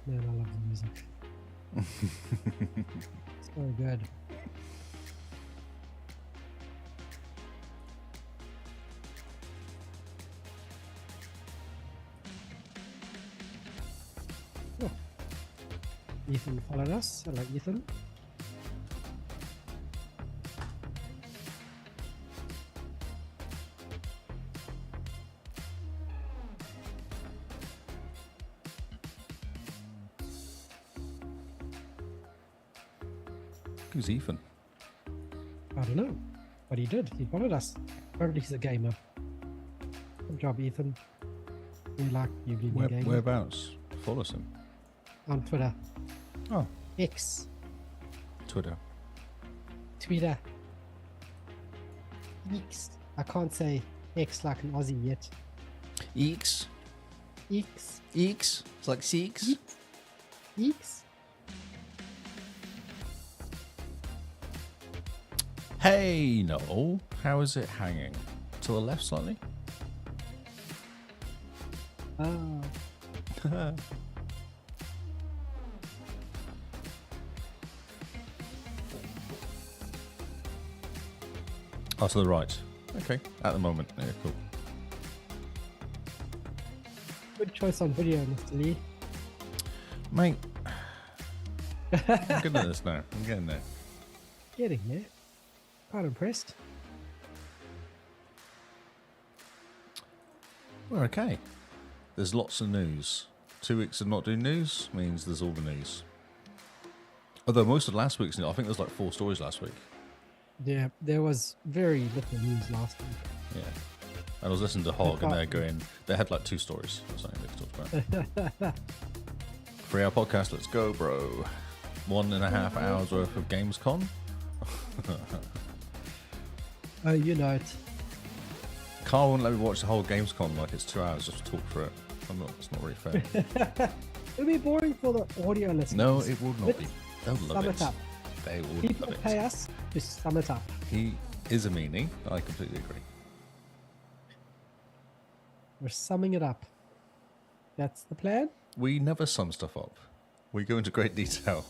Man, I love the music. So good. Oh. Ethan followed us. Hello, Ethan. Who's Ethan? I don't know, but he did. He followed us. Apparently he's a gamer. Good job, Ethan. We like you being a gamer. Whereabouts? Follow him. On Twitter. Oh. X. Twitter. Twitter. X. I can't say X like an Aussie yet. Eeks. X. Eeks. It's like Seeks. X. Hey, no. How is it hanging? To the left slightly? Oh. Oh, to the right. Okay, at the moment. Yeah, cool. Good choice on video, Mr. Lee. Mate. I'm good at this now. I'm getting there. Getting there. Quite impressed. We're okay. There's lots of news. 2 weeks of not doing news means there's all the news. Although most of last week's news, I think there's like 4 stories last week. Yeah, there was very little news last week. Yeah. And I was listening to Hog and they're going, they had like 2 stories or something they talked about. 3 hour podcast, let's go, bro. 1.5 hours worth of Gamescom. Oh, you know it. Carl won't let me watch the whole Gamescom like it's 2 hours just to talk through it. It's not very fair. It'll be boring for the audio listeners. No, it will not be. They'll love Sum it up. They will People love it. pay us to sum it up. He is a meanie. I completely agree. We're summing it up. That's the plan? We never sum stuff up. We go into great detail.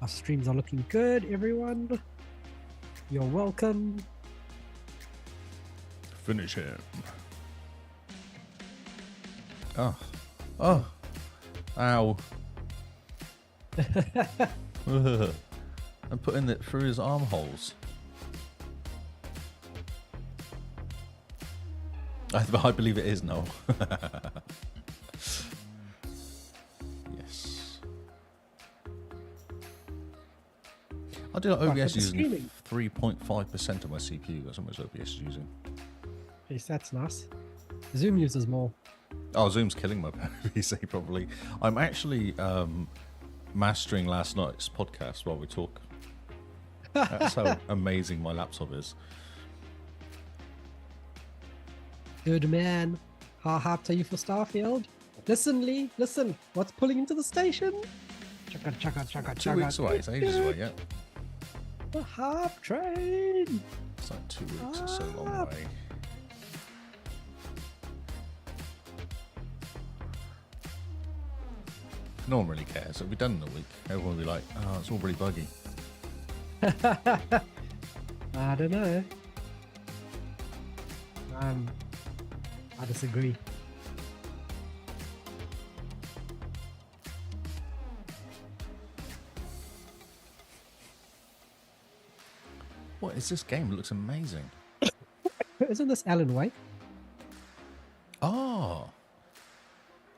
Our streams are looking good, everyone. You're welcome. Finish him. Oh. Oh. Ow. Ugh. I'm putting it through his armholes. I believe it is no. Yes. I do like OBS using 3.5% of my CPU. That's how much OBS is using. Yes, that's nice. Zoom uses more. Oh, Zoom's killing my PC probably. I'm actually mastering last night's podcast while we talk. That's how amazing my laptop is. Good man. How hyped are you for Starfield? Listen, Lee, listen. What's pulling into the station? Chugga, chugga, chugga, 2 chugga. weeks away. It's ages away yet. The hype train. It's like 2 weeks. It's so long away. No one really cares. It'll be done in a week. Everyone will be like, oh, it's all really buggy. I don't know. I disagree. What is this game? It looks amazing. Isn't this Alan Wake? Oh,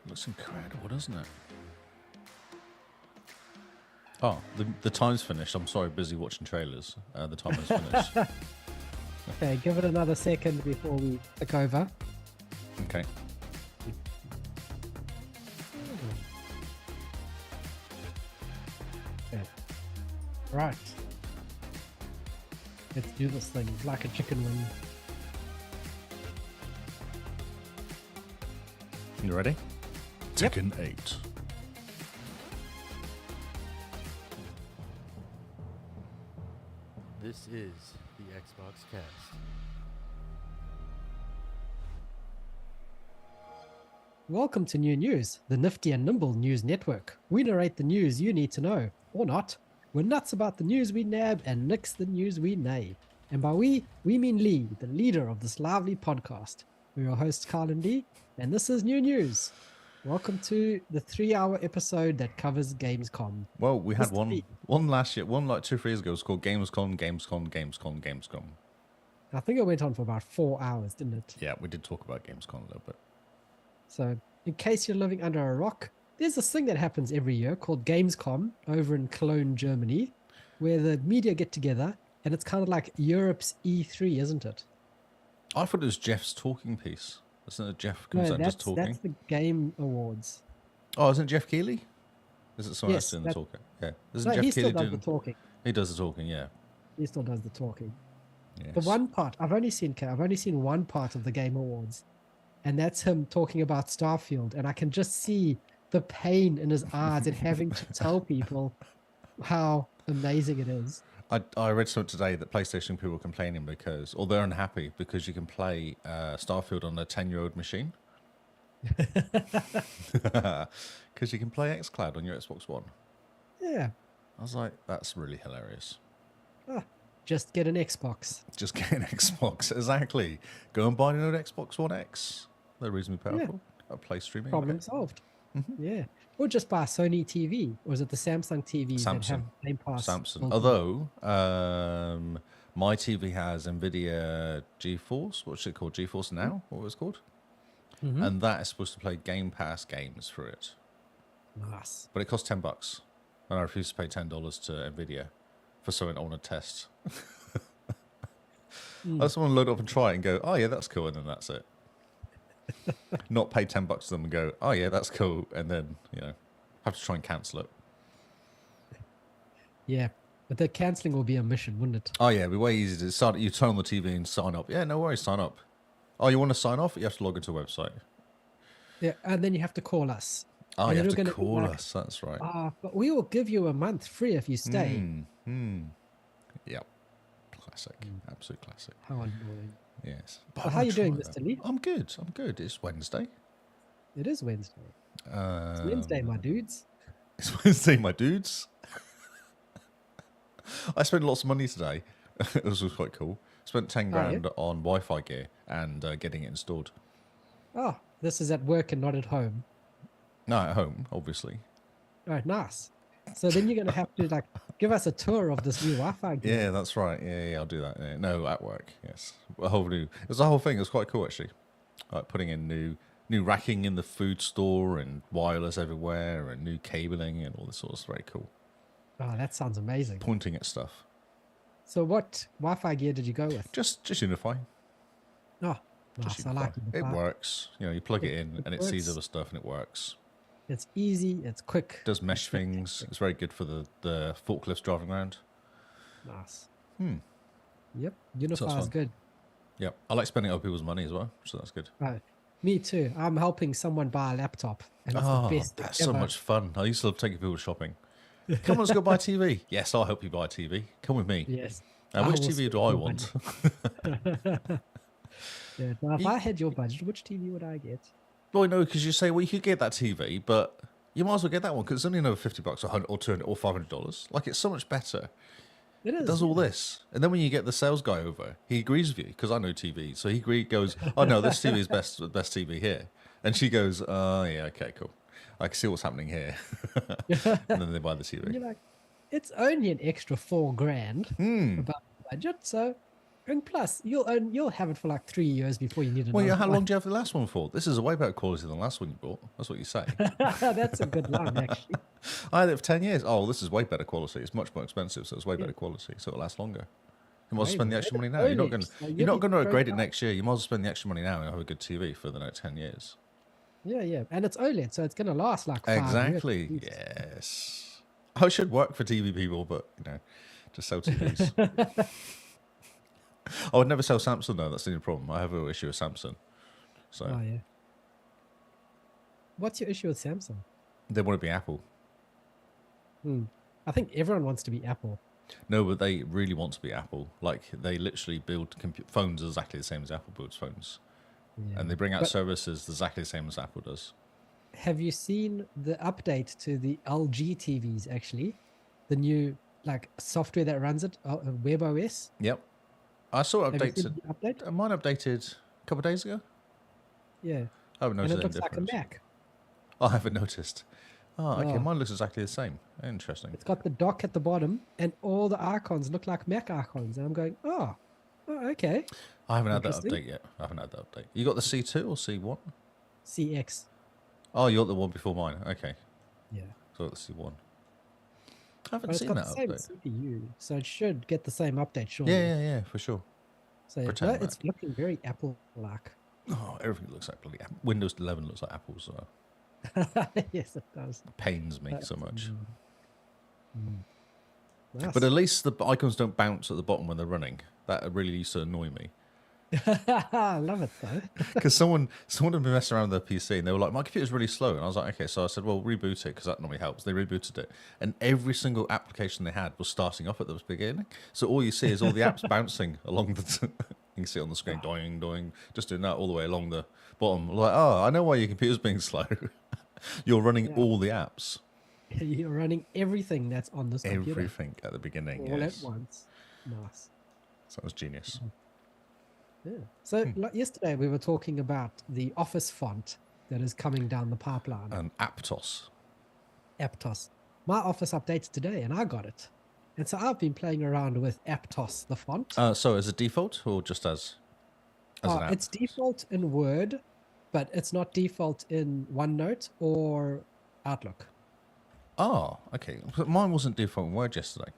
looks incredible, doesn't it? Oh, the time's finished. I'm sorry, busy watching trailers. The time has finished. Okay, give it another second before we click over. Okay. Okay. Right. Let's do this thing like a chicken wing. You ready? Yep. Tekken 8. This is the XboxCast. Welcome to New News, the nifty and nimble news network. We narrate the news you need to know, or not. We're nuts about the news we nab and nix the news we nay. And by we mean Lee, the leader of this lively podcast. We're your hosts, Carl and Lee, and this is New News. Welcome to the 3-hour episode that covers Gamescom. Well, we had Mr. Lee. one last year, one like 2-3 years ago. It was called Gamescom. I think it went on for about 4 hours, didn't it? Yeah, we did talk about Gamescom a little bit. So, in case you're living under a rock, there's this thing that happens every year called Gamescom over in Cologne, Germany, where the media get together, and it's kind of like Europe's E3, isn't it? I thought it was Jeff's talking piece. Isn't it Jeff comes out and just talking? That's the Game Awards. Oh, isn't it Jeff Keighley? Is it someone Yes, else doing the talking? Yeah. Isn't No, Jeff he still Keighley does doing... the talking. He does the talking, yeah. He still does the talking. Yes. The one part, I've only seen one part of the Game Awards, and that's him talking about Starfield, and I can just see the pain in his eyes and having to tell people how amazing it is. I read something today that PlayStation people are complaining because, or they're unhappy because you can play Starfield on a 10-year-old machine. Because you can play xCloud on your Xbox One. Yeah. I was like, that's really hilarious. Just get an Xbox. Just get an Xbox. Exactly. Go and buy an old Xbox One X. They're reasonably powerful. Play streaming. Problem okay. solved. Mm-hmm. Yeah. Or just buy a Sony TV. Or is it the Samsung TV that have Samsung. Game Pass? Samsung. built in? Although, my TV has NVIDIA GeForce. What's it called? GeForce Now? What was it called? Mhm. And that is supposed to play Game Pass games for it. Nice. But it costs $10. And I refuse to pay $10 to NVIDIA for something I want to test. I just want to load it up and try it and go, oh yeah, that's cool, and then that's it. Not pay $10 to them and go, oh yeah, that's cool, and then, have to try and cancel it. Yeah. But the cancelling will be a mission, wouldn't it? Oh yeah, it'd be way easy to start. You turn on the TV and sign up. Yeah, no worries, sign up. Oh, you want to sign off? You have to log into a website. Yeah. And then you have to call us. Oh, And you then have to we're gonna be call like, us. That's right. But we will give you a month free if you stay. Yep. Classic. Absolute classic. How annoying. Yes. So I how you wanna doing, try Mr. that. Lee? I'm good. It's Wednesday. It is Wednesday. It's Wednesday, my dudes. It's Wednesday, my dudes. I spent lots of money today. It was quite cool. Spent 10 grand on Wi-Fi gear and getting it installed. Oh, this is at work and not at home. No, at home, obviously. All right, nice. So then you're going to have to give us a tour of this new Wi-Fi gear. Yeah, that's right. Yeah, I'll do that. Yeah. No, at work. Yes, a whole new. It was the whole thing. It was quite cool actually. Like putting in new racking in the food store and wireless everywhere and new cabling and all this sort of stuff. Very cool. Oh, that sounds amazing. Pointing at stuff. So what Wi-Fi gear did you go with? Just Unify. Oh, Just nice. I like Unify. it. It works. You plug it in It and it sees works. other stuff and it works. It's easy. It's quick. Does mesh things. It's very good for the forklifts driving around. Nice. Hmm. Yep. Unify is fun. good. Yep. I like spending other people's money as well, so that's good. Right. Me too. I'm helping someone buy a laptop. And it's Oh, the best that's ever. so much fun. I used to love taking people shopping. Come on, let's go buy a TV. Yes, I'll help you buy a TV. Come with me. Yes. Now, which will TV do spend I your want? Yeah. Now, if I had your budget, which TV would I get? Well, no, because you say, well, you could get that TV, but you might as well get that one because it's only another $50 or $100 or $200 or $500. Like, it's so much better. It is. It does all this. And then when you get the sales guy over, he agrees with you because I know TV. So he goes, oh, no, this TV is the best TV here. And she goes, oh, yeah, okay, cool. I can see what's happening here. And then they buy the And TV. you're like, it's only an extra $4,000 about the budget. So, and plus, you'll have it for like 3 years before you need another Well, yeah, how one. long do you have the last one for? This is a way better quality than the last one you bought. That's what you say. That's a good line, actually. I had it for 10 years. Oh, this is way better quality. It's much more expensive, so it's way better quality, so it'll last longer. You might as well spend the extra money now. You're not going to upgrade it next year. You might as well spend the extra money now and have a good TV for the next 10 years. Yeah. And it's OLED, so it's going to last like 5 years. Exactly. at least. Yes. I should work for TV people, but, just sell TVs. I would never sell Samsung, though. That's the only problem. I have an issue with Samsung. So, Oh, yeah. what's your issue with Samsung? They want to be Apple. I think everyone wants to be Apple. No, but they really want to be Apple. Like, they literally build phones exactly the same as Apple builds phones. Yeah. And they bring out But services exactly the same as Apple does. have you seen the update to the LG TVs, actually? The new like software that runs it, WebOS? Yep. I saw it Have you updated. seen the update? Mine updated a couple of days ago. Yeah. I haven't And noticed it any looks like a difference. Mac. I haven't noticed. Oh, okay. Oh. Mine looks exactly the same. Interesting. It's got the dock at the bottom, and all the icons look like Mac icons. And I'm going, oh okay. I haven't had that Interesting. update yet. I haven't had that update. You got the C2 or C1? CX. Oh, you got the one before mine. Okay. Yeah. So I got the C1. I haven't But it's seen got that the same update. CPU, so it should get the same update, surely. Yeah, for sure. So Pretend no, it's looking very Apple-like. Oh, everything looks like bloody Apple. Windows 11 looks like Apple, so Yes, it does. it pains me so much. Nice. But at least the icons don't bounce at the bottom when they're running. That really used to annoy me. I love it though. Because someone had been messing around with their PC and they were like, my computer's really slow. And I was like, okay. So I said, well, reboot it because that normally helps. They rebooted it. And every single application they had was starting up at the beginning. So all you see is all the apps bouncing along the... you can see it on the screen, doing, just doing that all the way along the bottom. Like, oh, I know why your computer's being slow. You're running all the apps. You're running everything that's on this computer. Everything at the beginning, all yes. at once. Nice. So that was genius. Yeah. So like yesterday we were talking about the Office font that is coming down the pipeline. And Aptos. Aptos. My Office updated today and I got it. And so I've been playing around with Aptos, the font. So as a default or just as an app? It's default in Word, but it's not default in OneNote or Outlook. Oh, okay. But mine wasn't default in Word yesterday.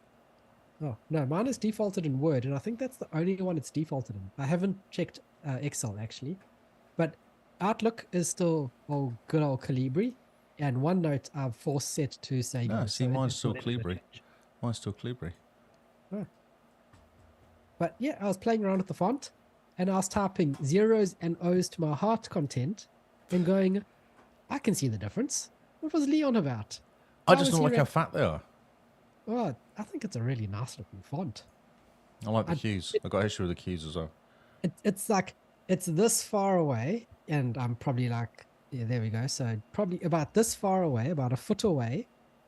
Oh, no, mine is defaulted in Word, and I think that's the only one it's defaulted in. I haven't checked Excel, actually. But Outlook is still good old Calibri, and OneNote I've forced set to say No, no. see, so mine's it's still not ever Calibri. change. Mine's still Calibri. Oh. But yeah, I was playing around with the font, and I was typing zeros and O's to my heart content, and going, I can see the difference. What was Leon about? I Why just was don't he like how fat they are. Oh, I think it's a really nice looking font. I like the cues. I've got an issue with the cues as well. It's like, it's this far away, and I'm probably like, yeah, there we go. So probably about this far away, about a foot away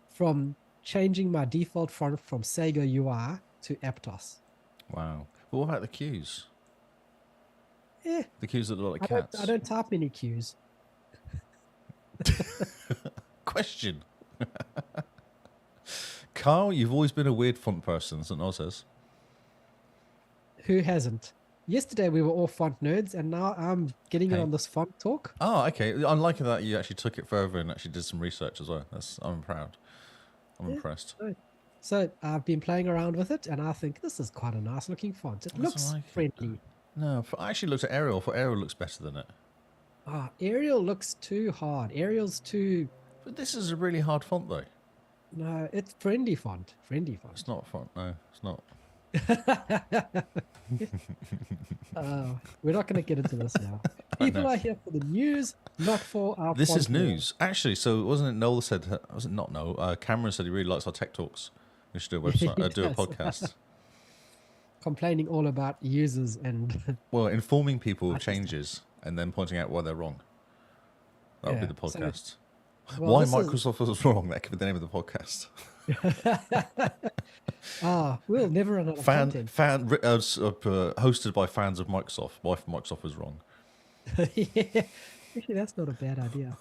from changing my default font from Sega UI to Aptos. Wow. But what about the cues? Yeah, The cues that look like cats. I don't type any cues. Question. Carl, you've always been a weird font person, St. Oz says. Who hasn't? Yesterday we were all font nerds, and now I'm getting it on this font talk. Oh, okay. I'm liking that you actually took it further and actually did some research as well. I'm proud. I'm impressed. So I've been playing around with it, and I think this is quite a nice looking font. It looks friendly. No, I actually looked at Arial. For Arial looks better than it. Arial looks too hard. Arial's too... But this is a really hard font, though. No, it's friendly font. Friendly font. It's not a font. No, it's not. We're not going to get into this now. People are here for the news, not for our This is font war. news. Actually, so wasn't it Noel said, was it not Noel? Cameron said he really likes our tech talks. We should do a website, He do a does. podcast. Complaining all about users and... Well, informing people of changes and then pointing out why they're wrong. That would be Yeah, the so- podcast. well, Why this is- Microsoft was wrong. That could be the name of the podcast. we'll never run out of content. Hosted by fans of Microsoft. Why Microsoft was wrong. Yeah. Actually, that's not a bad idea.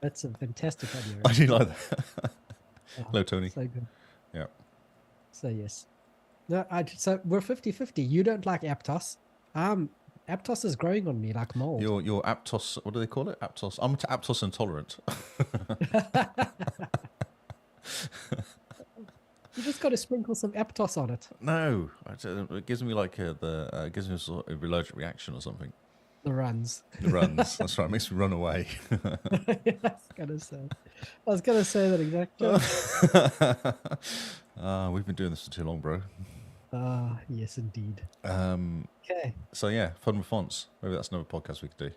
That's a fantastic idea. I do like that. Oh, Hello, Tony. So good. Yeah. So yes. No, so we're 50-50. You don't like Aptos. Aptos is growing on me like mold. Your Aptos, what do they call it? Aptos. I'm Aptos intolerant. You just got to sprinkle some Aptos on it. No, it gives me like it gives me a sort of allergic reaction or something. The runs. It runs. That's right. It makes me run away. I was gonna say that exact joke. We've been doing this for too long, bro. Yes, indeed. Um, Okay. So yeah, fun with fonts. Maybe that's another podcast we could do.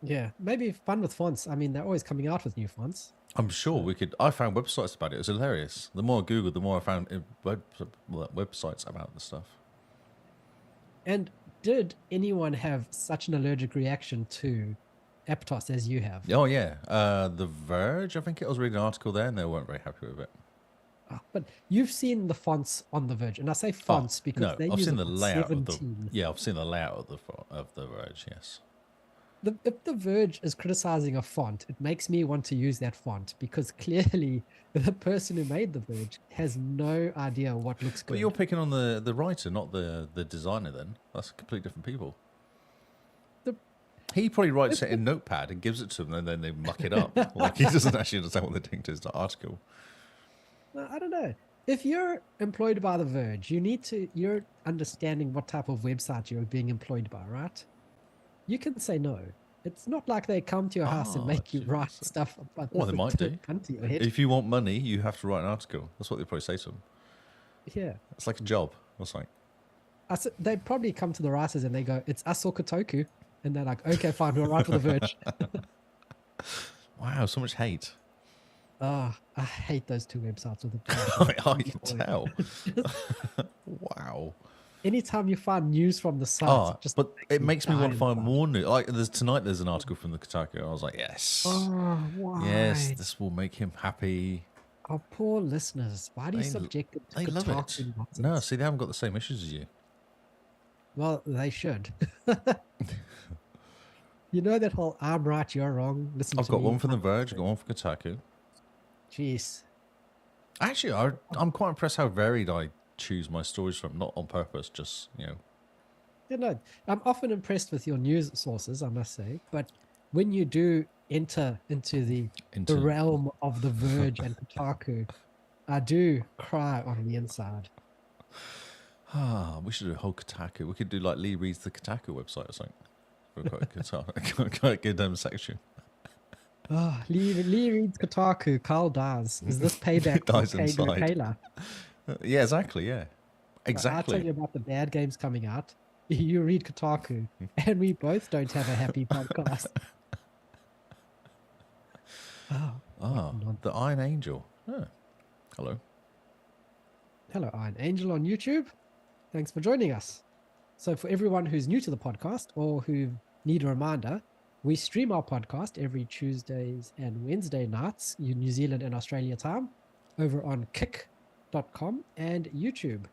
Yeah, maybe fun with fonts. I mean, they're always coming out with new fonts. I'm sure we could. I found websites about it. It was hilarious. The more I Googled, the more I found websites about the stuff. And did anyone have such an allergic reaction to Aptos as you have? Oh yeah, The Verge. I think it was reading an article there, and they weren't very happy with it. But you've seen the fonts on the Verge, and I say fonts because No, they I've use seen a the layout of the. 17. Yeah, I've seen the layout of the Verge. Yes. If the Verge is criticizing a font, it makes me want to use that font because clearly the person who made the Verge has no idea what looks good. But you're picking on the writer, not the designer. Then that's completely different people. He probably writes it in Notepad and gives it to them, and then they muck it up. Like he doesn't actually understand what they're doing to his article. I don't know. If you're employed by the Verge, you're understanding what type of website you're being employed by, right? You can say no. It's not like they come to your house and make you write stuff about Well, they might do. gun to your head. If you want money, you have to write an article. That's what they probably say to them. Yeah. It's like a job. It's like They probably come to the writers and they go, it's us or Kotaku. And they're like, okay, fine, we'll write for the Verge. wow, so much hate. I hate those two websites with a passion. I can tell. Wow. Anytime you find news from the site, but it makes me want to find inside. more news. Like tonight, there's an article from the Kotaku. I was like, yes, Why? yes, this will make him happy. Our poor listeners. Why do you They- subject them to They love it. Kotaku nonsense? No, see, they haven't got the same issues as you. Well, they should. You know that whole "I'm right, you're wrong." Listen I've to got me. one for the Verge. I've got one for Kotaku. Jeez. Actually, I'm quite impressed how varied I choose my stories from. Not on purpose, just You know, I'm often impressed with your news sources, I must say. But when you do enter into the realm of the Verge and Kotaku, I do cry on the inside. We should do a whole Kotaku. We could do like Lee reads the Kotaku website or something. We've got quite a good section. Lee reads Kotaku, Carl dies. Is this payback Dies for Pedro inside. Taylor? Yeah, exactly. Yeah, I'll exactly. tell you about the bad games coming out. You read Kotaku, and we both don't have a happy podcast. The Iron Angel. Oh. Hello. Hello, Iron Angel on YouTube. Thanks for joining us. So for everyone who's new to the podcast or who need a reminder, we stream our podcast every Tuesdays and Wednesday nights in New Zealand and Australia time over on kick.com and YouTube.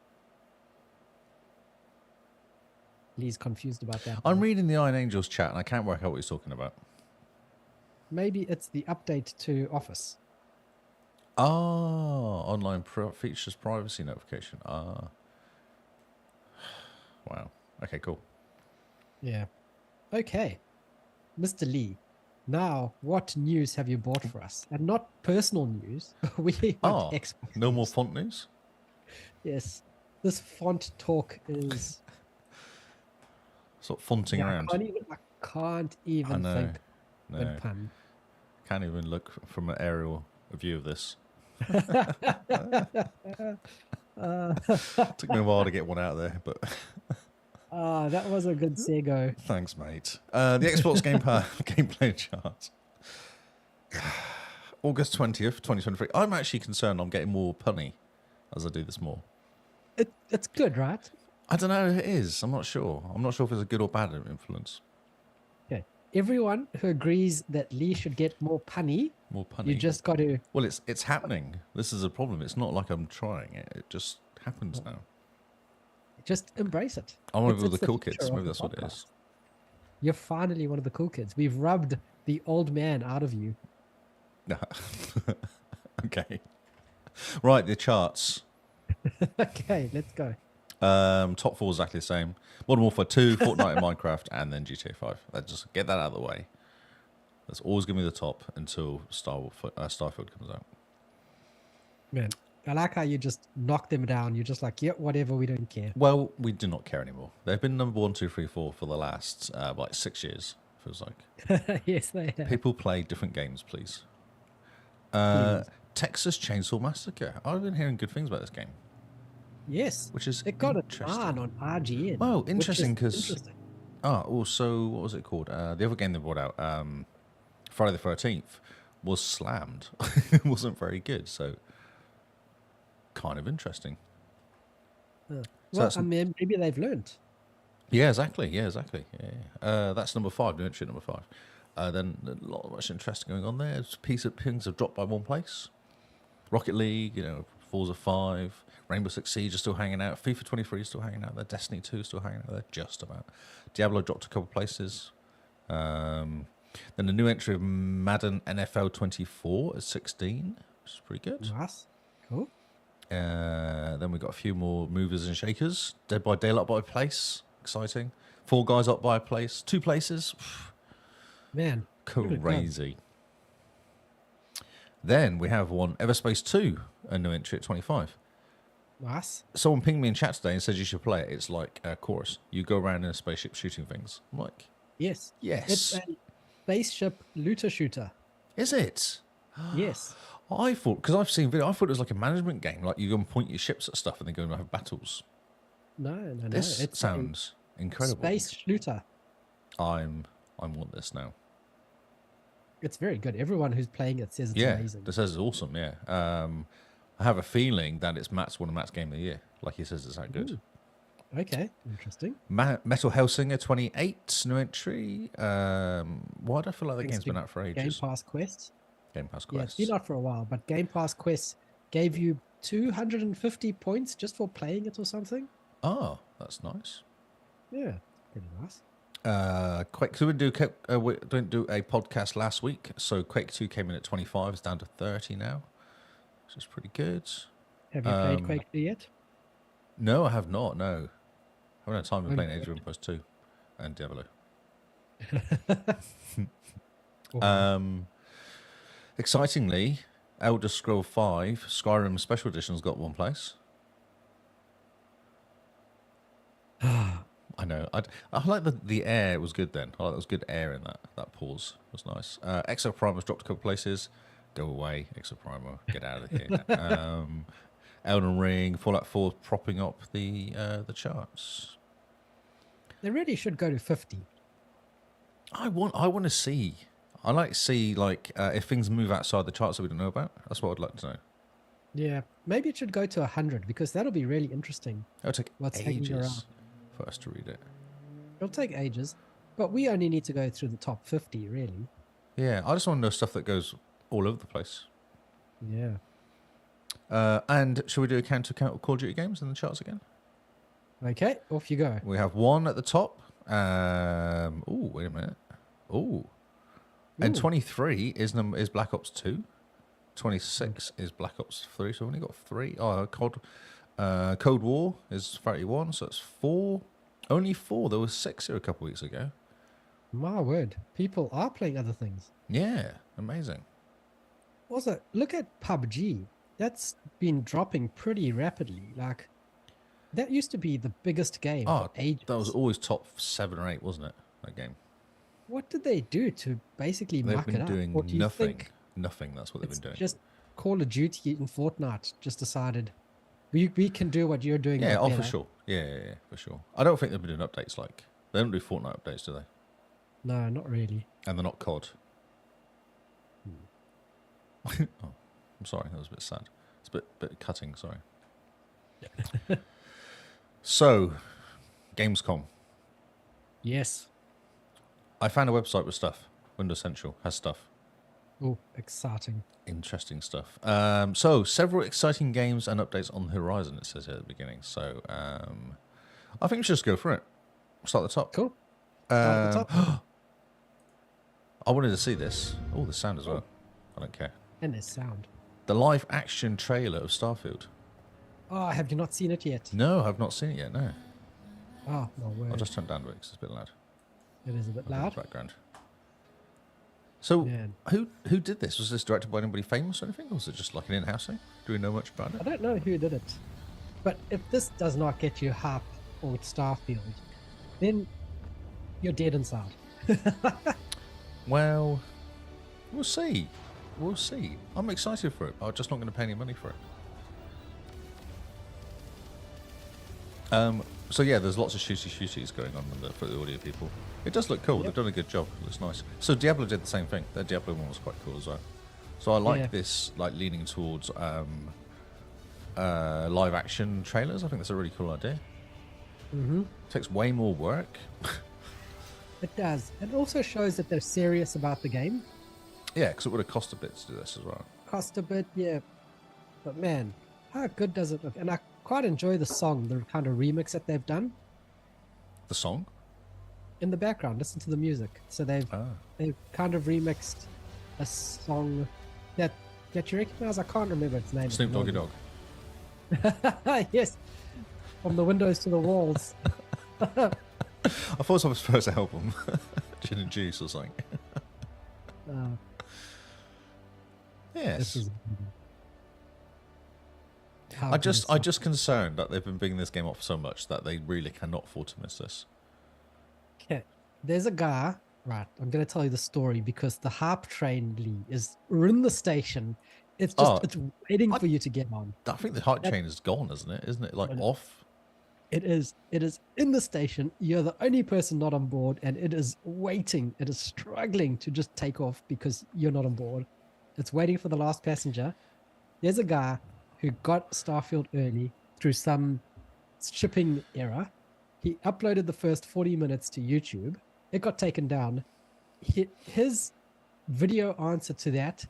Lee's confused about that. I'm reading the Iron Angels chat and I can't work out what he's talking about. Maybe it's the update to Office. Online features privacy notification. Wow. Okay, cool. Yeah. Okay. Mr. Lee, now what news have you bought for us? And not personal news. We want Xbox no news. more font news? Yes. This font talk is... Sort of fonting around. I can't even I know. think. No. Good pun. Can't even look from an aerial view of this. Took me a while to get one out there, but That was a good sego. thanks, mate. The Xbox gameplay chart. August 20th, 2023. I'm actually concerned I'm getting more punny as I do this more. It's good, right? I don't know if it is. I'm not sure. I'm not sure if it's a good or bad influence. Okay. Everyone who agrees that Lee should get more punny, More punny. you just got to... Well, it's happening. This is a problem. It's not like I'm trying it. It just happens now. Just embrace it. I want to be It's with the the cool future kids. of Maybe the that's what it podcast. is. You're finally one of the cool kids. We've rubbed the old man out of you. Okay. Right, the charts. Okay, let's go. Top four exactly the same. Modern Warfare 2, Fortnite and Minecraft, and then GTA 5. Just get that out of the way. That's always going to be the top until Starfield comes out. Man, I like how you just knock them down. You're just like, yeah, whatever, we don't care. Well, we do not care anymore. They've been number 1, 2, 3, 4 for the last like 6 years, feels like. Yes, they have. People play different games, please. Texas Chainsaw Massacre. I've been hearing good things about this game. Yes. Which is It got a interesting. 9 on IGN. Well, which is interesting because interesting. Also, what was it called? The other game they brought out, Friday the 13th, was slammed. It wasn't very good, so kind of interesting. Well, that's- I mean, maybe they've learned. Yeah, exactly. Yeah. That's number 5, new entry number 5. Then a lot much interesting going on there. Piece of things have dropped by one place. Rocket League, Forza 5, Rainbow Six Siege are still hanging out. FIFA 23 is still hanging out there. Destiny 2 is still hanging out there, just about. Diablo dropped a couple places. Then the new entry of Madden NFL 24 at 16, which is pretty good. Nice. Cool. Then we got a few more movers and shakers. Dead by Daylight by a place, exciting. Fall Guys up by a place, 2 places. Man. Crazy. Then we have one Everspace 2, a new entry at 25. Nice. Someone pinged me in chat today and said you should play it. It's like a chorus. You go around in a spaceship shooting things. I'm like, Yes. yes. It's a spaceship looter shooter. Is it? Yes. I thought, because I've seen video, I thought it was like a management game. Like you go and point your ships at stuff and then go and have battles. No. This It's sounds a incredible. space shooter. I want this now. It's very good. Everyone who's playing it says it's amazing. This says it's awesome. Yeah. I have a feeling that it's one of Matt's game of the year. Like he says, it's that good. Ooh. Okay. Interesting. Metal Hellsinger 28, new entry. Why do I feel like the Thanks game's to been out for Game ages? Pass Quest. Game Pass Yeah, it's Quest. been out for a while, but Game Pass Quest gave you 250 points just for playing it or something. Oh, that's nice. Yeah, pretty nice. Quake 2 we didn't do a podcast last week, so Quake 2 came in at 25, it's down to 30 now, which is pretty good. Have you played Quake 2 yet? No, I have not, no. I haven't had time to Oh, play no. Age of Empires 2 and Diablo. Excitingly, Elder Scroll 5 Skyrim Special Edition's got one place. I know. I like the air was good then. I like there was good air in that. That pause was nice. Exoprimer's dropped a couple places. Go away, Exoprimer. Get out of here. Elden Ring, Fallout 4 propping up the charts. They really should go to 50. I want to see. I like to see if things move outside the charts that we don't know about. That's what I'd like to know. Yeah, maybe it should go to 100 because that'll be really interesting. It'll take What's hanging around? ages for us to read it. It'll take ages, but we only need to go through the top 50, really. Yeah, I just want to know stuff that goes all over the place. Yeah. And should we do a count of Call of Duty games in the charts again? Okay, off you go. We have 1 at the top. Oh, wait a minute. Oh. And Ooh. 23 is Black Ops 2. 26 is Black Ops 3. So we've only got 3. Oh, Cold War is 31. So it's 4. Only 4. There was 6 here a couple weeks ago. My word, people are playing other things. Yeah, amazing. Also, look at PUBG. That's been dropping pretty rapidly. Like, that used to be the biggest game for ages. That was always top 7 or 8, wasn't it? That game. What did they do to basically They've muck been it up? doing Or do you nothing. think Nothing. That's what they've it's been doing. just Call of Duty and Fortnite just decided we can do what you're doing. Yeah, but for better. sure. Yeah, for sure. I don't think they've been doing updates like they don't do Fortnite updates, do they? No, not really. And they're not COD. Oh, I'm sorry, that was a bit sad. It's a bit cutting. Sorry. So, Gamescom. Yes. I found a website with stuff. Windows Central has stuff. Oh, exciting. Interesting stuff. So, several exciting games and updates on the horizon, it says here at the beginning. So, I think we should just go for it. Start at the top. Cool. Start at the top. I wanted to see this. Oh, the sound as well. I don't care. And there's sound. The live action trailer of Starfield. Oh, have you not seen it yet? No, I've not seen it yet, no. Oh, my word. I'll just turn it down a bit 'cause it's a bit loud. It is a bit In the loud. background. So, Man. who did this? Was this directed by anybody famous or anything? Or was it just like an in-house thing? Do we know much about I it? don't know who did it. But if this does not get you hype or Starfield, then you're dead inside. Well, we'll see. We'll see. I'm excited for it. I'm just not going to pay any money for it. So yeah, there's lots of shooties going on for the audio people. It does look cool. Yep. They've done a good job. It looks nice. So Diablo did the same thing. Their Diablo one was quite cool as well. So I like Yeah. this, like leaning towards live action trailers. I think that's a really cool idea. Mm-hmm. Takes way more work. It does. It also shows that they're serious about the game. Yeah, because it would have cost a bit to do this as well. Cost a bit, yeah. But man, how good does it look? And I quite enjoy the song, the kind of remix that they've done The song? in the background. Listen to the music. So they've kind of remixed a song that you recognize. I can't remember its name. Snoop Doggy Dog. Yes, from the windows to the walls. I thought it was on his first album, Gin and Juice or something. This Yes. is I just concerned that they've been bringing this game up so much that they really cannot afford to miss this. okay. There's a guy. Right, I'm going to tell you the story because the hype train, Lee, we're in the station. It's just it's waiting for you to get on. I think the hype chain is gone, isn't it? Isn't it like off? It is in the station. You're the only person not on board, and it is waiting. It is struggling to just take off because you're not on board. It's waiting for the last passenger. There's a guy who got Starfield early through some shipping error. He uploaded the first 40 minutes to YouTube. It got taken down. His video answer to that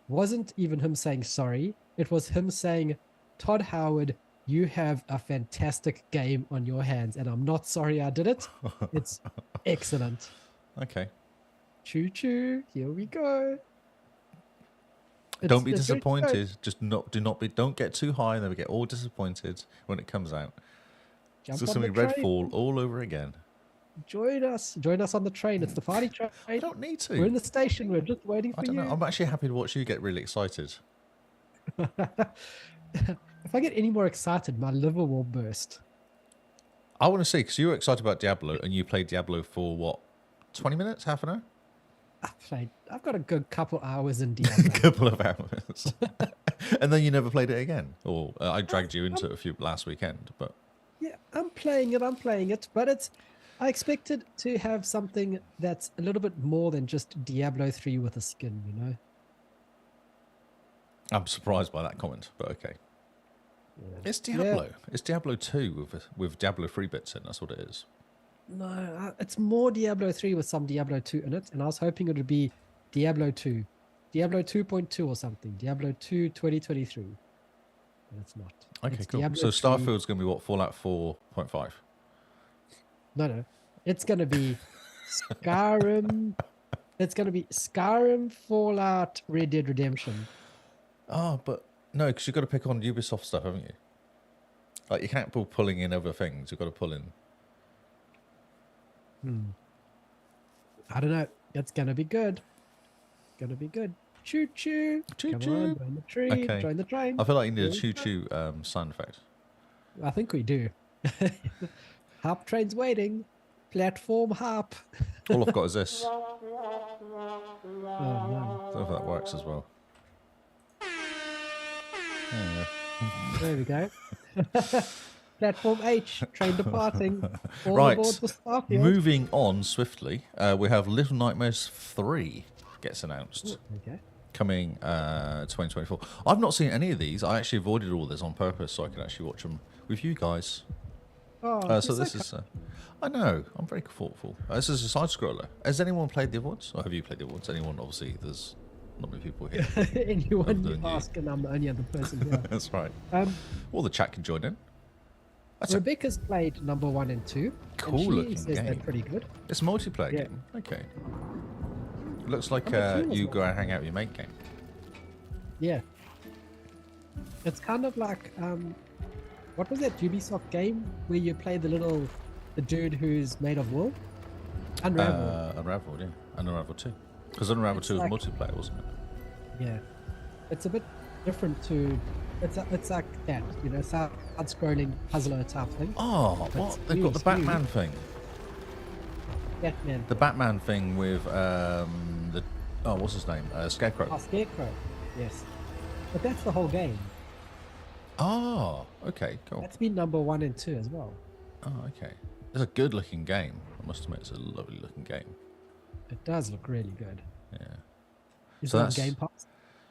wasn't even him saying sorry. It was him saying, Todd Howard, you have a fantastic game on your hands, and I'm not sorry I did it. It's excellent. Okay. Choo choo. Here we go. Don't be It's very disappointed. good. Don't get too high and then we get all disappointed when it comes out. Jump It's just on the going to be train. Redfall all over again. Join us on the train. It's the party train. I don't need to. We're in the station. We're just waiting I for don't you. know. I'm actually happy to watch you get really excited. If I get any more excited, my liver will burst. I want to see, because you were excited about Diablo and you played Diablo for what, 20 minutes, half an hour? I've got a good couple hours in Diablo. A couple of hours. And then you never played it again? Or I dragged you into it last weekend, but... Yeah, I'm playing it, but I expected to have something that's a little bit more than just Diablo 3 with a skin, you know? I'm surprised by that comment, but okay. Yeah. It's Diablo. It's Diablo 2 with Diablo 3 bits in, that's what it is. No, it's more Diablo 3 with some Diablo 2 in it, and I was hoping it would be Diablo 2. Diablo 2.2 or something. Diablo 2 2023. But it's not. Okay, It's cool. Diablo So 3. Starfield's going to be what, Fallout 4.5? No. It's going to be Skyrim. It's going to be Skyrim, Fallout, Red Dead Redemption. Oh, but no, because you've got to pick on Ubisoft stuff, haven't you? Like, you can't be pulling in other things. You've got to pull in... I don't know. It's going to be good. Choo choo. Choo Come choo. on, join the tree. Okay. Join the train. I feel like you need a Here we go. choo-choo sound effect. I think we do. Harp train's waiting. Platform harp. All I've got is this. I Oh, no. don't know if that works as well. There we go. Platform H, train departing. All Right. aboard the Starfield. Moving on swiftly, we have Little Nightmares 3 gets announced. Okay. Coming 2024. I've not seen any of these. I actually avoided all this on purpose so I can actually watch them with you guys. Oh, So this is... I know. I'm very thoughtful. This is a side-scroller. Has anyone played the other ones? Or have you played the other ones? Anyone? Obviously, there's not many people here. anyone Other you than you. ask, and I'm the only other person here. That's right. Um, All the chat can join in. That's a Rebecca's played number 1 and 2. Cool and she looking says they're game. pretty good. It's a multiplayer Yeah. game. Okay. Looks like Number 2 as you well. go and hang out with your mate game. Yeah. It's kind of like what was that Ubisoft game where you play the dude who's made of wool? Unravel. Unravel, yeah. And Unravel 2. Because Unravel It's 2 like- was multiplayer, wasn't it? Yeah. It's a bit different to it's like that, you know, side-scrolling puzzler type thing. Oh, It's what? They've new, got the it's new. Batman thing. Batman. The Batman thing with what's his name? Scarecrow. Oh, Scarecrow. Yes. But that's the whole game. Oh, okay, cool. That's been number 1 and 2 as well. Oh, okay. It's a good-looking game. I must admit, it's a lovely-looking game. It does look really good. Yeah. Is So that that's Game Pass?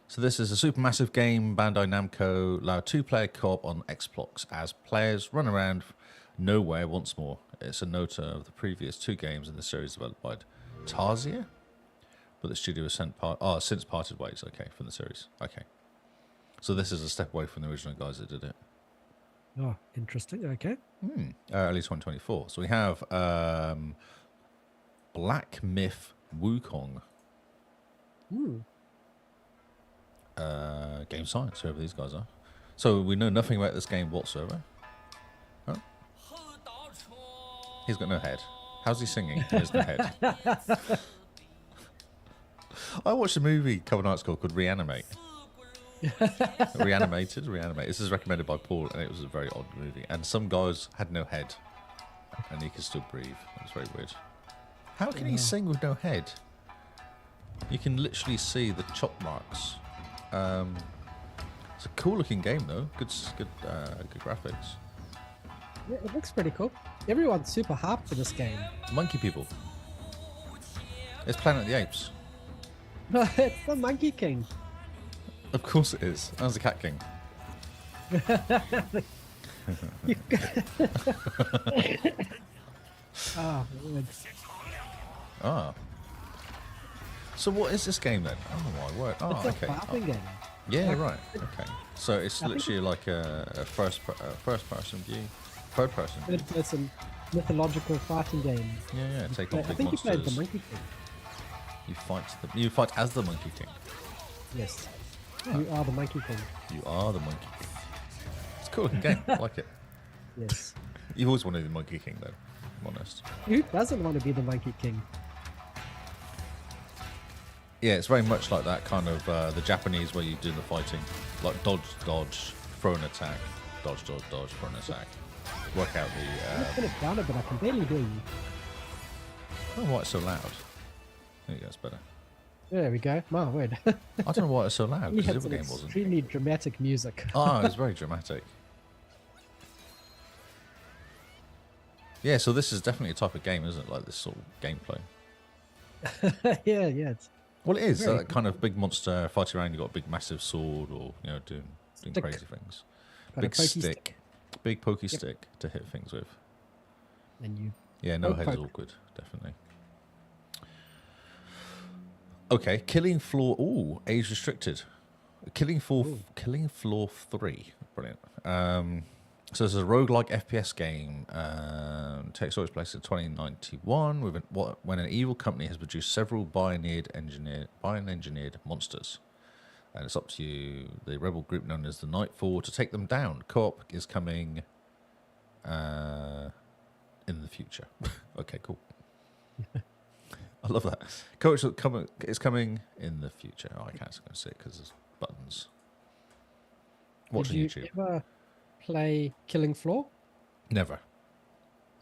So this is a supermassive game. Bandai Namco allow two-player co-op on Xbox as players run around nowhere once more. It's a note of the previous two games in the series developed by Tarsier, but the studio has since parted ways. Okay, from the series. Okay, so this is a step away from the original guys that did it. Oh, interesting. Okay. Early 2024. So we have Black Myth Wukong. Game Science, whoever these guys are. So we know nothing about this game whatsoever. Huh? He's got no head. How's he singing? He has no head. I watched a movie a couple of nights ago called Reanimate. Reanimate. This is recommended by Paul, and it was a very odd movie. And some guys had no head, and he could still breathe. It was very weird. How can he sing with no head? You can literally see the chop marks. It's a cool-looking game, though. Good graphics. Yeah, it looks pretty cool. Everyone's super hyped for this game. Monkey people. It's Planet of the Apes. No, it's the Monkey King. Of course it is. That was the Cat King. Oh, Ah. So what is this game then? Oh my word. Oh, it's a okay. fighting game. Yeah, right. Okay. So it's literally like a first person view, third person view. It's a mythological fighting game. Yeah. Take on I big think you played the monsters. Monkey King. You fight as the Monkey King. Yes. You are the Monkey King. You are the Monkey King. It's a cool looking game. I like it. Yes. You've always wanted the Monkey King, though. I'm honest. Who doesn't want to be the Monkey King? Yeah, it's very much like that kind of the Japanese where you do the fighting, like dodge, throw an attack, dodge, throw an attack. Work out Let's put it down a bit. I can barely hear you. I don't know why it's so loud. There you go, it's better. There we go. My word. I don't know why it's so loud You because the had other some game wasn't. extremely dramatic music. Oh, it's very dramatic. Yeah, so this is definitely a type of game, isn't it? Like this sort of gameplay. yeah. It's Well, it is very that kind of big monster fighting around. You got a big, massive sword, or doing Stick. crazy things. got a Big pokey stick, big pokey stick to hit things with. And you. Yeah, no head is poke. awkward, definitely. Okay, Killing Floor. Ooh, age restricted. Killing Floor 3. Brilliant. So this is a roguelike FPS game. Takes place in 2091 when an evil company has produced several engineered monsters. And it's up to the rebel group known as the Nightfall to take them down. Co-op is coming in the future. Okay, cool. I love that. Co-op is coming in the future. Oh, I can't say it because there's buttons. Watch on Did YouTube. you ever play Killing Floor? Never.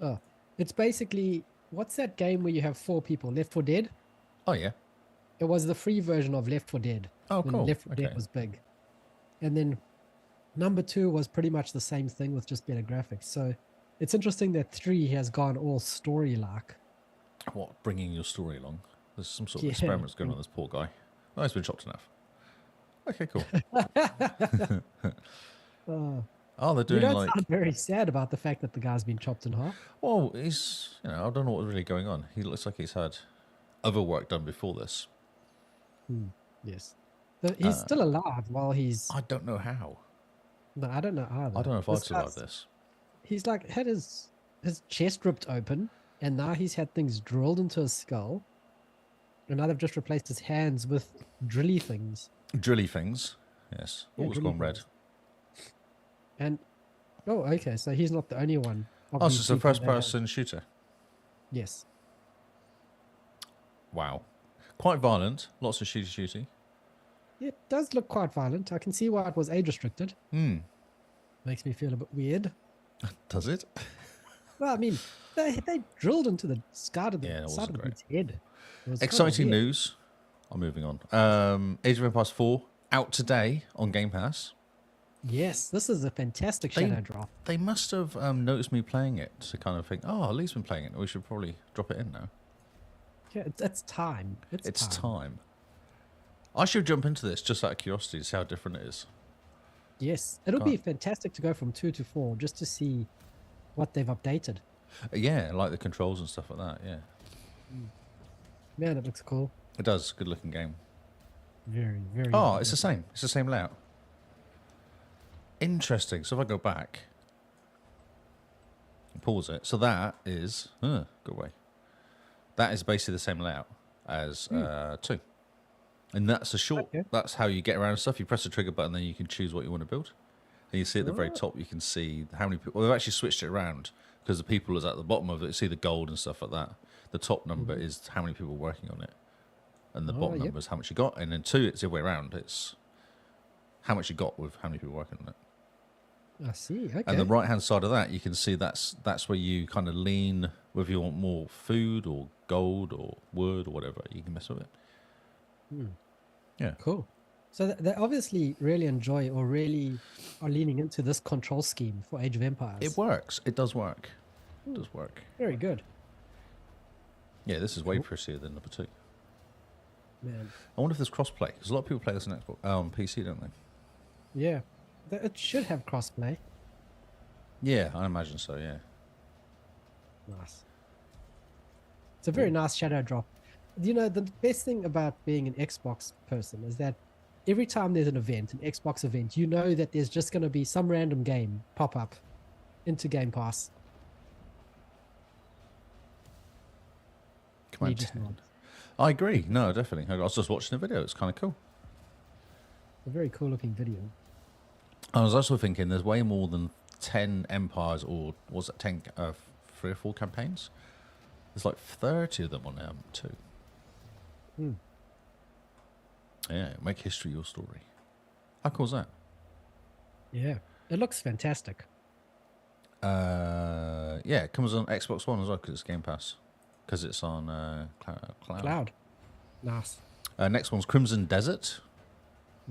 Oh, it's basically what's that game where you have 4 people? Left 4 Dead. Oh, yeah. It was the free version of Left 4 Dead. Oh, when cool. Left 4 Okay. Dead was big, and then number 2 was pretty much the same thing with just better graphics. So it's interesting that 3 has gone all story-like. What, bringing your story along? There's some sort of Yeah. experiments going on with this poor guy. Oh, he's been chopped enough. Okay, cool. Oh, they're You doing don't like... sound very sad about the fact that the guy's been chopped in half. Well, he's... I don't know what's really going on. He looks like he's had other work done before this. Yes. He's still alive while he's... I don't know how. No, I don't know either. I don't know if This I'd survive guy's- this. He's like had his chest ripped open, and now he's had things drilled into his skull. And now they've just replaced his hands with drilly things. Drilly things. Yes. Yeah, Oh, it's drilly gone red. things. And okay, so he's not the only one. of Oh, so these it's a people that- first-person shooter. Yes. Wow. Quite violent. Lots of shooty. It does look quite violent. I can see why it was age restricted. Makes me feel a bit weird. Does it? Well, I mean, they drilled into the side of Yeah, it the wasn't side of great. his head. It was kinda Exciting weird. news. I'm moving on. Age of Empires 4 out today on Game Pass. Yes, this is a fantastic They shadow drop. they must have noticed me playing it to kind of think, oh, Lee's been playing it. We should probably drop it in now. Yeah, it's time. It's time. I should jump into this just out of curiosity to see how different it is. Yes, it'll Can't- be fantastic to go from 2 to 4 just to see what they've updated. Yeah, like the controls and stuff like that. Yeah, Man, it looks cool. it does. Good looking game. Very, very. Oh, good it's the looking. same. It's the same layout. Interesting. So if I go back, pause it. So that is go away. That is basically the same layout as 2, and that's a short. Okay. That's how you get around stuff. You press the trigger button, then you can choose what you want to build. And you see at the very Oh. top, you can see how many people. Well, they've actually switched it around because the people is at the bottom of it. You see the gold and stuff like that. The top number is how many people are working on it, and the bottom yep. number is how much you got. And then 2, it's the other way around. It's how much you got with how many people working on it. I see. Okay. And the right hand side of that, you can see that's where you kind of lean whether you want more food or gold or wood or whatever. You can mess with it. Yeah. Cool. So they obviously really enjoy or really are leaning into this control scheme for Age of Empires. It works. It does work. It does work. Very good. Yeah, this is way prettier than number 2. Man. I wonder if there's crossplay because a lot of people play this on Xbox, on PC, don't they? Yeah. It should have crossplay. Yeah, I imagine so. Yeah. Nice. It's a very nice shadow drop. You know, the best thing about being an Xbox person is that every time there's an event, an Xbox event, you know that there's just going to be some random game pop up into Game Pass. Come on. You just nod. I agree. No, definitely. I was just watching a video. It's kind of cool. A very cool looking video. I was also thinking there's way more than 10 empires, or was it 10, 3 or 4 campaigns? There's like 30 of them on too. Yeah, make history your story. How cool is that? Yeah. It looks fantastic. Yeah, it comes on Xbox One as well because it's Game Pass. Because it's on Cloud. Cloud. Nice. Next one's Crimson Desert.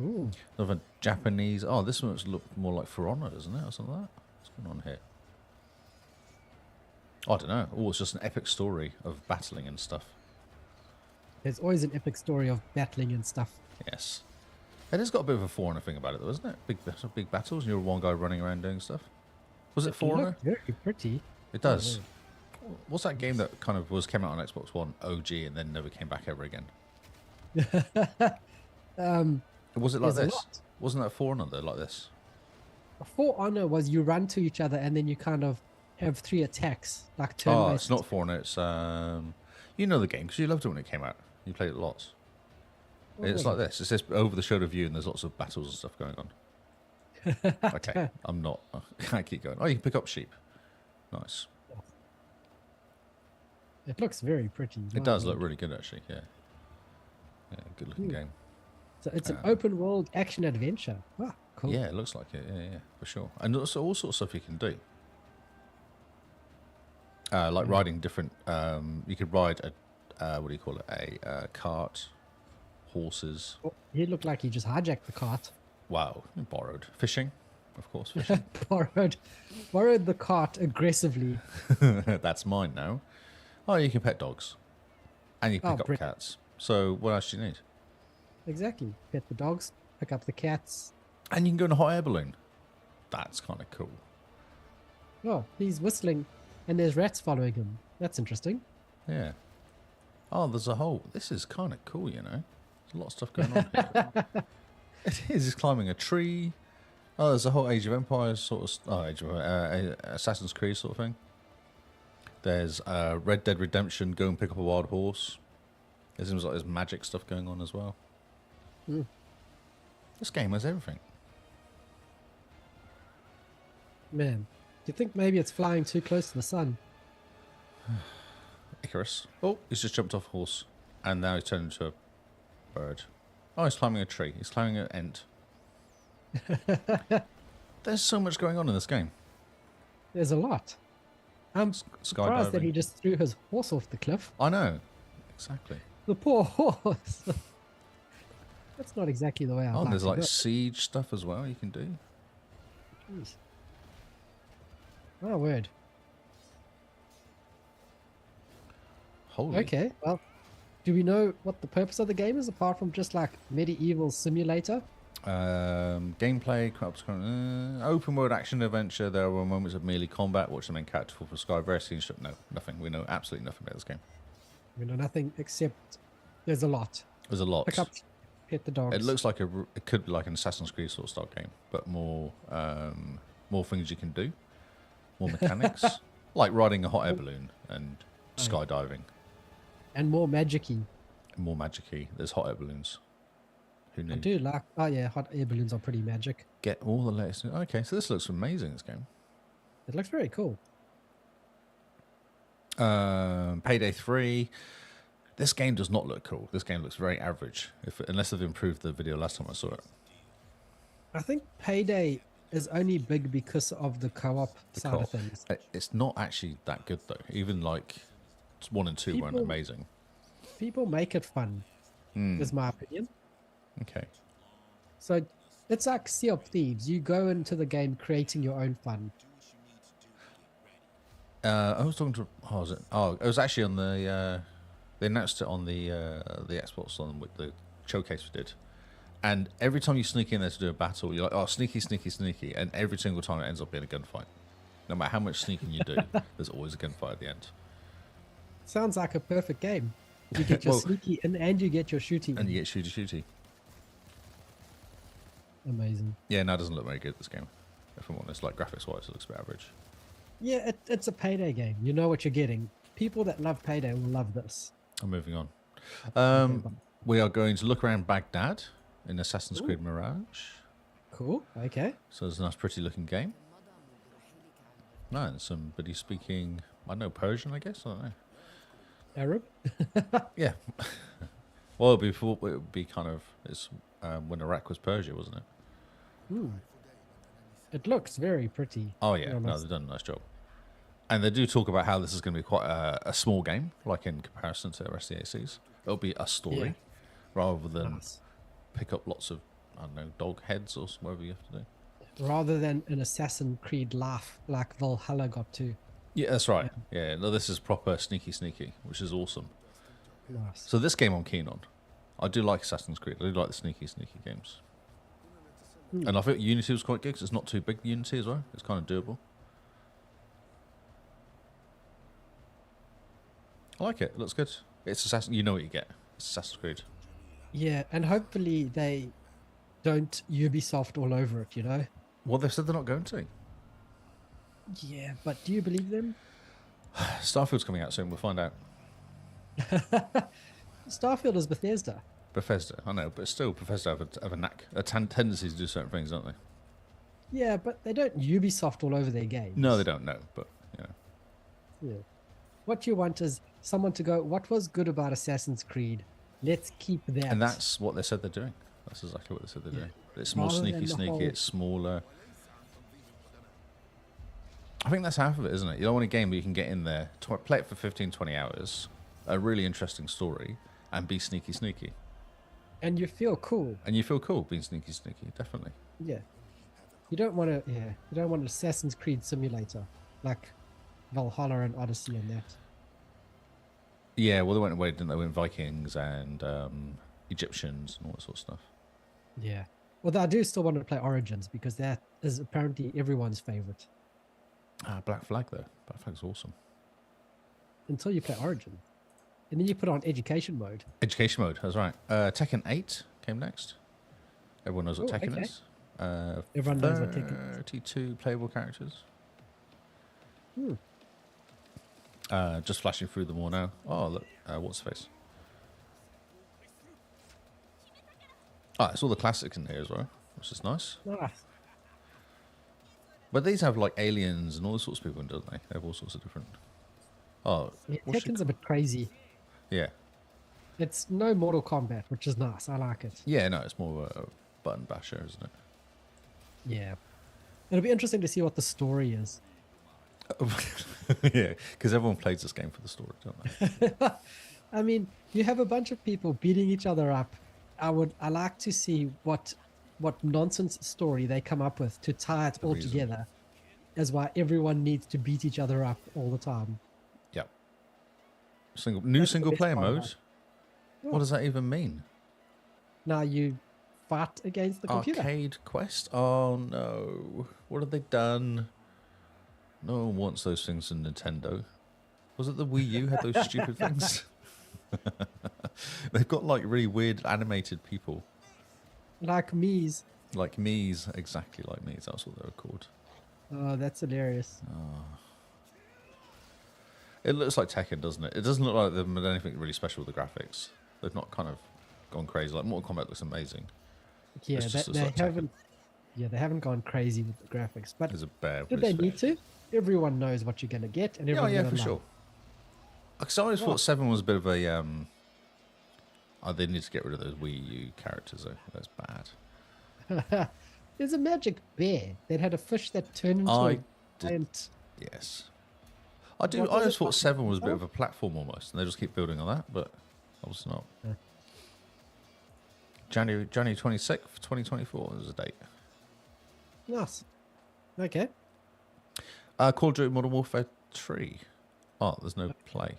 Ooh. Another Japanese. Oh, this one's look more like For Honor, doesn't it? Or something like that. What's going on here? I don't know. Oh, it's just an epic story of battling and stuff. There's always an epic story of battling and stuff. Yes. It has got a bit of a For Honor thing about it, though, isn't it? Big battles, and you're one guy running around doing stuff. Was it For Honor? Looked very pretty. It does. What's that game that kind of came out on Xbox One OG and then never came back ever again? Was it like There's a this? lot. Wasn't that For Honor though, like this? For Honor was you run to each other and then you kind of have 3 attacks, like turn Oh, based. it's not For Honor. It's you know the game because you loved it when it came out. You played it lots. What It's was like it? this. It's just over the shoulder view, and there's lots of battles and stuff going on. Okay, I'm not. I keep going. Oh, you can pick up sheep. Nice. It looks very pretty. It my does look word. really good, actually. Yeah. Yeah, good looking game. So it's an open world action adventure. Ah, cool. Yeah, it looks like it. Yeah, yeah, for sure. And also all sorts of stuff you can do. Like riding different. You could ride a what do you call it? A cart, horses. Oh, he looked like he just hijacked the cart. Wow, borrowed fishing, of course. Fishing. borrowed the cart aggressively. That's mine now. Oh, you can pet dogs, and you can Oh, pick up brilliant. cats. So what else do you need? Exactly. Pet the dogs, pick up the cats. And you can go in a hot air balloon. That's kind of cool. Oh, he's whistling and there's rats following him. That's interesting. Yeah. Oh, there's a whole. This is kind of cool, you know. There's a lot of stuff going on here. It is. He's climbing a tree. Oh, there's a whole Age of Empires sort of. Assassin's Creed sort of thing. There's Red Dead Redemption. Go and pick up a wild horse. It seems like there's magic stuff going on as well. This game has everything. Man, do you think maybe it's flying too close to the sun? Icarus. Oh, he's just jumped off a horse. And now he's turned into a bird. Oh, he's climbing a tree. He's climbing an ent. There's so much going on in this game. There's a lot. I'm surprised that Skydiving. he just threw his horse off the cliff. I know. Exactly. The poor horse. That's not exactly the way I Oh, and there's like it. siege stuff as well you can do. Jeez. Oh, word. Holy. Okay, well, do we know what the purpose of the game is apart from just like medieval simulator? Gameplay, open world action adventure. There were moments of merely combat. Watch the main character for Sky Varsity. No, nothing. We know absolutely nothing about this game. We know nothing except there's a lot. There's a lot. Pick up, pet the dogs. It looks like it could be like an Assassin's Creed sort of style game, but more things you can do, more mechanics, like riding a hot air balloon and skydiving. And more magic-y. More magic-y. There's hot air balloons. Who knew? I do like, oh yeah, hot air balloons are pretty magic. Get all the latest. Okay, so this looks amazing, this game. It looks very cool. Payday 3. This game does not look cool. This game looks very average, unless they've improved the video last time I saw it. I think Payday is only big because of the co-op side of things. It's not actually that good, though. Even like 1 and 2 weren't amazing. People make it fun, is my opinion. Okay. So it's like Sea of Thieves. You go into the game creating your own fun. I was talking to. Oh, was it? Oh, it was actually on the. They announced it on the Xbox on with the showcase we did, and every time you sneak in there to do a battle, you're like, oh, sneaky, sneaky, sneaky, and every single time it ends up being a gunfight. No matter how much sneaking you do, there's always a gunfight at the end. Sounds like a perfect game. You get your sneaky and you get your shooty. And you get shooty. Amazing. Yeah, no, it doesn't look very good, this game. If I'm honest, like graphics-wise, it looks a bit average. Yeah, it's a Payday game. You know what you're getting. People that love Payday will love this. I'm moving on. We are going to look around Baghdad in Assassin's Creed Mirage. Cool. Okay. So it's a nice, pretty-looking game. No, and somebody speaking, I don't know, Persian, I guess? I don't know. Arab? Yeah. Well, it would be kind of, it's when Iraq was Persia, wasn't it? It looks very pretty. Oh, yeah. No, they've done a nice job. And they do talk about how this is going to be quite a small game, like in comparison to the rest of the ACs. It'll be a story rather than pick up lots of, I don't know, dog heads or whatever you have to do. Rather than an Assassin's Creed laugh like Valhalla got to. Yeah, that's right. Yeah, no, this is proper sneaky, which is awesome. Nice. So this game I'm keen on. I do like Assassin's Creed. I do like the sneaky games. And I think Unity was quite good because it's not too big, Unity as well. It's kind of doable. I like it. It looks good. It's Assassin. You know what you get. It's Assassin's Creed. Yeah, and hopefully they don't Ubisoft all over it, you know? Well, they've said they're not going to. Yeah, but do you believe them? Starfield's coming out soon. We'll find out. Starfield is Bethesda. Bethesda, I know, but still, Bethesda have a tendency to do certain things, don't they? Yeah, but they don't Ubisoft all over their games. No, they don't. No, but you know. Yeah. What you want is someone to go, what was good about Assassin's Creed? Let's keep that. And that's what they said they're doing. That's exactly what they said they're doing. It's more Rather than sneaky. the whole- It's smaller. I think that's half of it, isn't it? You don't want a game where you can get in there, play it for 15, 20 hours, a really interesting story, and be sneaky. And you feel cool. And you feel cool being sneaky, definitely. Yeah. You don't want to, you don't want an Assassin's Creed simulator like Valhalla and Odyssey and that. Yeah, well, they went away, didn't they? With Vikings and Egyptians and all that sort of stuff. Yeah. Although I do still want to play Origins because that is apparently everyone's favorite. Black Flag, though. Black Flag's awesome. Until you play Origin. And then you put on education mode. Education mode, that's right. Tekken 8 came next. Everyone knows what Oh, Tekken okay. is. Everyone knows what Tekken is. 32 playable characters. Hmm. Just flashing through them all now. Oh, look. What's the face? It's all the classics in here as well, which is nice. Nice. But these have like aliens and all sorts of people, don't they? They have all sorts of different. Oh, Yeah, what's Tekken's a bit crazy. yeah. It's no Mortal Kombat, which is nice. I like it. Yeah, no, it's more a button basher, isn't it? Yeah. It'll be interesting to see what the story is. Yeah, because everyone plays this game for the story, don't they? I mean, you have a bunch of people beating each other up. I like to see what what nonsense story they come up with to tie it all reason. together is why everyone needs to beat each other up all the time. Yep. That's the Single best player part about mode? it. What Oh. does that even mean? Now you fight against the computer. Arcade Quest? Oh no. What have they done? No one wants those things in Nintendo. Was it the Wii U had those stupid things? They've got like really weird animated people. Like me's. Like me's, exactly like me's. That's what they were called. Oh, that's hilarious. It looks like Tekken, doesn't it? It doesn't look like they've done anything really special with the graphics. They've not kind of gone crazy. Like Mortal Kombat looks amazing. Yeah, It's just they looks like haven't. Yeah, they haven't gone crazy with the graphics, but There's a bear. did they need to? Everyone knows what you're going to get, and Yeah, everyone's yeah, gonna for love sure. Because I always thought 7 was a bit of a... Oh, they need to get rid of those Wii U characters, though. That's bad. it. There's a magic bear that had a fish that turned into I a did- giant. Yes. I do. What I was always it, thought like 7 was a bit himself? of a platform almost, and they just keep building on that, but obviously not. Yeah. January 26th, 2024 is the date. Nice. Okay. Call of Duty Modern Warfare 3. Oh, there's no play.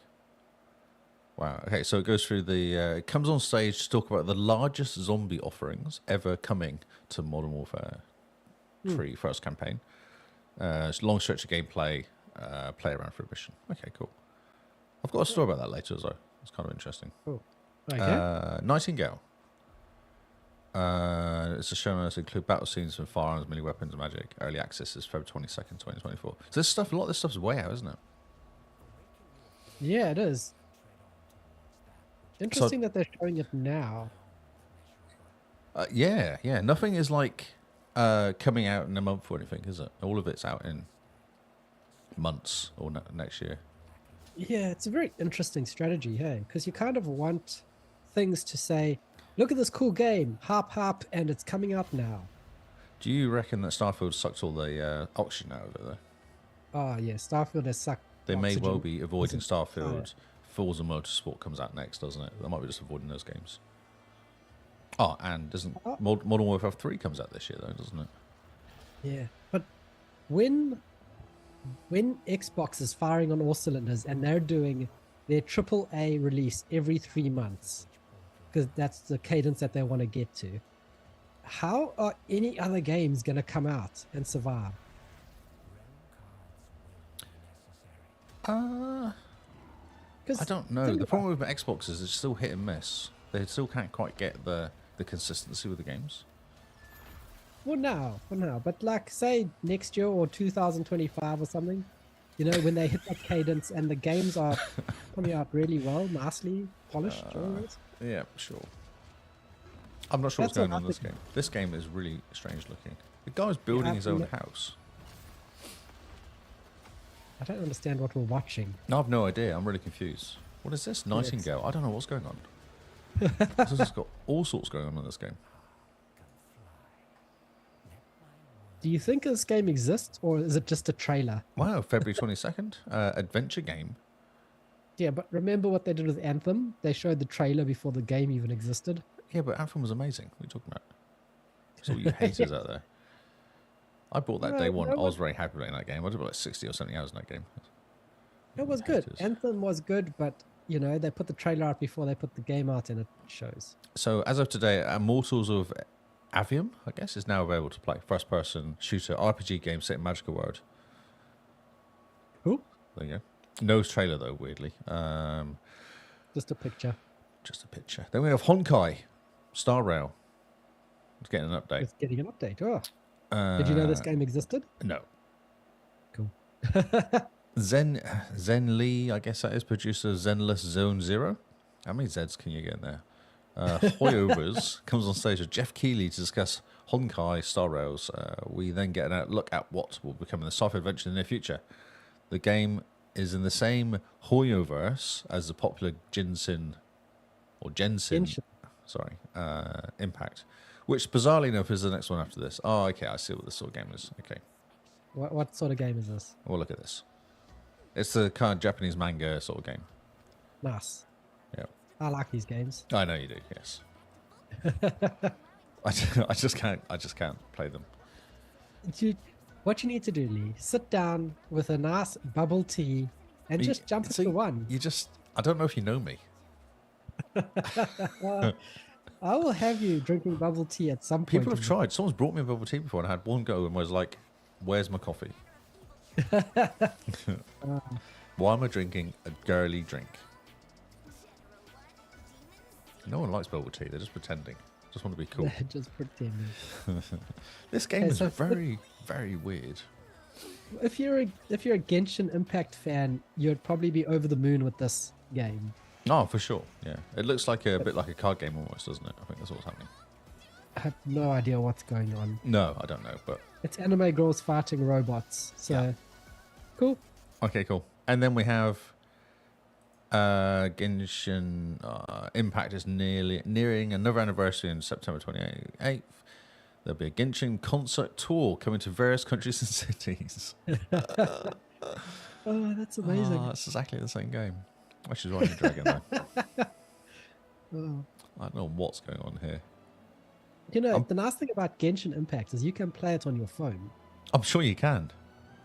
Wow. Okay, so it goes through the... it comes on stage to talk about the largest zombie offerings ever coming to Modern Warfare 3 first campaign. It's a long stretch of gameplay, play around for a mission. Okay, cool. I've got a story about that later as well. It's kind of interesting. Cool. Okay. Nightingale. It's a show notes include battle scenes with firearms, melee weapons, and magic. Early access is February 22nd, 2024. So this stuff, a lot of this stuff is way out, isn't it? Yeah, it is. Interesting that they're showing it now. Yeah. Nothing is like coming out in a month or anything, is it? All of it's out in months or next year. Yeah, it's a very interesting strategy, hey, because you kind of want things to say, look at this cool game, hop, and it's coming out now. Do you reckon that Starfield sucked all the oxygen out of it, though? Oh, yeah, Starfield has sucked. They may well oxygen. be avoiding Isn't- Starfield. Forza Motorsport comes out next, doesn't it? They might be just avoiding those games. Oh, and doesn't Modern Warfare 3 comes out this year, though, doesn't it? Yeah, but when Xbox is firing on all cylinders and they're doing their AAA release every 3 months, because that's the cadence that they want to get to, how are any other games going to come out and survive? I don't know. The problem with Xbox is it's still hit and miss. They still can't quite get the consistency with the games. For now, but like say next year or 2025 or something, you know, when they hit that cadence and the games are coming out really well, nicely polished. Yeah, sure. I'm not sure what's That's going what on in this happened. game. This game is really strange looking. The guy's building his own house. I don't understand what we're watching. No, I've no idea. I'm really confused. What is this? Nightingale? I don't know what's going on. This has got all sorts going on in this game. Do you think this game exists or is it just a trailer? Wow, February 22nd. Adventure game. Yeah, but remember what they did with Anthem? They showed the trailer before the game even existed. Yeah, but Anthem was amazing. What are you talking about? It's all you haters out there. I bought that No, day one. no I was one- very happy playing that game. I did like 60 or 70 hours in that game. It was good. Haters. Anthem was good, but you know, they put the trailer out before they put the game out and it shows. So as of today, Immortals of Avium, I guess, is now available to play. First-person shooter RPG game set in magical world. Cool. There you go. No trailer though, weirdly. Just a picture. Just a picture. Then we have Honkai Star Rail. It's getting an update. It's getting an update. Oh, did you know this game existed? No. Cool. Zen Lee, I guess that is, producer Zenless Zone Zero. How many Zs can you get in there? Hoyovers comes on stage with Jeff Keighley to discuss Honkai Star Rails. We then get a look at what will become the sci-fi adventure in the near future. The game is in the same Hoyoverse as the popular Jensen sorry, Impact, which bizarrely enough is the next one after this. Oh, okay, I see what this sort of game is. Okay, What sort of game is this? well, look at this. It's the kind of Japanese manga sort of game. Nice. Yeah, I like these games. I know you do. Yes. I just can't play them. What you need to do, Lee, sit down with a nice bubble tea and just jump into one. I don't know if you know me. I will have you drinking bubble tea at some point. People have tried. Someone's brought me a bubble tea before, and I had one go and was like, "Where's my coffee? Why am I drinking a girly drink?" No one likes bubble tea. They're just pretending. Just want to be cool. Just pretending. This game is very, very weird. If you're a Genshin Impact fan, you'd probably be over the moon with this game. Oh, for sure. Yeah, it looks like a bit like a card game almost, doesn't it? I think that's what's happening. I have no idea what's going on. No, I don't know, but it's anime girls fighting robots. So, yeah. Cool. Okay, cool. And then we have Genshin Impact is nearing another anniversary in September 28th. There'll be a Genshin concert tour coming to various countries and cities. Oh, that's amazing. Oh, it's exactly the same game. Which is riding a dragon, though. Oh. I don't know what's going on here. You know, the nice thing about Genshin Impact is you can play it on your phone. I'm sure you can.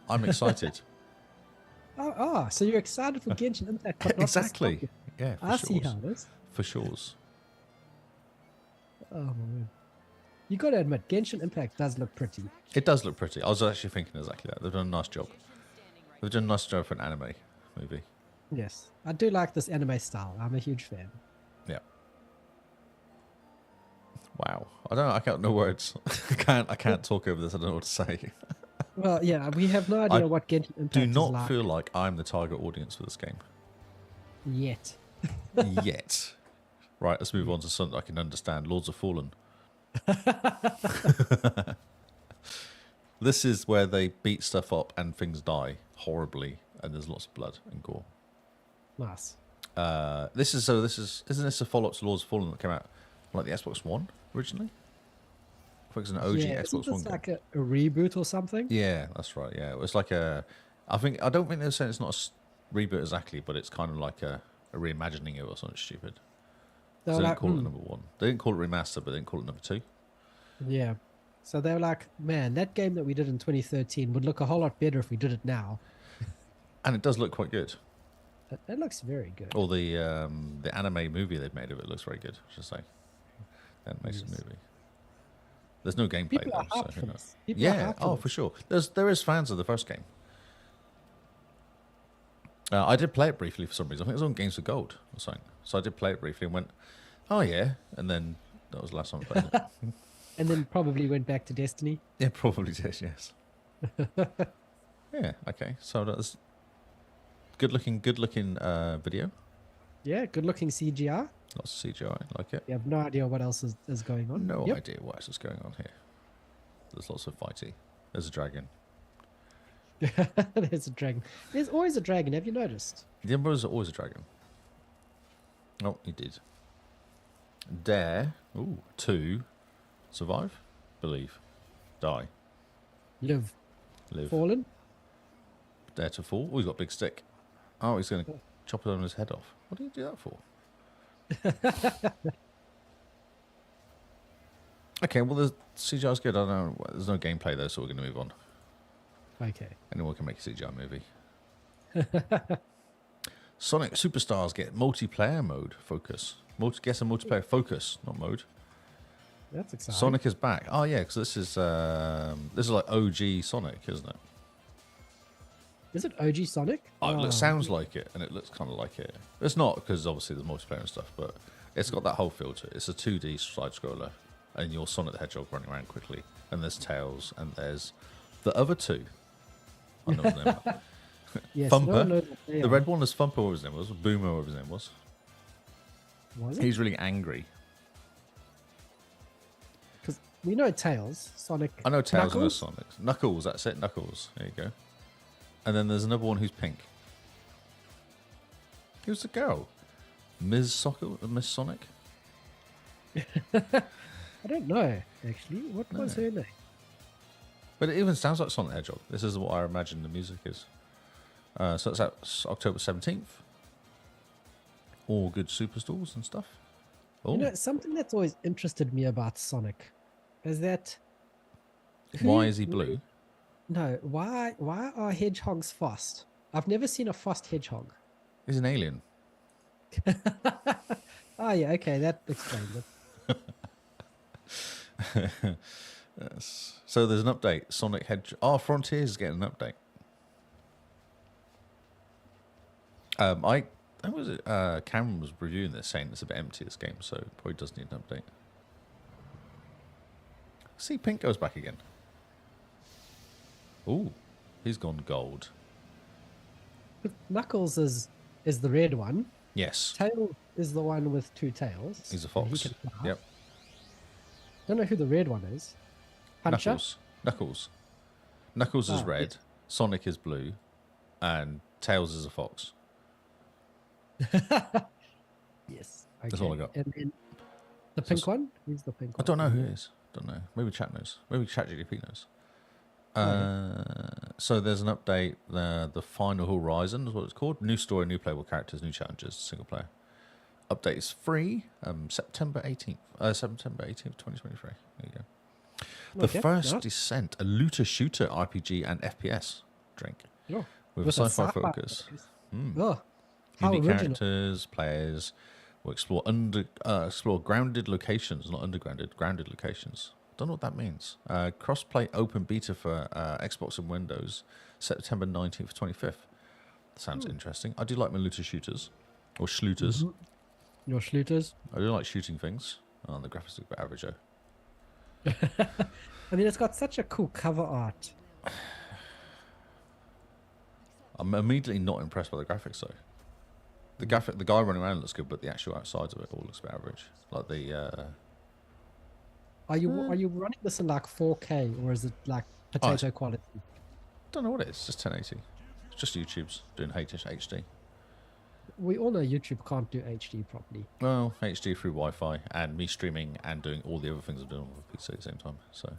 I'm excited. So you're excited for Genshin Impact, but not exactly. Yeah, for I see how it is. For sures. Oh, man. You got to admit, Genshin Impact does look pretty. It does look pretty. I was actually thinking exactly that. They've done a nice job. They've done a nice job for an anime movie. Yes, I do like this anime style. I'm a huge fan. Yeah. Wow. I don't know. I can't. No words. I can't talk over this. I don't know what to say. Well, yeah, we have no idea what Genshin Impact is like. Do not feel like I'm the target audience for this game. Yet. Yet. Right, let's move on to something I can understand. Lords of Fallen. This is where they beat stuff up and things die horribly, and there's lots of blood and gore. Nice. Isn't this a follow-up to Lords of Fallen that came out like the Xbox One originally? I think it's an OG Xbox One game. Like a reboot or something? Yeah, that's right. Yeah, it was like I don't think they're saying it's not a reboot exactly, but it's kind of like a reimagining it or something stupid. So they didn't call it number one. They didn't call it remaster, but they didn't call it number two. Yeah. So they were like, man, that game that we did in 2013 would look a whole lot better if we did it now. And it does look quite good. It looks very good. Or the anime movie they've made of it looks very good, I should say. The animation movie. There's no gameplay People though, are hyped for this. For sure. There is fans of the first game. I did play it briefly for some reason. I think it was on Games for Gold or something. So I did play it briefly and went, oh yeah, and then that was the last time I played it. And then probably went back to Destiny. Yeah, probably did, yes. Yeah, okay. So that's good looking video. Yeah, good looking CGI. Lots of CGI, I like it. You have no idea what else is going on. No idea what else is going on here. There's lots of fighty. There's a dragon. There's a dragon. There's always a dragon, have you noticed? There was always a dragon. Oh, he did. Dare to survive, believe, die, Live. live, Fallen. dare to fall. Oh, he's got a big stick. Oh, he's going to chop his head off. What did he do that for? Okay, well, the CGI's good. I don't know. There's no gameplay though, so we're going to move on. Okay. Anyone can make a CGI movie. Sonic Superstars get multiplayer mode focus. Guess a multiplayer focus, not mode. That's exciting. Sonic is back. Oh yeah, because this is like OG Sonic, isn't it? Is it OG Sonic? It sounds like it, and it looks kind of like it. It's not, because obviously there's multiplayer and stuff, but it's got that whole feel to it. It's a 2D side scroller, and you're Sonic the Hedgehog running around quickly, and there's Tails, and there's the other two. I know what their name are. Yes, Thumper. The red one is Thumper, what his name was. Boomer, what his name was. Was it? He's really angry. Because we know Tails, Sonic. I know Tails and Knuckles? Sonic. Knuckles, that's it. Knuckles. There you go. And then there's another one who's pink. Who's the girl? Ms. Sonic? I don't know, actually. What was her name? But it even sounds like Sonic the Hedgehog. This is what I imagine the music is. So it's out October 17th. All good superstores and stuff. Oh, You know, something that's always interested me about Sonic Is that Why is he blue? No, why are hedgehogs fast? I've never seen a fast hedgehog. He's an alien. Oh yeah, okay, that explains it. Yes. So there's an update. Sonic Hedgehog. Oh, Frontiers is getting an update. I was it? Cameron was reviewing this, saying it's a bit empty, this game, so it probably does need an update. See, Pink goes back again. Ooh, he's gone gold. Knuckles is the red one. Yes, Tail is the one with two tails. he's a and he fox. can fly. Yep. Don't know who the red one is. Puncher? Knuckles. Knuckles is Oh, red. yes. Sonic is blue, and Tails is a fox. Yes. That's all I got. And then the pink one? Who's the pink I one? don't know who it is. Don't know. Maybe chat knows. Maybe ChatGPT knows. So there's an update. The Final Horizon is what it's called. New story, new playable characters, new challenges, single player. Update is free. September 18th. September 18th, 2023. There you go. The Okay, First yeah. Descent, a looter shooter RPG and FPS drink Oh, with a sci-fi focus. Oh, how Unique original. characters, players will explore explore grounded locations, not undergrounded, grounded locations. Don't know what that means. Cross-play open beta for Xbox and Windows, September 19th to 25th. Sounds interesting. I do like my looter shooters, or schlooters. Your schlooters. I do like shooting things. Oh, the graphics look a bit average, though. I mean, it's got such a cool cover art. I'm immediately not impressed by the graphics, though. The guy running around looks good, but the actual outsides of it all looks a bit average. Like the Are you running this in like 4K or is it like potato quality? don't know what it is. Just 1080. It's just YouTube's doing HD. We all know YouTube can't do HD properly. Well, HD through Wi-Fi and me streaming and doing all the other things I'm doing on the PC at the same time. So.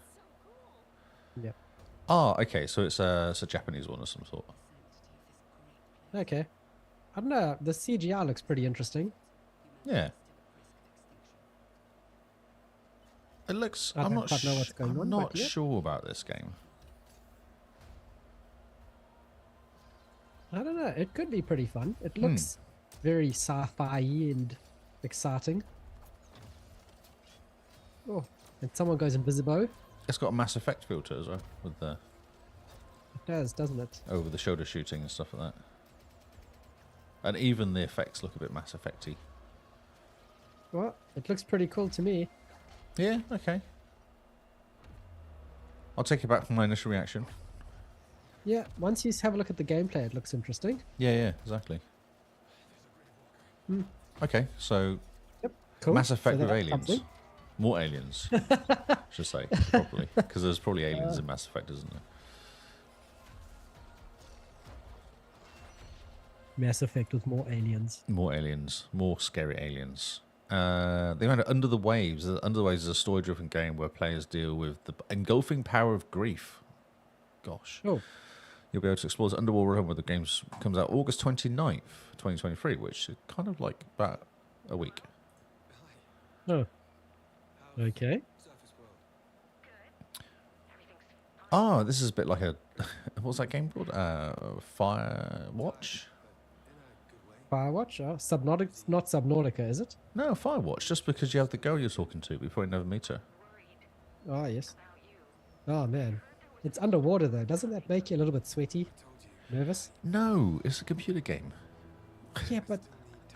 Yeah. Okay. So it's a Japanese one of some sort. Okay. I don't know. The CGI looks pretty interesting. Yeah. It looks. I I'm don't not. quite know what's going I'm on, not but yeah. sure about this game. I don't know. It could be pretty fun. It looks very sci-fi and exciting. Oh, and someone goes invisible. It's got a Mass Effect filter as well with the It does, doesn't it? over the shoulder shooting and stuff like that. And even the effects look a bit Mass Effect-y. Well, it looks pretty cool to me. Yeah. Okay. I'll take it back from my initial reaction. Yeah, once you have a look at the gameplay, it looks interesting. Yeah, exactly. Okay, so Yep, cool. Mass Effect So with that's aliens. something. More aliens, should say, properly. Because there's probably aliens in Mass Effect, isn't there? Mass Effect with more aliens. More aliens, more scary aliens. They made it Under the Waves. Under the Waves is a story-driven game where players deal with the engulfing power of grief. Gosh. Oh, You'll be able to explore this underwater realm where the game comes out August 29th, 2023, which is kind of like about a week. oh. Okay. Oh, this is a bit like a... What's that game called? Firewatch? Firewatch? Oh, Subnautica, not Subnautica, is it? No, Firewatch, just because you have the girl you're talking to before you never meet her. Oh, yes. Oh, man. It's underwater, though. Doesn't that make you a little bit sweaty? Nervous? No, it's a computer game. Yeah, but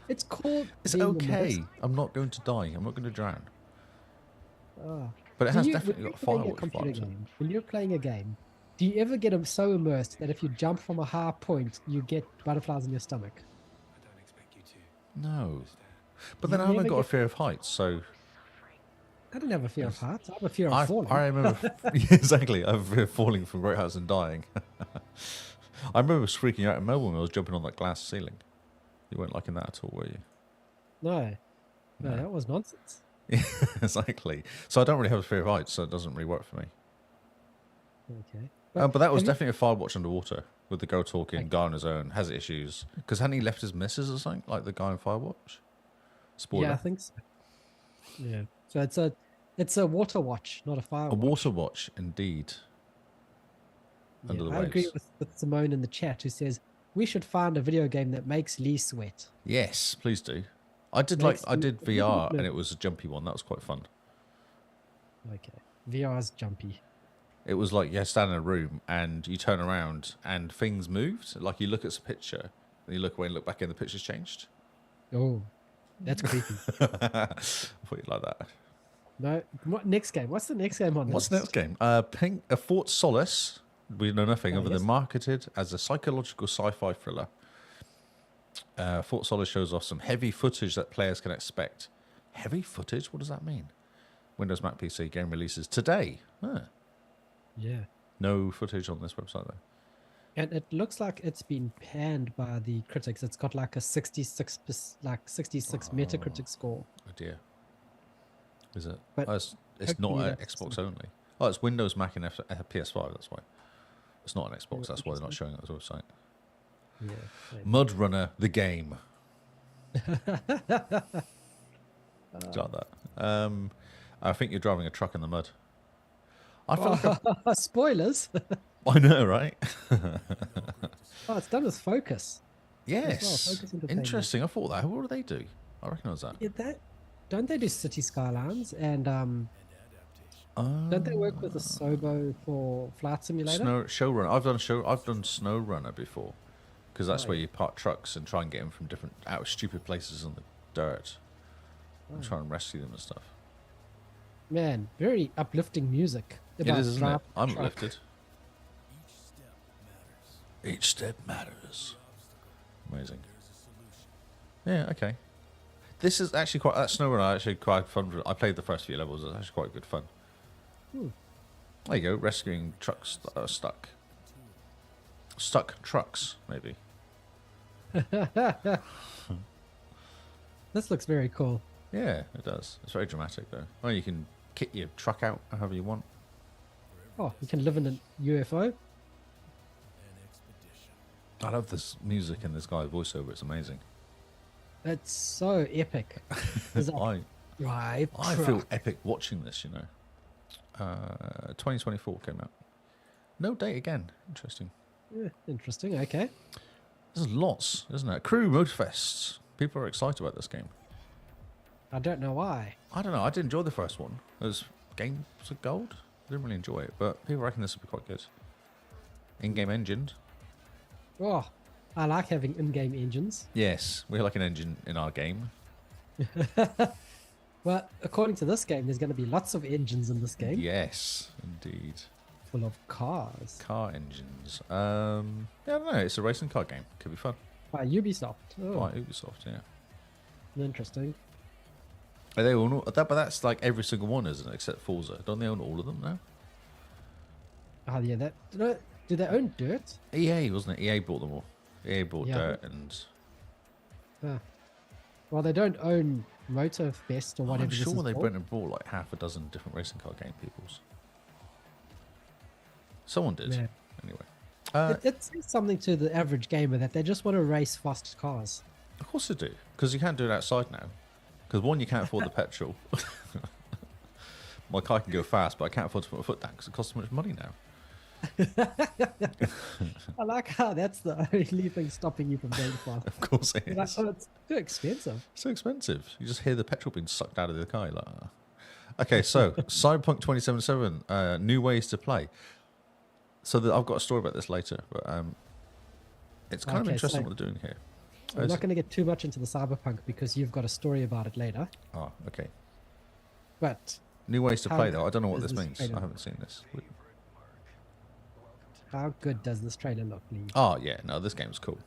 it's called... It's being okay. immersed. I'm not going to die. I'm not going to drown. Oh. But it Do has you- definitely when got you're playing a Firewatch computer vibes. game, when you're playing a game, do you ever get so immersed that if you jump from a high point, you get butterflies in your stomach? No. But You then I haven't never got a get- fear of heights, so... I don't have a fear of heights. I have a fear of I falling. remember... Yeah, exactly. I have a fear of falling from great heights and dying. I remember freaking out in Melbourne when I was jumping on that glass ceiling. You weren't liking that at all, were you? No, No. that was nonsense. Exactly. So I don't really have a fear of heights, so it doesn't really work for me. Okay. But that was have you- definitely a Firewatch underwater with the girl talking, Okay. guy on his own, has issues. Because hadn't he left his missus or something, like the guy in Firewatch? Spoiler. Yeah, I think so. Yeah. So It's a water watch, not a fire A watch. water watch, indeed. Yeah, Under the I agree waves. with Simone in the chat who says we should find a video game that makes Lee sweat. Yes, please do. I did Makes I Lee did a little VR bit and it was a jumpy one. That was quite fun. Okay. VR's jumpy. It was like you stand in a room and you turn around and things moved. Like you look at a picture and you look away and look back and the picture's changed. Oh, that's creepy. I thought you'd like that. No, what next game? What's the next game on What's this? the next game? Fort Solace. We know nothing Oh, other yes. than marketed as a psychological sci-fi thriller. Fort Solace shows off some heavy footage that players can expect. Heavy footage? What does that mean? Windows, Mac, PC game releases today. Huh. Yeah. No footage on this website though. And it looks like it's been panned by the critics. It's got like a 66 Metacritic score. Oh dear. Is it? But Oh, it's hopefully not that's Xbox some- only. Oh, it's Windows, Mac, and PS5. That's why. It's not an Xbox. That's why they're not showing it as a website. Yeah. maybe. Mud Runner, the game. Like that. I think you're driving a truck in the mud. I feel like Spoilers. I know, right? Oh, it's done with focus. Yes. Focus Entertainment. Interesting. I thought that. What do they do? I recognise that. Yeah, don't they do City Skylines and don't they work with Asobo for Flight Simulator? Showrunner. I've done SnowRunner before, because that's where you park trucks and try and get them from different out of stupid places in the dirt, and try and rescue them and stuff. Man, very uplifting music. It about is, isn't it? driving a I'm truck. uplifted. Each step matters. Amazing. Yeah. Okay. This is actually quite. That SnowRunner actually quite fun. I played the first few levels. It's actually quite good fun. There you go. Rescuing trucks that are stuck. Stuck trucks, maybe. This looks very cool. Yeah, it does. It's very dramatic, though. Well, you can kit your truck out however you want. Oh, you can live in a UFO. I love this music and this guy's voiceover. It's amazing. It's so epic. It's like, drive I truck. feel epic watching this, you know. 2024 came out. No date again. Interesting. Yeah, interesting. Okay. There's lots, isn't it? Crew Motorfests. People are excited about this game. I don't know why. I don't know. I did enjoy the first one. It was Games of Gold. I didn't really enjoy it, but people reckon this will be quite good. In-game engine. Oh, I like having in-game engines. Yes, we like an engine in our game. Well, according to this game, there's going to be lots of engines in this game. Yes, indeed. Full of cars. Car engines. Yeah, I don't know. It's a racing car game. Could be fun. By Ubisoft. Oh, By Ubisoft, yeah. interesting. Are they own that? But that's like every single one, isn't it? Except Forza. Don't they own all of them now? Oh, yeah. Do they own Dirt? EA, wasn't it? EA bought them all. EA bought Yeah. Dirt and... Well, they don't own Motorfest or whatever. I'm this sure is they called. went and bought like half a dozen different racing car game peoples. Someone did. Yeah. Anyway. It says something to the average gamer that they just want to race fast cars. Of course they do. Because you can't do it outside now. Because one, you can't afford the petrol. My car can go fast, but I can't afford to put my foot down because it costs so much money now. I like how that's the only thing stopping you from going fast. Of course it You're like, is. oh, it's too expensive. So expensive. You just hear the petrol being sucked out of the car. You're like, "Ah." Okay, so Cyberpunk 2077, new ways to play. So I've got a story about this later, but it's kind of Okay, interesting so- what they're doing here. I'm not going to get too much into the Cyberpunk because you've got a story about it later. Oh, okay. But New ways to How play, though. I don't know what does this this means. trailer I haven't seen this. how good does this trailer look, Lee? Oh, yeah. No, this game's cool.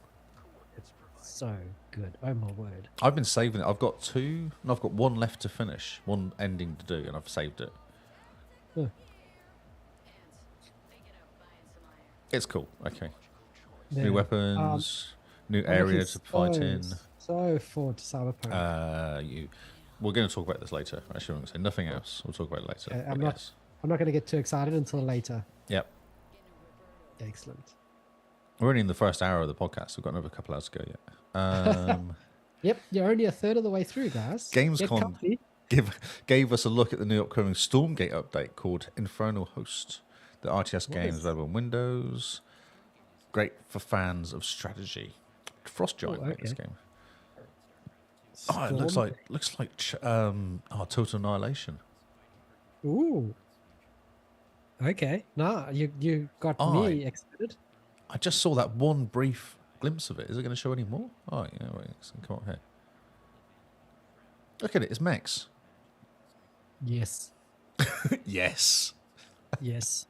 It's so good. Oh my word. I've been saving it. I've got one left to finish, one ending to do, and I've saved it. Huh. It's cool. Okay. Yeah. New weapons, new I'm area looking to fight in. So forward to Cyberpunk. We're going to talk about this later. Actually, I'm going to say nothing else. We'll talk about it later. Okay, but I'm not- yes. I'm not going to get too excited until later. Yep. Excellent. We're only in the first hour of the podcast. We've got another couple hours to go yet. Yep, you're only a third of the way through, guys. Get Gamescom. comfy. gave us a look at the new upcoming Stormgate update called Infernal Host. The RTS game is available on Windows. Great for fans of strategy. Frost Giant made this game. Oh, it looks like Total Annihilation. Ooh. Okay. Nah, you got me excited. I just saw that one brief glimpse of it. Is it going to show any more? Oh, yeah, wait, it's going to come up here. Look at it, it's mechs. Yes. Yes. Yes.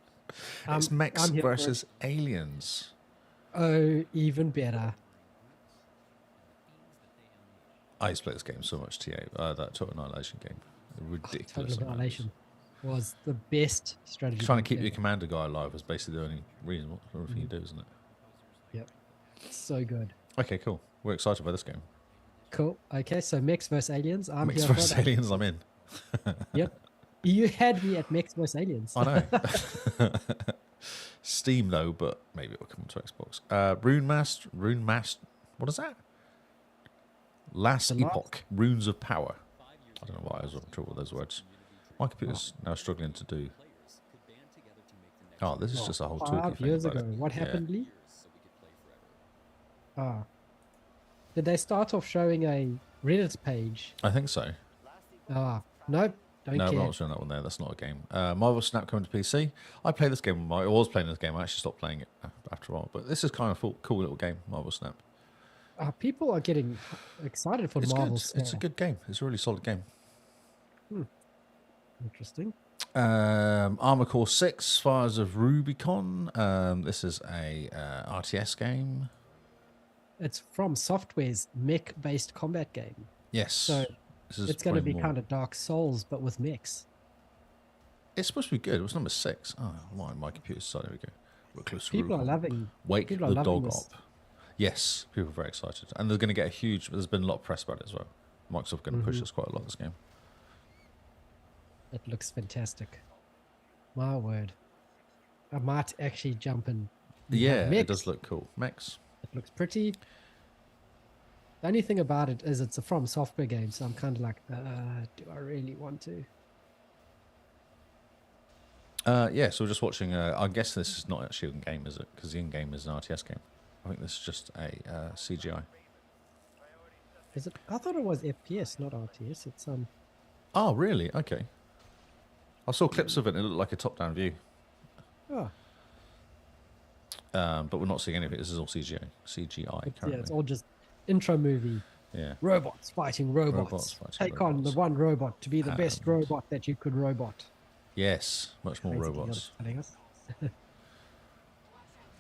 It's mechs versus aliens. Oh, even better. I used to play this game so much, TA. That Total Annihilation game. Ridiculous. Total Annihilation was the best strategy. Trying to keep your commander guy alive is basically the only reason, thing you do, isn't it? Yep. So good. Okay, cool. We're excited by this game. Cool. Okay, so mechs versus aliens. Mechs versus aliens, I'm in. Yep. You had me at mechs versus aliens. I know. Steam, though, but maybe it'll come to Xbox. Runemaster, what is that? Last Epoch, Runes of Power. I don't know why I was in trouble with those words. My computer's now struggling to do. Oh, this is just a whole talking 5 thing years about ago. it. What happened, Lee? Did they start off showing a Reddit page? I think so. Nope. Don't No, care. I'm not showing that one there. That's not a game. Marvel Snap coming to PC. I played this game. I was playing this game. I actually stopped playing it after a while. But this is kind of a cool little game, Marvel Snap. People are getting excited for Marvel good. Snap. It's a good game. It's a really solid game. Interesting. Armor Core 6, Fires of Rubicon. This is a RTS game. It's from Software's mech-based combat game. Yes. So it's going to be kind of Dark Souls, but with mechs. It's supposed to be good. It was number 6. Oh, my computer's side. There we go. We're close to People Rubicon. are loving. Wake people the are loving Dog this. Up. Yes, people are very excited. And they're going to get a huge... There's been a lot of press about it as well. Microsoft going to push this quite a lot, this game. It looks fantastic. My word. I might actually jump in. Yeah, mechs. it does look cool. Mechs. It looks pretty. The only thing about it is it's a From Software game, so I'm kind of like, do I really want to? Yeah, so we're just watching... I guess this is not actually in-game, is it? Because the in-game is an RTS game. I think this is just a CGI. Is it? I thought it was FPS, not RTS. It's Oh, really? Okay. I saw clips of it and it looked like a top-down view. Oh. But we're not seeing any of it. This is all CGI currently. Yeah, it's all just intro movie. Yeah. Robots fighting robots. Take on the one robot to be the best robot that you could robot. Yes, much more Basically robots. what it's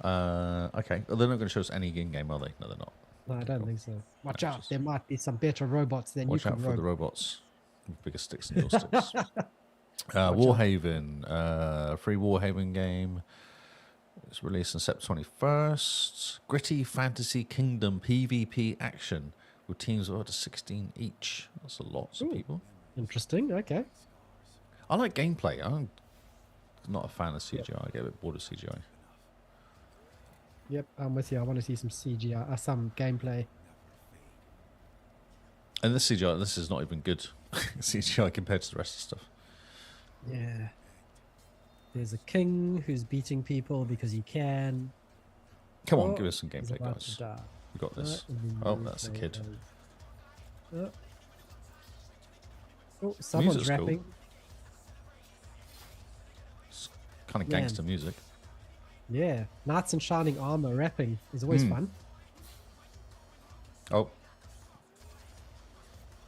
Okay. Well, they're not going to show us any in-game, are they? No, they're not. No, I don't think so. Watch No, out. just- There might be some better robots than Watch you out can for the robot. robots with bigger sticks than your sticks. Warhaven, free Warhaven game. It's released on September 21st. Gritty Fantasy Kingdom PvP action with teams of up to 16 each. That's a lot of people. Interesting. Okay. I like gameplay. I'm not a fan of CGI. I get a bit bored of CGI. Yep, I'm with you. I want to see some CGI, some gameplay. And this CGI, this is not even good CGI compared to the rest of the stuff. Yeah. There's a king who's beating people because he can. Come on, Oh, give us some he's gameplay, about guys. to die. We got this. and Oh, then that's a they kid. go- Oh, someone's Music's cool. rapping. It's kind of Man. gangster music. Yeah, knights in shining armor rapping is always fun. Oh,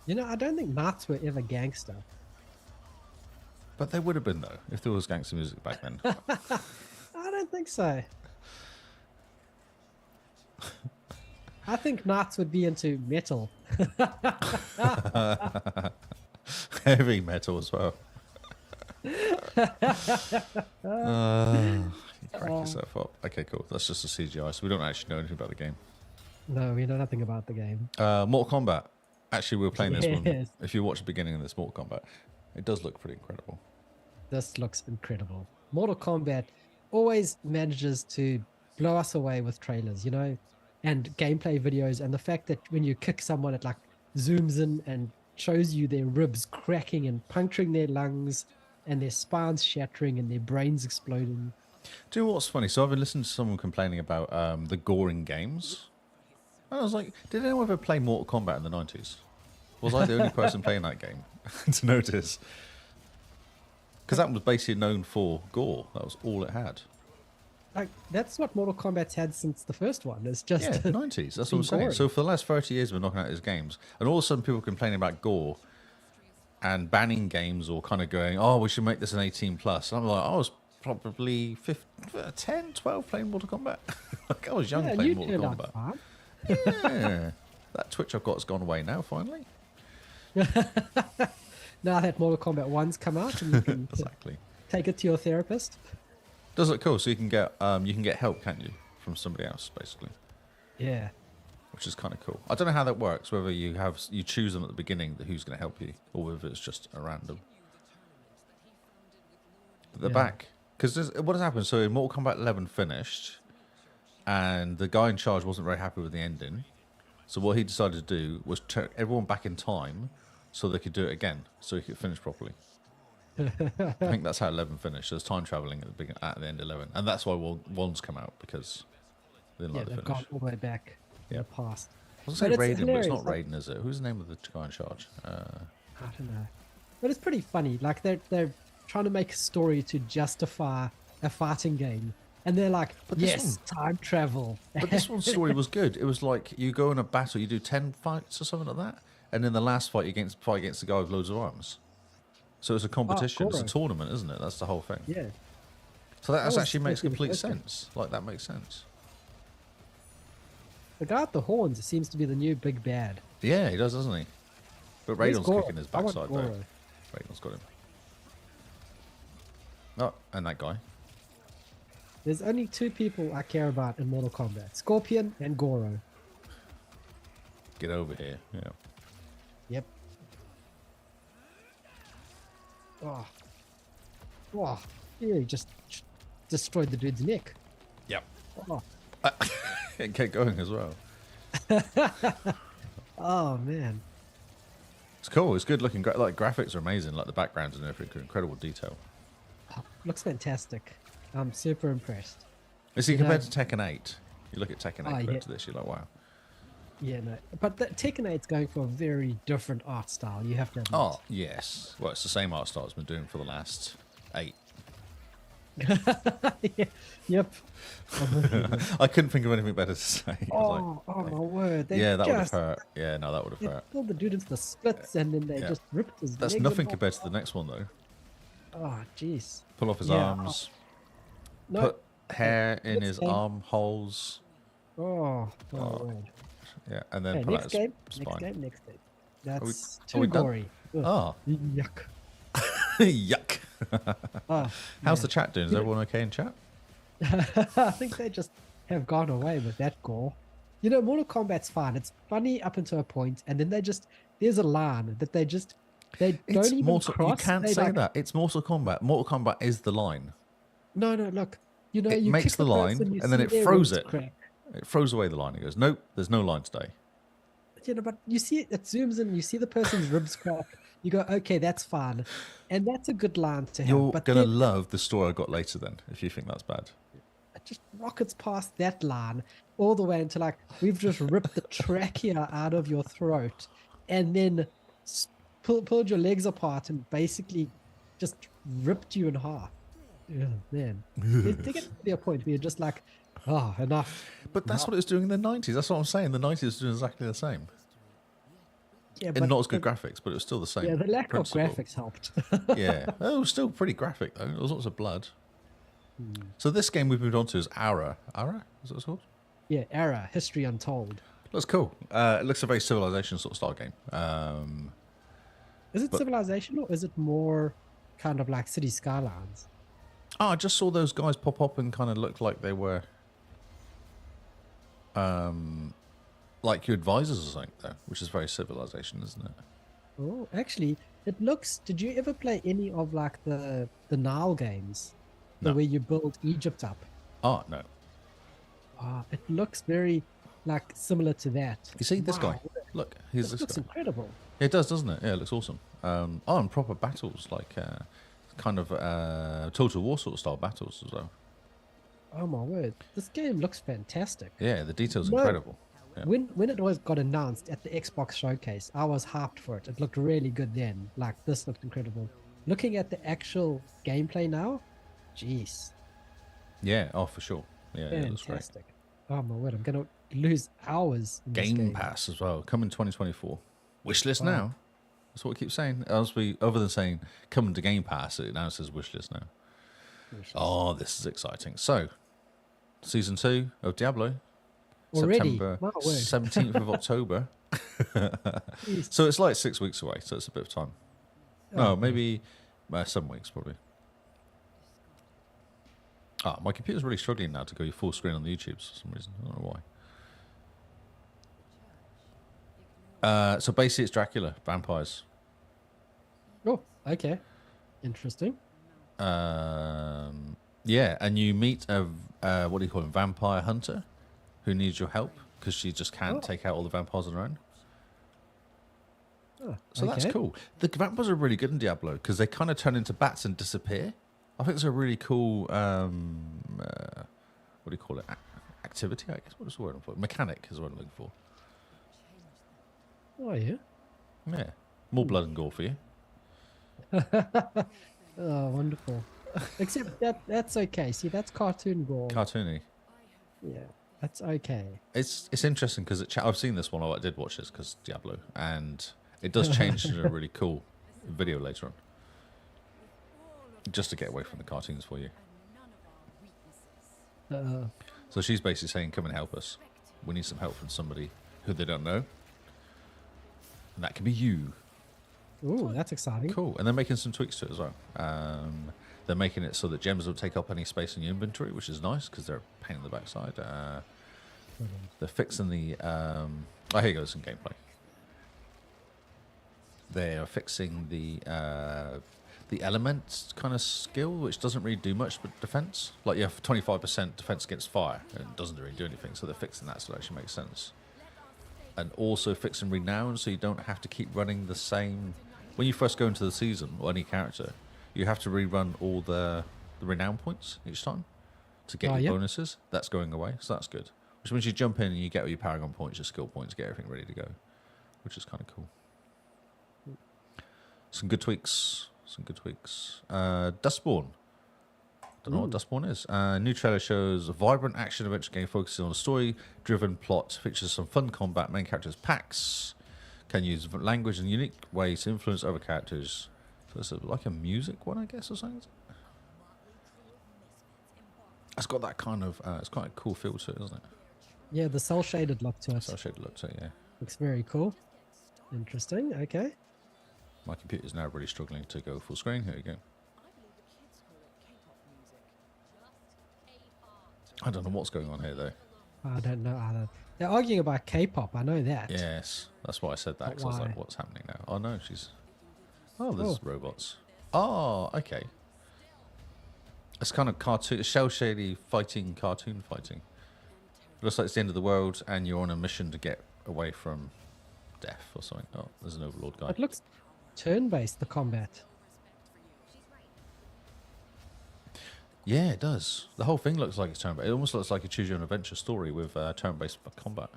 You know, I don't think knights were ever gangster. but they would have been, though, if there was gangster music back then. I don't think so. I think knights would be into metal. Heavy metal as well. You crack yourself up. Okay, cool. That's just a CGI, so we don't actually know anything about the game. No, we know nothing about the game. Mortal Kombat. Actually, we were playing this one. Yes. If you watch the beginning of this Mortal Kombat, it does look pretty incredible. This looks incredible. Mortal Kombat always manages to blow us away with trailers, you know, and gameplay videos. And the fact that when you kick someone, it like zooms in and shows you their ribs cracking and puncturing their lungs, and their spines shattering and their brains exploding. Do you know what's funny? So I've been listening to someone complaining about the goring games. And I was like, did anyone ever play Mortal Kombat in the 90s? Was I the only person playing that game to notice? Because that was basically known for gore. That was all it had. Like, that's what Mortal Kombat's had since the first one. It's just Yeah, 90s. That's what I'm saying. gory. So for the last 30 years, we're knocking out these games. And all of a sudden, people complaining about gore and banning games or kind of going, oh, we should make this an 18 plus. And I'm like, I was probably 10, 12 playing Mortal Kombat. Like, I was young Yeah, playing you Mortal turned out Kombat. fine. Yeah. That twitch I've got has gone away now, finally. Now that Mortal Kombat 1's come out, and you can Exactly. take it to your therapist. Does look cool. So you can get help, can't you, from somebody else, basically, Yeah. which is kind of cool. I don't know how that works. Whether you choose them at the beginning, who's going to help you, or whether it's just a random. But they're Yeah. back because what has happened? So in Mortal Kombat 11 finished, and the guy in charge wasn't very happy with the ending. So what he decided to do was turn everyone back in time, so they could do it again, so he could finish properly. I think that's how 11 finished. There's time traveling at the end of 11, and that's why one's come out because they didn't Yeah, like the they've finish. gone all the way back in Yeah. the past. I was But going to say it's Raiden, but it's not hilarious, Raiden, is it? Who's the name of the guy in charge? I don't know. But it's pretty funny. Like, they're trying to make a story to justify a fighting game. And they're like, But this yes, time travel. But this one's story was good. It was like you go in a battle, you do 10 fights or something like that, and in the last fight, you fight against the guy with loads of arms. So it's a competition. It's a Goro. tournament, isn't it? That's the whole thing. Yeah. So that was actually makes supposed to be the complete first game. sense. Like, that makes sense. The guy with the horns seems to be the new big bad. Yeah, he does, doesn't he? But Where's Raiden's Goro? kicking his I want backside, though. Goro. Raiden's got him. Oh, and that guy. There's only two people I care about in Mortal Kombat. Scorpion and Goro. Get over here. Yeah. Yep. Oh. Oh. Yeah, he just destroyed the dude's neck. Yep. Oh. It kept going as well. Oh, man. It's cool. It's good looking. Like, graphics are amazing. Like, the backgrounds and everything. Incredible detail. Looks fantastic. I'm super impressed. You see, You know- compared to Tekken 8, you look at Tekken 8 Oh, compared yeah. to this, you're like, wow. Yeah, no. But the Tekken 8's going for a very different art style. You have to admit. Oh, yes. Well, it's the same art style it's been doing for the last 8. Yep. I couldn't think of anything better to say. I was Oh, my word. They yeah, that would have just- hurt. Yeah, no, that would have They hurt. pulled the dude into the splits and then they Yeah. just ripped his That's legs nothing off. compared to the next one, though. Oh, jeez. Pull off his Yeah. arms, No. put hair in Next his game. armholes. Oh, my Oh, word. Yeah, and then Okay, pull out next his game. spine. Next game. That's are we too done? gory. Ugh. Oh, Yuck. yuck. Oh, How's man. the chat doing? Is everyone okay in chat? I think they just have gone away with that gore. You know, Mortal Kombat's fine. It's funny up until a point, and then there's a line that they don't It's even Mortal. cross. You can't They say like- that. It's Mortal Kombat. Mortal Kombat is the line. No, look. You know, It you makes kick the line, person, you and then see it their throws ribs it. crack. It throws away the line. It goes, nope, there's no line today. You know, but you see it zooms in, you see the person's ribs crack. You go, okay, that's fine, and that's a good line to have. You're But gonna then love the story I got later. Then, if you think that's bad. it just rockets past that line all the way into like we've just ripped the trachea out of your throat, and then pulled your legs apart and basically just ripped you in half. Yeah, man. They get to be a point where you're just like, oh, enough. But that's what it was doing in the 90s. That's what I'm saying. The 90s was doing exactly the same. Yeah, And not as good graphics, but it was still the same. Yeah, the lack principle. of graphics helped. Yeah. Oh, it was still pretty graphic, though. There was lots of blood. So this game we've moved on to is Ara. Ara? Is that what it's called? Yeah, Era, History Untold. Looks cool. It looks a very Civilization sort of style game. Is it But- Civilization or is it more kind of like City Skylines? Oh, I just saw those guys pop up and kind of looked like they were like your advisors or something, though, which is very Civilization, isn't it? Oh, actually, it looks. Did you ever play any of like the Nile games, the No. way you build Egypt up? Oh, no. It looks very like similar to that. You see this guy? Look, here's This this looks guy. incredible. It does, doesn't it? Yeah, it looks awesome. And proper battles, like kind of Total War sort of style battles as well. Oh my word, this game looks fantastic. Yeah, the detail's No, incredible. Yeah. when it was got announced at the Xbox showcase, I was hyped for it. It looked really good then. Like this looked incredible. Looking at the actual gameplay now, jeez, Yeah, oh, for sure. Yeah, it looks great. fantastic. Oh my word, I'm gonna lose hours in this Game game. Pass as well, coming 2024. Wishlist Wow. now. That's what we keep saying. Other than saying coming to Game Pass, it now says wishlist now. Oh, this is exciting. So, Season 2 of Diablo, Already? September My word. 17th of October. Jeez. So it's like 6 weeks away, so it's a bit of time. Oh, No, maybe 7 weeks, probably. My computer's really struggling now to go full screen on the YouTube for some reason. I don't know why. So basically, it's Dracula, vampires. Oh, okay. Interesting. Yeah, and you meet a what do you call him, vampire hunter, who needs your help because she just can't take out all the vampires on her own. Oh, So that's okay. cool. The vampires are really good in Diablo because they kind of turn into bats and disappear. I think it's a really cool, what do you call it? Activity, I guess. What's the word I'm for? Mechanic is what I'm looking for. Oh yeah. Yeah. More blood and gore for you. Oh, wonderful. Except that's okay. See, that's cartoon gore. Cartoony. Yeah, that's okay. It's interesting because I've seen this one. I did watch this because Diablo. And it does change to a really cool video later on. Just to get away from the cartoons for you. So she's basically saying, come and help us. We need some help from somebody who they don't know. And that can be you. Ooh, that's exciting. Cool. And they're making some tweaks to it as well. They're making it so that gems don't take up any space in your inventory, which is nice because they're a pain in the backside. They're fixing the... here goes some gameplay. They're fixing the elements kind of skill, which doesn't really do much but defense. Like you have 25% defense against fire, and it doesn't really do anything. So they're fixing that so it actually makes sense. And also fixing renown, so you don't have to keep running the same. When you first go into the season or any character, you have to rerun all the renown points each time to get your yeah. bonuses. That's going away, so that's good. Which means you jump in and you get all your paragon points, your skill points, get everything ready to go, which is kind of cool. Some good tweaks. Dustborn. Don't know what Dustborn is. New trailer shows a vibrant action adventure game focusing on a story-driven plot. Features some fun combat. Main characters Pax can use language in unique ways to influence other characters. So it's like a music one, I guess, or something. It's got that kind of. It's quite a cool feel to it, doesn't it? Yeah, the cell shaded look to it. So I should look to it. Yeah. Looks very cool. Interesting. Okay. My computer's now really struggling to go full screen. Here we go. I don't know what's going on here, though. I don't know either. They're arguing about K-pop. I know that. Yes, that's why I said that. But 'Cause I was why? like, what's happening now? Oh, no, she's... Oh, there's Oh. robots. Oh, okay. It's kind of cartoon, shell-shady cartoon fighting. It looks like it's the end of the world, and you're on a mission to get away from death or something. Oh, there's an overlord guy. It looks turn-based, the combat. Yeah, it does. The whole thing looks like it's turn-based. It almost looks like a choose-your-own-adventure story with turn-based combat.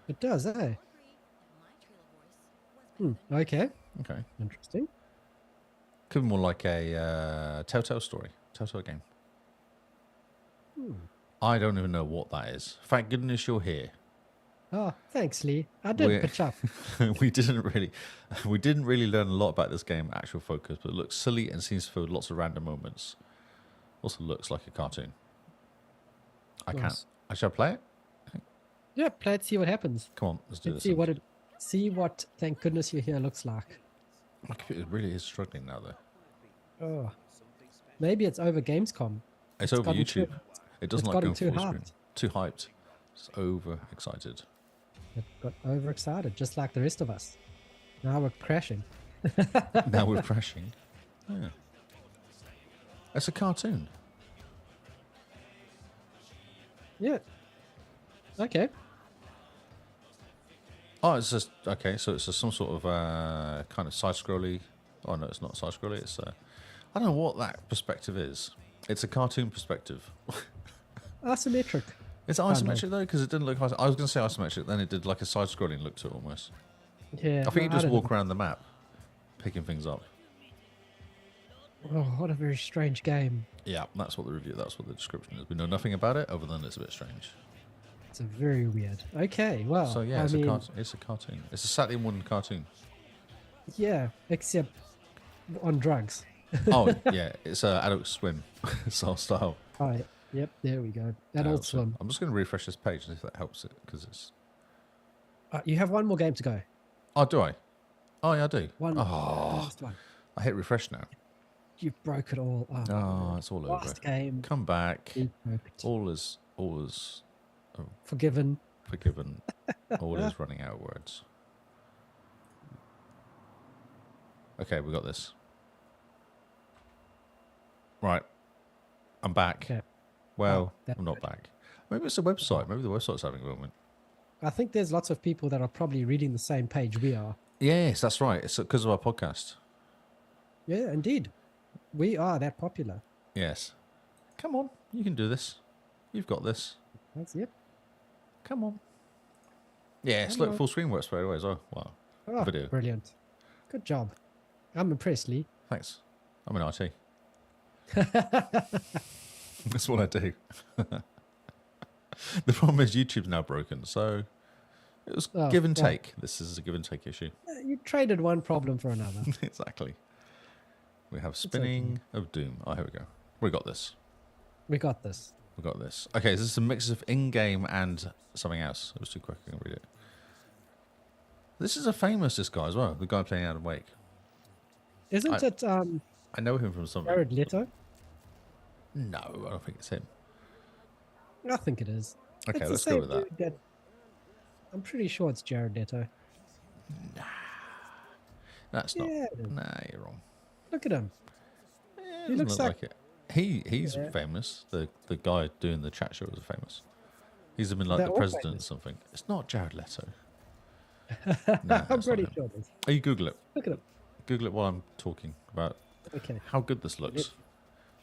It does, eh? Okay. Okay. Interesting. Could be more like a Telltale story. Telltale game. I don't even know what that is. Thank goodness you're here. Oh, thanks, Lee. I did pitch up. we didn't really learn a lot about this game, actual focus, but it looks silly and seems to fill lots of random moments. Also looks like a cartoon. I can't. Nice. I shall play it? Yeah, play it, see what happens. Come on, let's do Let's this. see what thank goodness you're here looks like. My computer really is struggling now, though. Oh. Maybe it's over Gamescom. It's over gotten YouTube. too- It doesn't it's like gotten going too full screen. hyped. Too hyped. It's overexcited. It got overexcited, just like the rest of us. Now we're crashing. Now we're crashing. Yeah. It's a cartoon. Yeah. Okay. Oh, it's just okay. So it's some sort of kind of side-scrolly. Oh no, it's not side-scrolly. It's I don't know what that perspective is. It's a cartoon perspective. Asymmetric. It's Kind isometric of. though, because it didn't look. I was going to say isometric, then it did like a side-scrolling look to it almost. Yeah. I think you no, just don't walk know. around the map, picking things up. Oh, what a very strange game. Yeah, that's what the review. That's what the description is. We know nothing about it other than it's a bit strange. It's a very weird. Okay, well, So yeah, I it's mean, it's a cartoon. It's a Saturday morning cartoon. yeah, except on drugs. Oh yeah, it's Adult Swim style. Oh, yeah. Yep, there we go. Adult Adult Swim. I'm just going to refresh this page and see if that helps it because it's. You have one more game to go. Oh, do I? Oh yeah, I do. One Oh, last one. I hit refresh now. You broke it all. Oh, Oh, it's all over. last game. Come back. You broke it. All is Forgiven. forgiven. All is running out of words. Okay, we got this. Right. I'm back. Okay. Well, that's I'm not good. back. Maybe it's a website. Maybe the website's having a moment. I think there's lots of people that are probably reading the same page we are. Yes, that's right. It's because of our podcast. Yeah, indeed. We are that popular. Yes. Come on. You can do this. You've got this. That's it. Come on. Yes, Come look, on. full screen works straight away as well. Wow. Oh, Video. brilliant. Good job. I'm impressed, Lee. Thanks. I'm in IT. That's what I do. The problem is YouTube's now broken, so it was Oh, give and well. take. This is a give and take issue. You traded one problem for another. Exactly. We have spinning of doom. Oh, here we go. We got this. We got this. We got this. Okay, so this is a mix of in-game and something else. It was too quick. I can read it. This is this guy as well. The guy playing Adam Wake. Isn't it I know him from something. Jared Leto? No, I don't think it's him. I think it is. Okay, It's the let's go same with that. dude I'm pretty sure it's Jared Leto. That's not. Yeah, it is. Nah, you're wrong. Look at him. He He doesn't looks look like- it. He's Yeah. famous. The guy doing the chat show is famous. He's been like They're the all president or famous. something. It's not Jared Leto. I'm it's not pretty him. sure it is. Oh, you Google it. Look at him. Google it while I'm talking about Okay. how good this looks.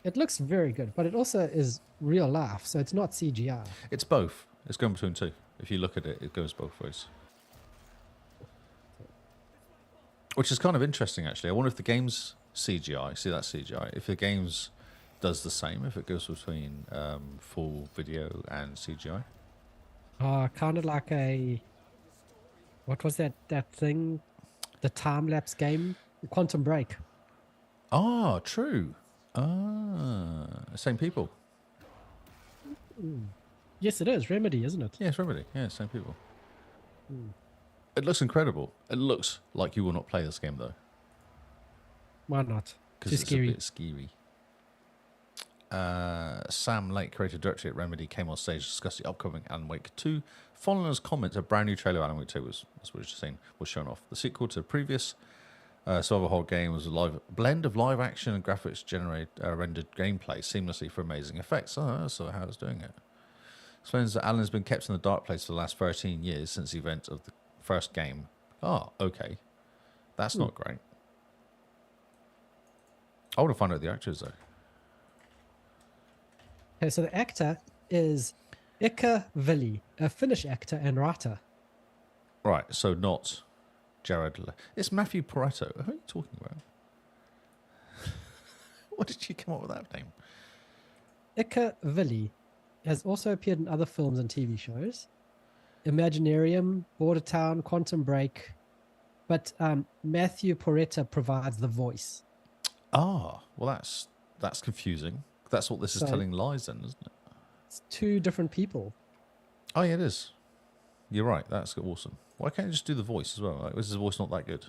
It looks very good, but it also is real life, so it's not CGI. It's both. It's going between two. If you look at it, it goes both ways. Which is kind of interesting, actually. I wonder if the game's CGI. See, that's CGI. If the game's does the same, if it goes between full video and CGI. Kind of like what was that thing? The time lapse game, Quantum Break. Ah, true. Same people. Yes, it is Remedy, isn't it? Yeah, it's Remedy. Yeah, same people. It looks incredible. It looks like you will not play this game though, Why not? Too because it's scary. a bit scary. Sam Lake, creative director at Remedy, came on stage to discuss the upcoming Alan Wake 2. Following his comments, a brand new trailer of Alan Wake 2 that's what you've just seen, was shown off. The sequel to the previous survival horror game was a blend of live action and graphics rendered gameplay seamlessly for amazing effects. Oh, that's how it's doing it. Explains that Alan has been kept in the dark place for the last 13 years since the event of the first game. Oh, okay. That's not great. I want to find out the actors though. Okay, so the actor is Ika Vili, a Finnish actor and writer. Right, so not Jared. It's Matthew Pareto. Who are you talking about? What did you come up with that name? Ika Vili has also appeared in other films and TV shows. Imaginarium, Border Town, Quantum Break. But Matthew Pareto provides the voice. Ah, well, that's confusing. That's what this is So- telling lies then, isn't it? It's two different people. Oh, yeah, it is. You're right. That's awesome. Why can't you just do the voice as well? Like, is his voice not that good?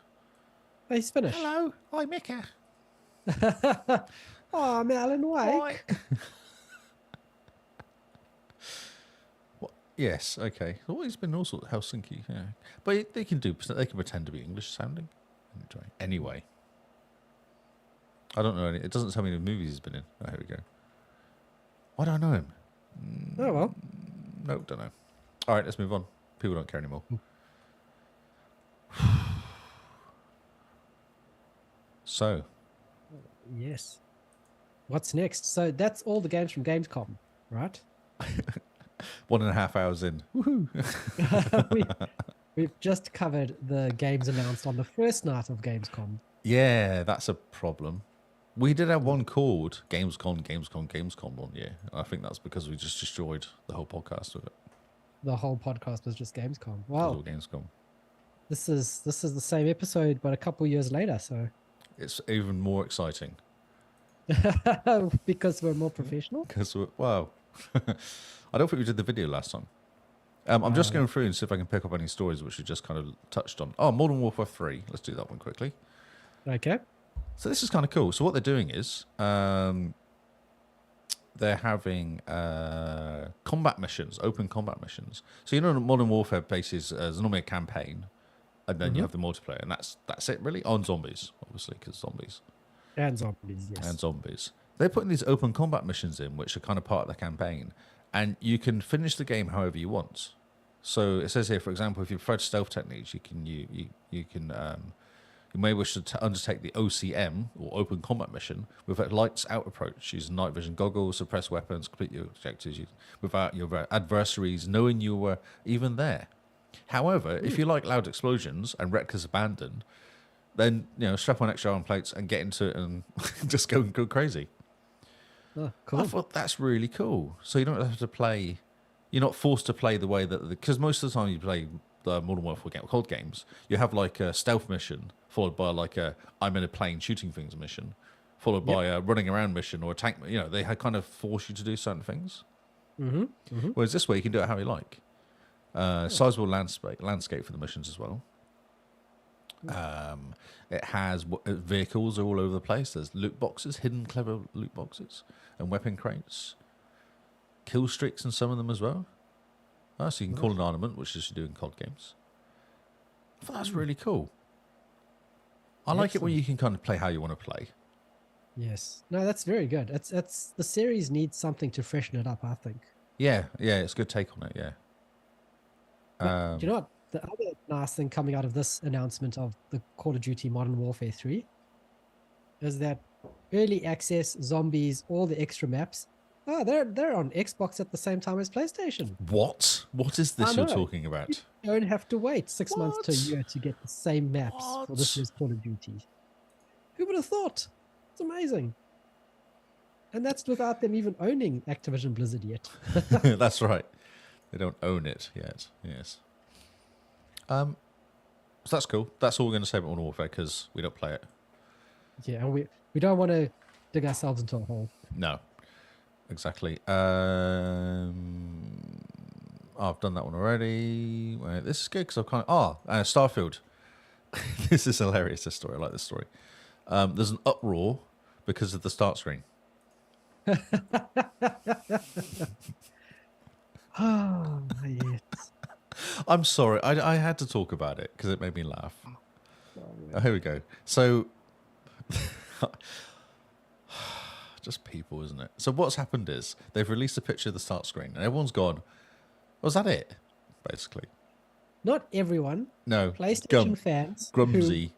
Oh, he's Finnish. Hello, I'm Mika. Oh, I'm Alan Wake. What? Yes, okay. Well, he's been all sorts of Helsinki, yeah. But they can pretend to be English sounding. Anyway. I don't know. It doesn't tell me the movies he's been in. Oh, here we go. Why do I know him? Oh, well. Nope, don't know. All right, let's move on. People don't care anymore. So, Yes. What's next? So that's all the games from Gamescom, right? 1.5 hours in. Woohoo! We've just covered the games announced on the first night of Gamescom. Yeah, that's a problem. We did have one called Gamescom one year. I think that's because we just destroyed the whole podcast with it. The whole podcast was just Gamescom. It was all Wow. Gamescom. This is the same episode, but a couple years later. So It's even more exciting because we're more professional. because wow, I don't think we did the video last time. I'm just going through and see if I can pick up any stories which we just kind of touched on. Oh, Modern Warfare 3. Let's do that one quickly. Okay. So this is kind of cool. So what they're doing is they're having combat missions, open combat missions. So Modern Warfare bases there's normally a campaign, and then you have the multiplayer, and that's it really on zombies, obviously because zombies And zombies, yes. and zombies. They're putting these open combat missions in, which are kind of part of the campaign, and you can finish the game however you want. So it says here, for example, if you prefer stealth techniques, you can you may wish to undertake the OCM, or Open Combat Mission, with a lights out approach, using night vision goggles, suppress weapons, complete your objectives without your adversaries knowing you were even there. However, if you like loud explosions and reckless abandon, then strap on extra arm plates and get into it and just go crazy. Oh, cool. I thought that's really cool. So you don't have to play. You're not forced to play the way that because most of the time you play the Modern Warfare COD games, you have like a stealth mission followed by like a I'm in a plane shooting things mission, followed by a running around mission or a tank. They kind of force you to do certain things. Whereas this way you can do it how you like. Sizable landscape for the missions as well. It has vehicles are all over the place. There's loot boxes, hidden clever loot boxes, and weapon crates. Kill streaks in some of them as well. So you can call an armament, which is you do in COD games. I thought that's really cool. I like it when you can kind of play how you want to play. Yes. No, that's very good. It's the series needs something to freshen it up, I think. Yeah, it's a good take on it, yeah. But do you know what? The other nice thing coming out of this announcement of the Call of Duty Modern Warfare 3 is that early access, zombies, all the extra maps, they're on Xbox at the same time as PlayStation. What? What is this you're talking about? You don't have to wait 6 months to a year to get the same maps for this year's Call of Duty. Who would have thought? It's amazing. And that's without them even owning Activision Blizzard yet. That's right. They don't own it yet. Yes. So that's cool. That's all we're going to say about Modern Warfare because we don't play it. Yeah, and we don't want to dig ourselves into a hole. No. Exactly. I've done that one already. Wait, this is good because I've kind of... Starfield. This is hilarious, this story. I like this story. There's an uproar because of the start screen. Oh, yes. I'm sorry. I had to talk about it because it made me laugh. Oh, here we go. So... just people, isn't it? So what's happened is they've released a picture of the start screen and everyone's gone, was that it? Basically. Not everyone. No. PlayStation fans. Grummy?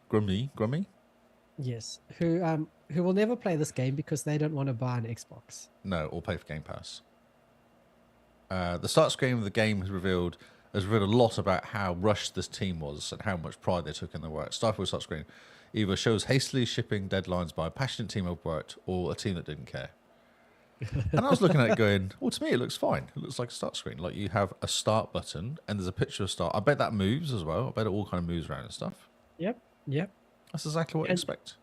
Yes. Who will never play this game because they don't want to buy an Xbox. No, or pay for Game Pass. The start screen of the game has revealed a lot about how rushed this team was and how much pride they took in their work. Starfield start screen either shows hastily shipping deadlines by a passionate team who worked or a team that didn't care. And I was looking at it going, well, to me, it looks fine. It looks like a start screen. Like you have a start button and there's a picture of start. I bet that moves as well. I bet it all kind of moves around and stuff. Yep. That's exactly what I expect.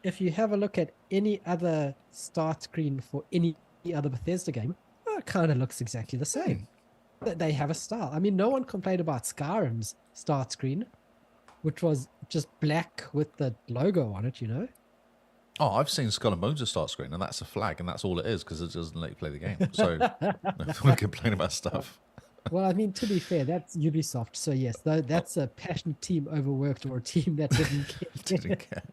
If you have a look at any other start screen for any other Bethesda game, it kind of looks exactly the same. They have a style. I mean, no one complained about Skyrim's start screen, which was just black with the logo on it, Oh, I've seen Skull and Bones' start screen, and that's a flag, and that's all it is because it doesn't let you play the game. So don't complain about stuff. Well, I mean, to be fair, that's Ubisoft. So yes, that's a passionate team overworked or a team that didn't care. Didn't care.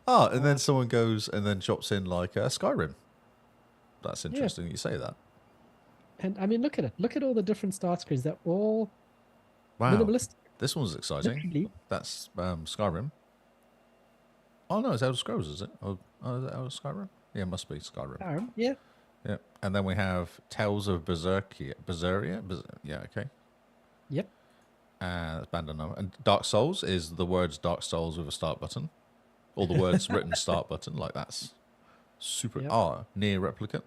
Oh, and then someone goes and then drops in like Skyrim. That's interesting that you say that. And I mean, look at it. Look at all the different start screens. They're all wow. minimalistic. This one's exciting. Literally. That's Skyrim. Oh no, it's Elder Scrolls, is it? Oh, is it Elder Skyrim? Yeah, it must be Skyrim. Yeah. Yeah, and then we have Tales of Berseria. Yeah, okay. Yep. That's Bandana. And Dark Souls is the words Dark Souls with a start button, or the words written start button. Like that's super. Yep. Near replicant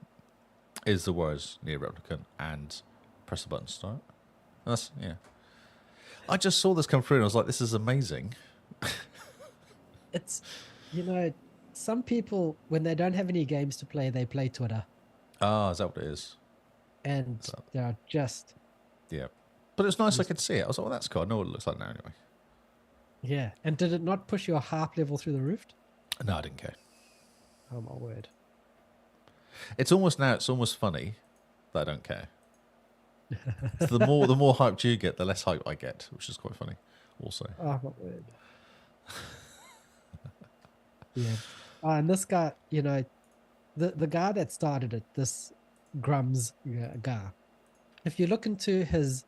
is the words near replicant and press the button to start. That's yeah. I just saw this come through and I was like, this is amazing. It's, some people, when they don't have any games to play, they play Twitter. Ah, is that what it is? And they're just... Yeah. But it's nice I could see it. I was like, well, that's cool. I know what it looks like now anyway. Yeah. And did it not push your hype level through the roof? No, I didn't care. Oh, my word. It's almost funny that I don't care. So the more hyped you get, the less hype I get, which is quite funny also. Oh, my word. Yeah. And this guy, the guy that started it, this Grums guy, if you look into his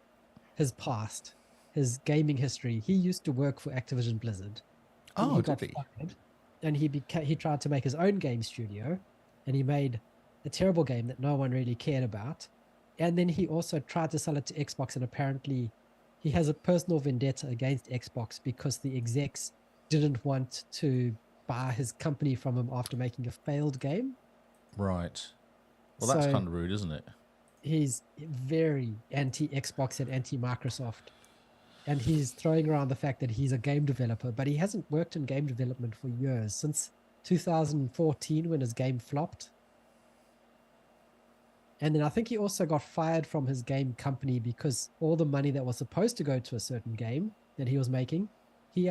past, his gaming history, he used to work for Activision Blizzard. Oh, he got fired, and he tried to make his own game studio, and he made a terrible game that no one really cared about. And then he also tried to sell it to Xbox, and apparently he has a personal vendetta against Xbox because the execs didn't want to buy his company from him after making a failed game. Right. Well, that's kind of rude, isn't it? He's very anti-Xbox and anti-Microsoft. And he's throwing around the fact that he's a game developer, but he hasn't worked in game development for years, since 2014 when his game flopped. And then I think he also got fired from his game company because all the money that was supposed to go to a certain game that he was making, he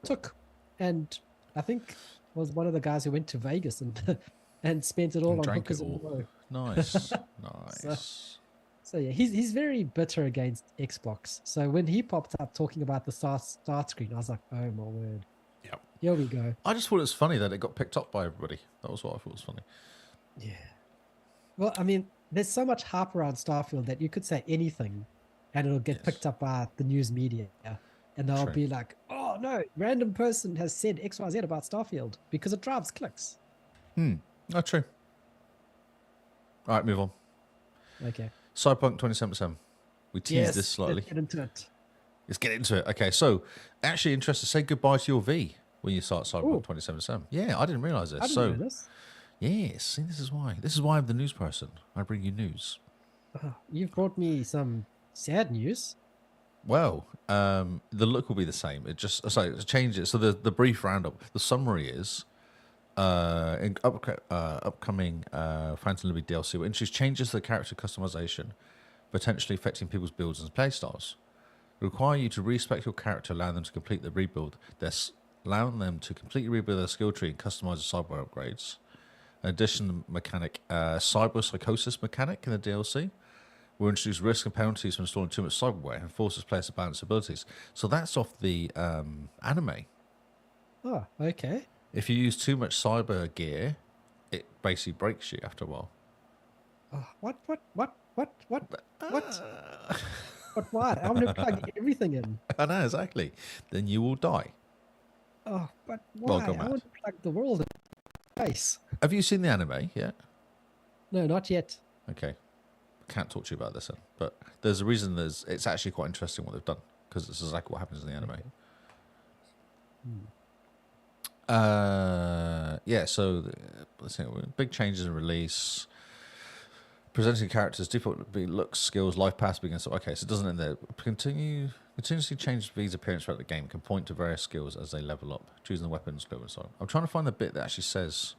took. And I think was one of the guys who went to Vegas and and spent it all on hookers and blow. Nice. Nice. So yeah, he's very bitter against Xbox. So when he popped up talking about the start screen, I was like, oh my word. Yep. Here we go. I just thought it was funny that it got picked up by everybody. That was what I thought was funny. Yeah. Well, I mean, there's so much hype around Starfield that you could say anything and it'll get picked up by the news media. And they'll be like, oh no, random person has said XYZ about Starfield because it drives clicks. Oh, true. All right, move on. Okay. Cyberpunk 2077. We teased this slightly. Let's get into it. Let's get into it. Okay, so actually interested, say goodbye to your V when you start Cyberpunk 2077. Yeah, I didn't realise this. I didn't know this. Yes, see, this is why. This is why I'm the news person. I bring you news. You've brought me some sad news. Well, the look will be the same. It just changes. So the brief roundup, the summary is in upcoming Phantom Liberty DLC will introduce changes to the character customization, potentially affecting people's builds and playstyles. Require you to respec your character, allowing them to complete the rebuild. Allowing them to completely rebuild their skill tree and customize the cyber upgrades. In addition, mechanic cyber psychosis mechanic in the DLC will introduce risks and penalties for installing too much cyberware and forces players to balance abilities. So that's off the anime. Oh, okay. If you use too much cyber gear, it basically breaks you after a while. Oh, what? But why? I'm going to plug everything in. I know, exactly. Then you will die. Oh, but why? I want to plug the world in space. Have you seen the anime yet? No, not yet. Okay. Can't talk to you about this then. But there's a reason it's actually quite interesting what they've done, because it's exactly what happens in the anime. Yeah, so let's see. Big changes in release. Presenting characters, default looks, skills, life paths begins. Okay, so it doesn't end there. Continuously change V's appearance throughout the game can point to various skills as they level up, choosing the weapons, skill, and so on. I'm trying to find the bit that actually says,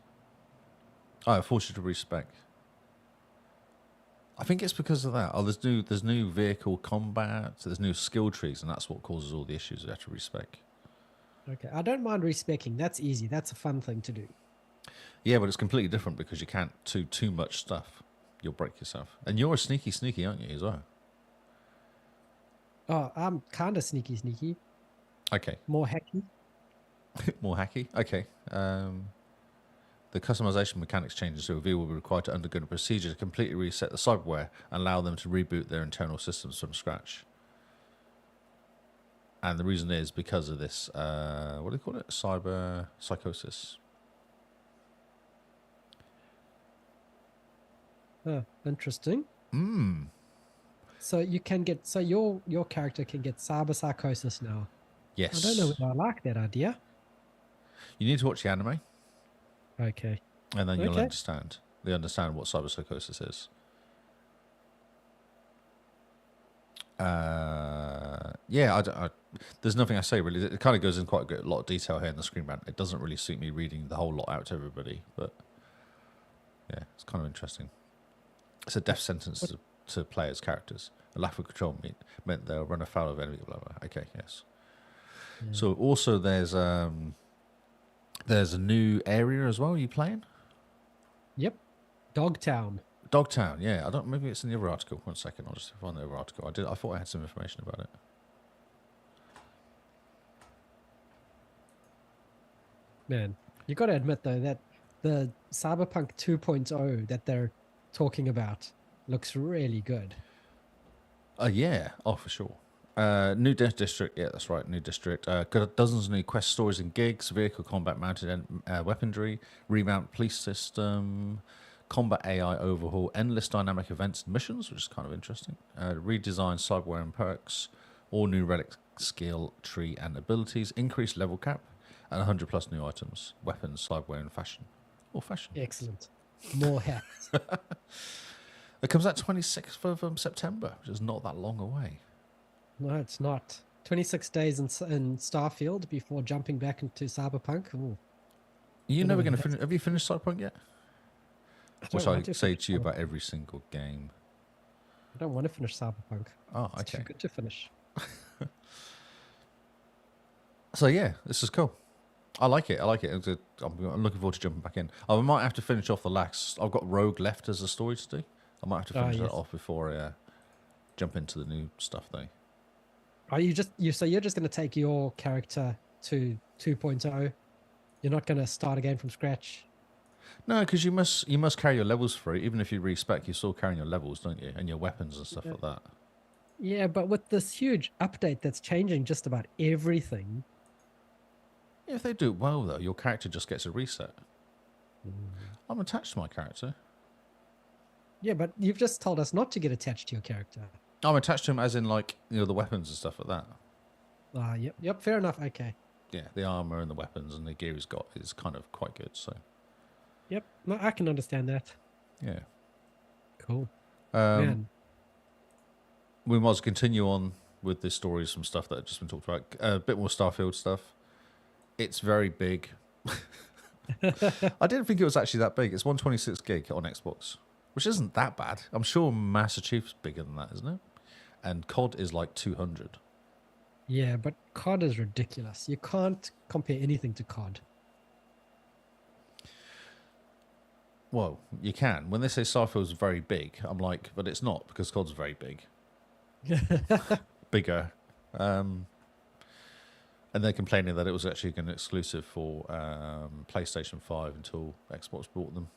"Oh, I force you to respec." I think it's because of that. Oh, there's new vehicle combat, so there's new skill trees, and that's what causes all the issues. You have to respec. Okay, I don't mind respecing. That's easy. That's a fun thing to do. Yeah, but it's completely different because you can't do too much stuff. You'll break yourself. And you're a sneaky, aren't you, as well? Oh, I'm kind of sneaky. Okay. More hacky. More hacky? Okay. The customization mechanics changes to reveal will be required to undergo a procedure to completely reset the cyberware and allow them to reboot their internal systems from scratch. And the reason is because of this, what do they call it? Cyber psychosis. Interesting. So you can get your character can get cyber psychosis now. Yes. I don't know whether I like that idea. You need to watch the anime, Okay. and then you'll Okay. understand. They understand what cyber psychosis is. There's nothing I say really. It kind of goes in quite a lot of detail here in the screen rant. It doesn't really suit me reading the whole lot out to everybody, but yeah, it's kind of interesting. It's a death sentence to players' characters. A lack of control meant they'll run afoul of enemy. Blah blah. Okay, yes. Yeah. So also there's a new area as well. You playing? Yep. Dogtown. Dogtown, yeah. I don't. Maybe it's in the other article. 1 second, I'll just find the other article. I thought I had some information about it. Man, you got to admit though that the Cyberpunk 2.0 that they're talking about looks really good. Yeah. Oh, for sure. New district. Yeah, that's right. New district. Got dozens of new quest stories and gigs. Vehicle combat mounted weaponry. Remount police system. Combat AI overhaul. Endless dynamic events and missions, which is kind of interesting. Redesigned cyberware and perks. All new relic skill tree and abilities. Increased level cap. And 100 plus new items. Weapons, cyberware, and fashion. Oh, fashion. Excellent. More hats. It comes out 26th of September, which is not that long away. No, it's not. 26 days in Starfield before jumping back into Cyberpunk. Ooh, You're Don't never know going to if finish. Have you finished Cyberpunk yet? don't Which want I to say finish to you Cyberpunk. about every single game. I don't want to finish Cyberpunk. Oh, It's too okay. good to finish. So yeah, this is cool. I like it. I'm looking forward to jumping back in. I might have to finish off the last. I've got Rogue left as a story to do. I might have to finish that yes. off before I jump into the new stuff though. Are you just so you're just going to take your character to 2.0? You're not going to start again from scratch. No, because you must carry your levels through. Even if you respec, you're still carrying your levels, don't you? And your weapons and stuff like that. Yeah, but with this huge update that's changing just about everything. Yeah, if they do it well though, your character just gets a reset. I'm attached to my character. Yeah, but you've just told us not to get attached to your character. I'm attached to him as in like, the weapons and stuff like that. Yep, fair enough. Okay. Yeah, the armor and the weapons and the gear he's got is kind of quite good. So Yep, no, I can understand that. yeah, Cool. man. We might as well continue on with the stories from stuff that have just been talked about. A bit more Starfield stuff. It's very big. I didn't think it was actually that big. It's 126 gig on Xbox, which isn't that bad. I'm sure Master Chief's bigger than that, isn't it? And COD is like 200. Yeah, but COD is ridiculous. You can't compare anything to COD. Well, you can. When they say Starfield's very big, I'm like, but it's not because COD's very big. Bigger. And they're complaining that it was actually an exclusive for PlayStation 5 until Xbox bought them.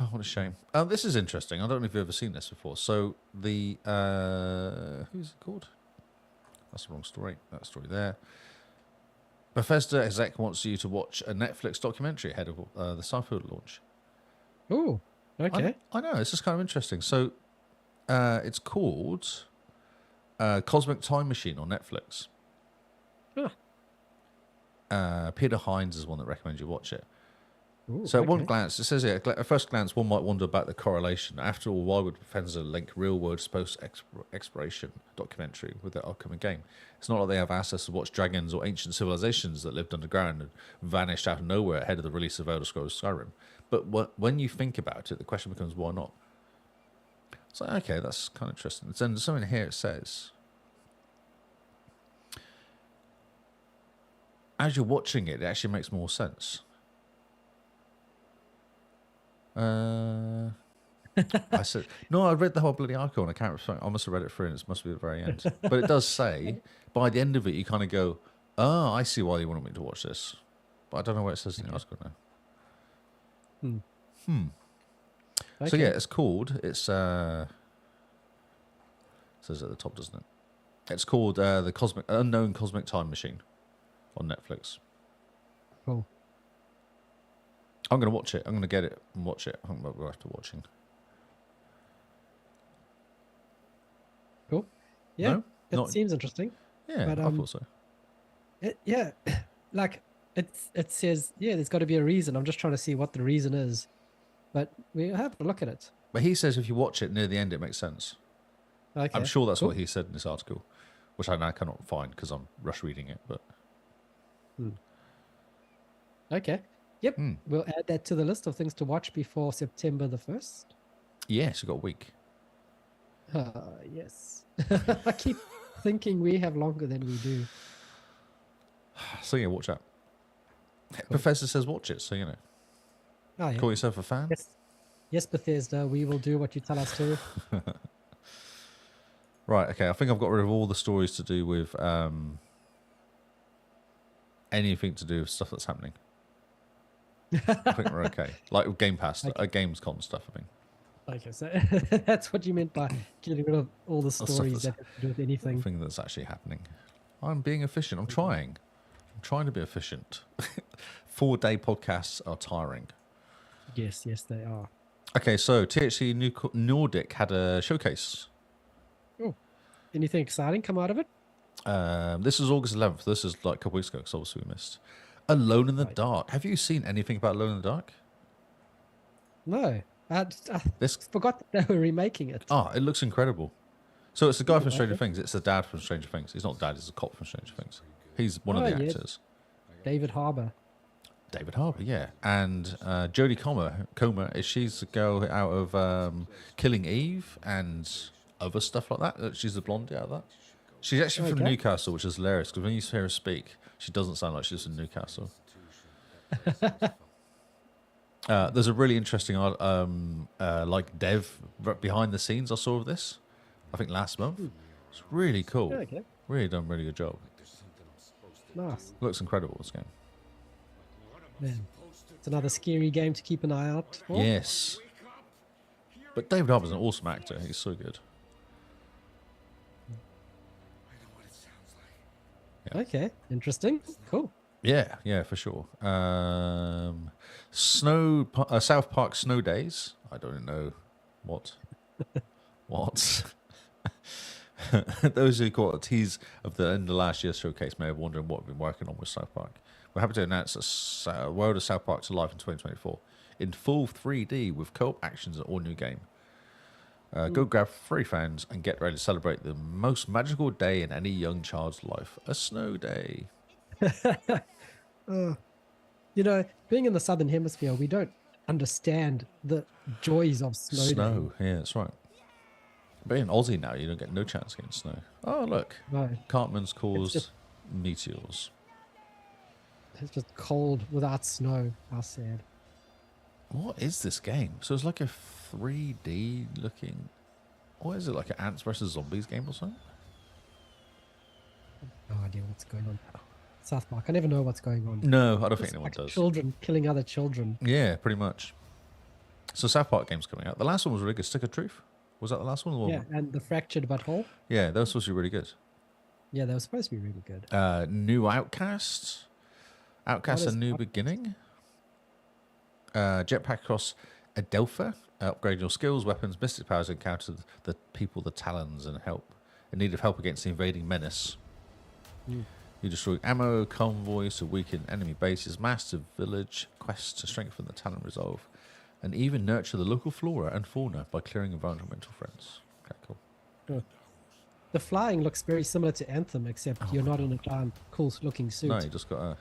Oh, what a shame. This is interesting. I don't know if you've ever seen this before. So the who's it called? That's the wrong story. That story there. Bethesda exec wants you to watch a Netflix documentary ahead of the Starfield launch. Oh, okay. I know. It's just kind of interesting. So it's called Cosmic Time Machine on Netflix. Peter Hines is one that recommends you watch it. Ooh, So at one okay. glance, it says here, at first glance, one might wonder about the correlation. After all, why would Bethesda link real-world post-exploration documentary with their upcoming game? It's not like they have access to watch dragons or ancient civilizations that lived underground and vanished out of nowhere ahead of the release of Elder Scrolls Skyrim. But when you think about it, the question becomes, why not? So, okay, that's kind of interesting. Then something here it says, as you're watching it, it actually makes more sense. I said no. I read the whole bloody article and I can't. I must have read it through, and it must be at the very end. But it does say by the end of it, you kind of go, "Oh, I see why you wanted me to watch this." But I don't know where it says in the article now. Okay. So yeah, it's called. It says at the top, doesn't it? It's called the Unknown Cosmic Time Machine on Netflix. Cool. I'm going to watch it. I'm going to get it and watch it. I think we're after watching. Cool. Yeah, No? it Not- seems interesting. Yeah, But, I thought so. Yeah, like it says, yeah, there's got to be a reason. I'm just trying to see what the reason is, but we have to look at it. But he says if you watch it near the end, it makes sense. Okay, I'm sure that's cool. what he said in this article, which I now cannot find because I'm rush reading it. But Okay. Yep. We'll add that to the list of things to watch before September the 1st. yes, you've got a week. Yes. I keep thinking we have longer than we do. So yeah, watch out. Professor says watch it, so you know. Oh, yeah. Call yourself a fan. Yes. Yes, Bethesda, we will do what you tell us to. Right, okay. I think I've got rid of all the stories to do with anything to do with stuff that's happening. I think we're okay. Like with Game Pass, Gamescom stuff, I think. Okay, so that's what you meant by getting rid of all the stuff stories that's- that have to do with anything. Thing that's actually happening. I'm being efficient. I'm trying. I'm trying to be efficient. 4-day podcasts are tiring. Yes, they are. Okay, so THC Nordic had a showcase. Oh, anything exciting come out of it? This is August 11th. This is like a couple weeks ago, because obviously we missed. Alone in the Dark. Have you seen anything about Alone in the Dark? No, I This forgot that they were remaking it. it looks incredible. So it's the guy from Stranger okay. Things. It's the dad from Stranger Things. He's not the dad. He's the cop from Stranger Things. He's one of the yeah. actors. David Harbour. David Harbour, yeah. And Jodie Comer, she's the girl out of Killing Eve and other stuff like that. She's the blondie out of that. She's actually from Okay. Newcastle, which is hilarious, because when you hear her speak, she doesn't sound like she's from Newcastle. There's a really interesting like dev behind the scenes I saw of this, I think last month. It's really cool. Okay, Really done a really good job. nice. Looks incredible, this game. Man, it's another scary game to keep an eye out for. Yes. But David Harbour's an awesome actor. He's so good. Okay, interesting. Cool. Yeah, for sure. South Park Snow Days. I don't know what. Those who caught a tease of the end of last year's showcase may have wondered what we've been working on with South Park. We're happy to announce that World of South Park to life in 2024 in full 3D with co-op actions and all new game. Go grab free fans and get ready to celebrate the most magical day in any young child's life, a snow day. You know, being in the Southern Hemisphere, we don't understand the joys of snow. Yeah, that's right. But in Aussie now, you don't get no chance against snow. Oh, look. No, Cartman's caused just- meteors. it's just cold without snow. How sad. What is this game? So it's like a 3D looking... What is it, like an Ants vs. Zombies game or something? No idea what's going on. South Park. I never know what's going on. No, I don't think It's anyone like does. children killing other children. Yeah, pretty much. So South Park game's coming out. The last one was really good. Stick of Truth? Was that the last one? Or Yeah, and the fractured butthole. Yeah, that was supposed to be really good. Yeah, they were supposed to be really good. New Outcast. Outcast What A is New Outcast? Beginning. Jetpack across Adelpha. Upgrade your skills, weapons, mystic powers, encounter the people, the Talons, and help. In need of help against the invading menace. You destroy ammo, convoys to weaken enemy bases, master village, quests to strengthen the Talon resolve, and even nurture the local flora and fauna by clearing environmental threats. Okay, cool. The flying looks very similar to Anthem, except you're not in a giant, cool-looking suit. No, you just got a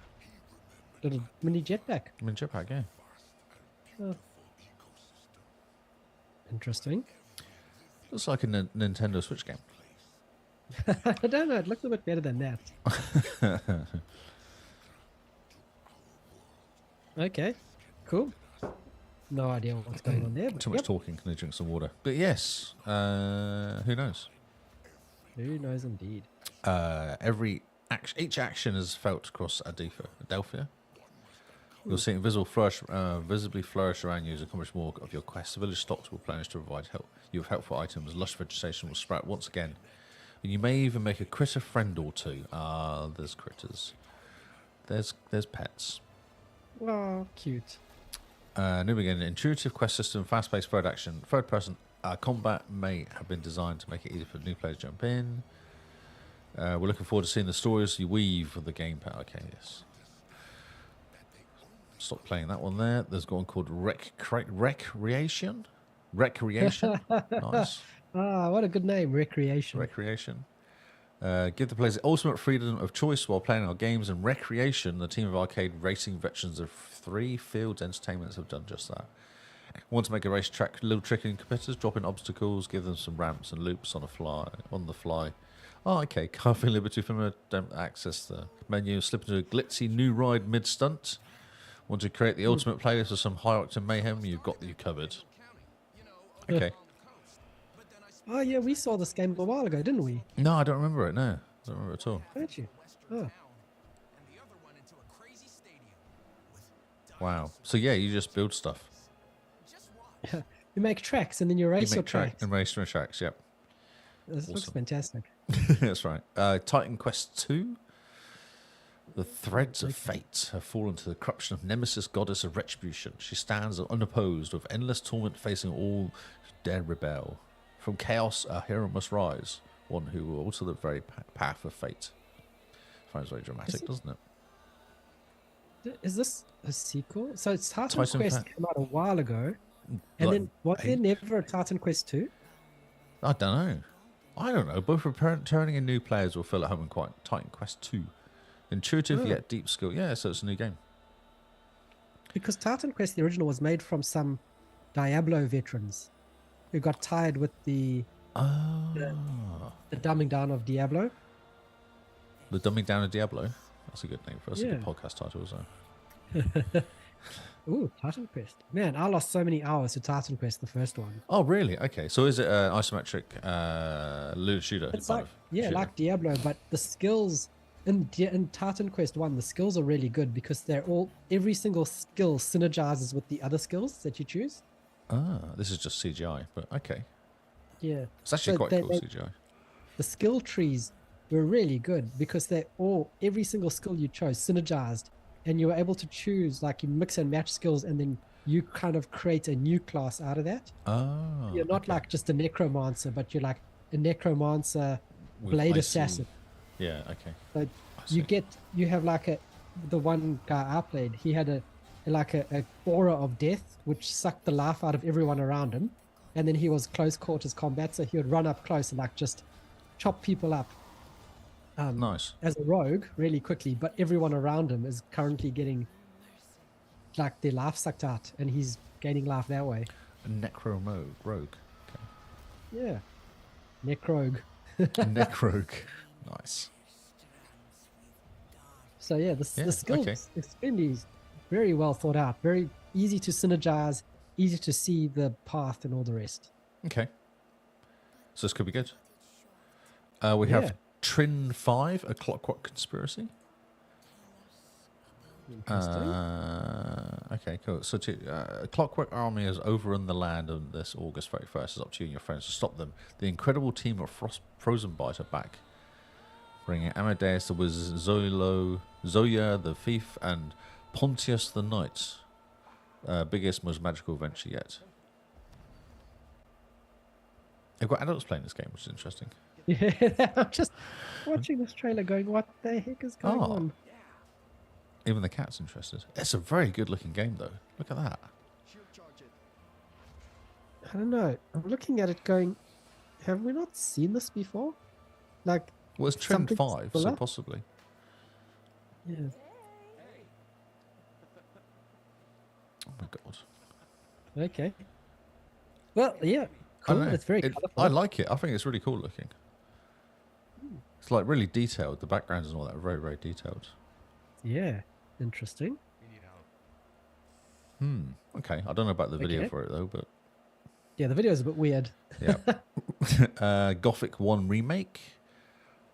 Little mini jetpack. jetpack, yeah. Interesting. Looks like a Nintendo Switch game. I don't know. It looks a bit better than that. Okay, cool. No idea what's going on there. But Too much talking. Can I drink some water? But yes, who knows? Who knows indeed. Each action is felt across Adelphia. You'll see visibly flourish around you as you accomplish more of your quest. The village stocks will replenish to provide help. You have helpful items. Lush vegetation will sprout once again. You may even make a critter friend or two. There's critters. There's pets. Oh, cute. New begin. Intuitive quest system, fast-paced third action, third-person combat may have been designed to make it easy for new players to jump in. We're looking forward to seeing the stories you weave with the gamepad. Okay, yes. Stop playing that one there. There's one called Recreation. Recreation. Nice. Ah, what a good name, Recreation. Recreation. Give the players the ultimate freedom of choice while playing our games. And Recreation, the team of arcade racing veterans of 3 Fields Entertainments have done just that. Want to make a race track a little tricky in competitors? Drop in obstacles, give them some ramps and loops on the fly. Oh, okay. Can't feel liberty from a don't access the menu. Slip into a glitzy new ride mid-stunt. Want to create the ultimate playlist of some high-octane mayhem? You've got you covered. Okay. Oh, yeah, we saw this game a while ago, didn't we? No, I don't remember it. No, I don't remember it at all. Don't you? Oh. Wow. So yeah, you just build stuff. You make tracks and then you race your tracks. And race your tracks. Yep. This looks fantastic. That's right. Titan Quest 2. The threads of fate have fallen to the corruption of Nemesis, goddess of retribution. She stands unopposed with endless torment facing all who dare rebel. From chaos, a hero must rise, one who will alter the very path of fate. Sounds very dramatic, doesn't it? Is this a sequel? So it's Titan Quest came out a while ago, and then was there never a Titan Quest 2? I don't know. Both returning and new players will feel at home in quite Titan Quest 2. Intuitive yet deep skill. Yeah, so it's a new game. Because Titan Quest, the original, was made from some Diablo veterans who got tired with the dumbing down of Diablo. The dumbing down of Diablo? That's a good name for us. A good podcast title, so. Ooh, Titan Quest. Man, I lost so many hours to Titan Quest, the first one. Oh, really? Okay. So is it an isometric shooter? It's like Diablo, but the skills in Titan Quest 1, the skills are really good because every single skill synergizes with the other skills that you choose. This is just CGI, but okay. Yeah. It's actually quite cool, CGI. The skill trees were really good because every single skill you chose synergized, and you were able to choose, like, you mix and match skills, and then you kind of create a new class out of that. You're not like just a necromancer, but you're like a necromancer blade assassin. Yeah, okay. So you have like the one guy I played, he had a aura of death which sucked the life out of everyone around him, and then he was close quarters combat, so he would run up close and like just chop people up nice as a rogue really quickly, but everyone around him is currently getting like their life sucked out and he's gaining life that way. A rogue. Okay. Yeah, necrogue. Necrogue. Nice. So yeah, the skills extremely very well thought out, very easy to synergize, easy to see the path and all the rest. Okay. So this could be good. We have Trin 5, A Clockwork Conspiracy. Okay, cool. So a Clockwork Army has overrun the land on this August 31st. It's up to you and your friends to stop them. The incredible team of Frozen Bite are back, bringing Amadeus the Wizard, Zoya the Thief, and Pontius the Knight. Biggest, most magical adventure yet. They've got adults playing this game, which is interesting. Yeah, I'm just watching this trailer going, what the heck is going on? Even the cat's interested. It's a very good looking game, though. Look at that. I don't know. I'm looking at it going, have we not seen this before? Like, well, it's Trin 5, so possibly. Yeah. Oh my god. Okay. Well, yeah. Cool. It's very colorful. I like it. I think it's really cool looking. It's like really detailed. The backgrounds and all that are very, very detailed. Yeah. Interesting. Okay. I don't know about the video for it though, but yeah, the video is a bit weird. Yeah. Gothic 1 remake.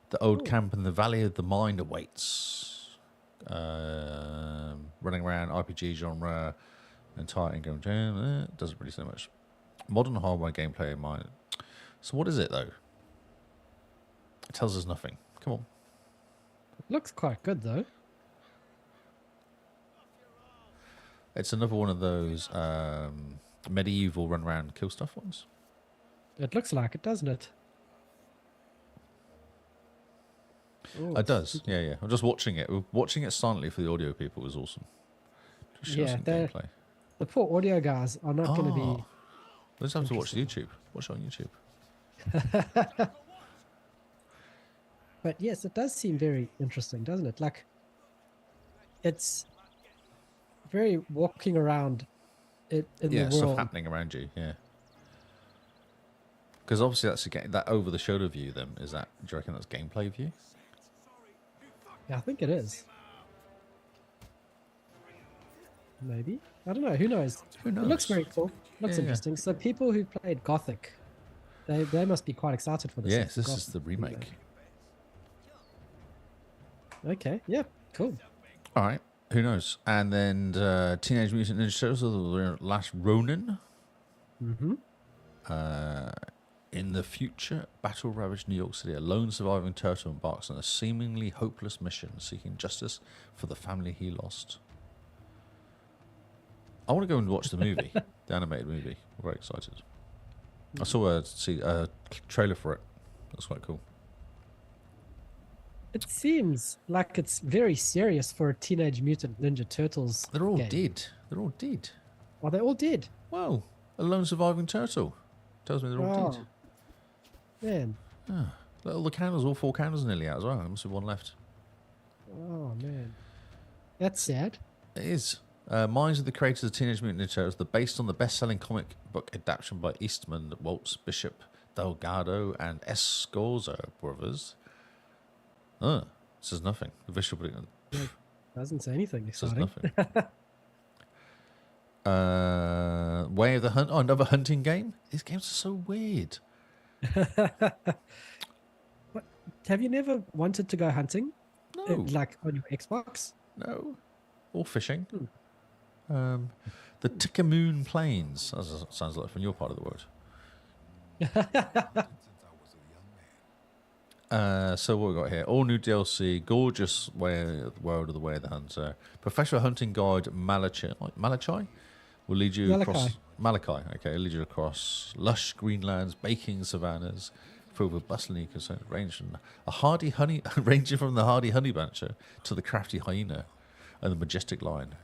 The old camp in the Valley of the Mind awaits. Running around RPG genre and Titan going doesn't really say much. Modern hardware gameplay in mind. So what is it though? It tells us nothing. Come on. It looks quite good though. It's another one of those medieval run around kill stuff ones. It looks like it, doesn't it? Oh, It does. Yeah, yeah. I'm just watching it. Watching it silently for the audio people was awesome. Just show Yeah, some gameplay. the poor audio guys are not going to be. We'll just have to watch YouTube. Watch it on YouTube. But yes, it does seem very interesting, doesn't it? Like, it's very walking around it in Yeah, the stuff world. happening around you. Yeah. Because obviously that's that over the shoulder view. Then is that? Do you reckon that's gameplay view? Yeah, I think it is. Maybe. I don't know. Who knows? Who knows? It looks very cool. Looks Yeah, yeah. interesting. So people who played Gothic, they must be quite excited for this. Yes, this is Gothic the remake. Okay. Yeah. Cool. All right. Who knows? And then Teenage Mutant Ninja Turtles: The Last Ronin. Mm-hmm. In the future, battle-ravaged New York City, a lone surviving turtle embarks on a seemingly hopeless mission, seeking justice for the family he lost. I want to go and watch the movie, the animated movie. I'm very excited. I saw a trailer for it. That's quite cool. It seems like it's very serious for a Teenage Mutant Ninja Turtles. They're all game. dead. They're all dead. Are they all dead? Wow, a lone surviving turtle. Tells me they're all dead. Man. All the candles, all 4 candles nearly out as well. There must be one left. Oh, man. That's sad. It is. Minds of the creators of Teenage Mutant Ninja Turtles. They're based on the best-selling comic book adaptation by Eastman, Waltz, Bishop, Delgado, and Escorza brothers. Says nothing. The visual Doesn't say anything says exciting. nothing. Way of the Hunt. Oh, another hunting game. These games are so weird. What? Have you never wanted to go hunting? No, Like on your Xbox? no. Or fishing. The Tikamoon Plains. That sounds like from your part of the world. So what we got here? All new DLC, gorgeous world of the Way of the Hunter. Professional hunting guide Malachi will lead you across Malachi. Okay, lead you across lush greenlands, baking savannas, filled with bustling ecosystem, ranging from the hardy honey buncher to the crafty hyena and the majestic lion.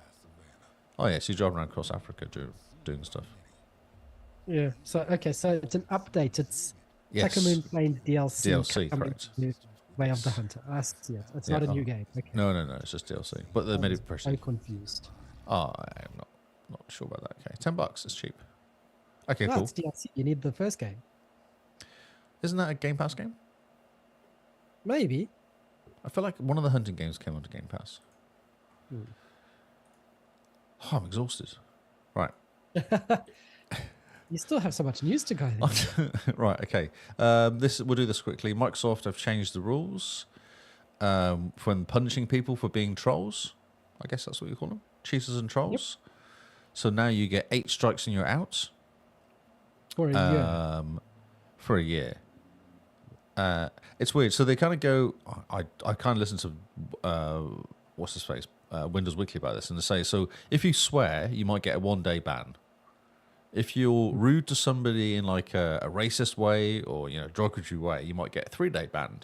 Oh yeah, so you drive around across Africa doing stuff. Yeah. So so it's an update. It's Yes. Takamoon Plains DLC. DLC, coming correct. to Way of the Hunter. I see it. It's not a new game. Okay. No, it's just DLC. But they made it I'm pretty. confused. Oh, I'm not sure about that. Okay, $10, it's cheap. Okay, No, cool. it's DLC. You need the first game. Isn't that a Game Pass game? Maybe. I feel like one of the hunting games came onto Game Pass. Oh, I'm exhausted. Right. You still have so much news to go through. Right, okay. We'll do this quickly. Microsoft have changed the rules when punishing people for being trolls. I guess that's what you call them. Cheaters and trolls. Yep. So now you get 8 strikes and you're out. For a year. For a year. It's weird. So they kind of go... I kind of listen to... what's his face? Windows Weekly about this. And they say, so if you swear, you might get a 1-day ban. If you're rude to somebody in like a racist way or derogatory way, you might get a 3-day ban.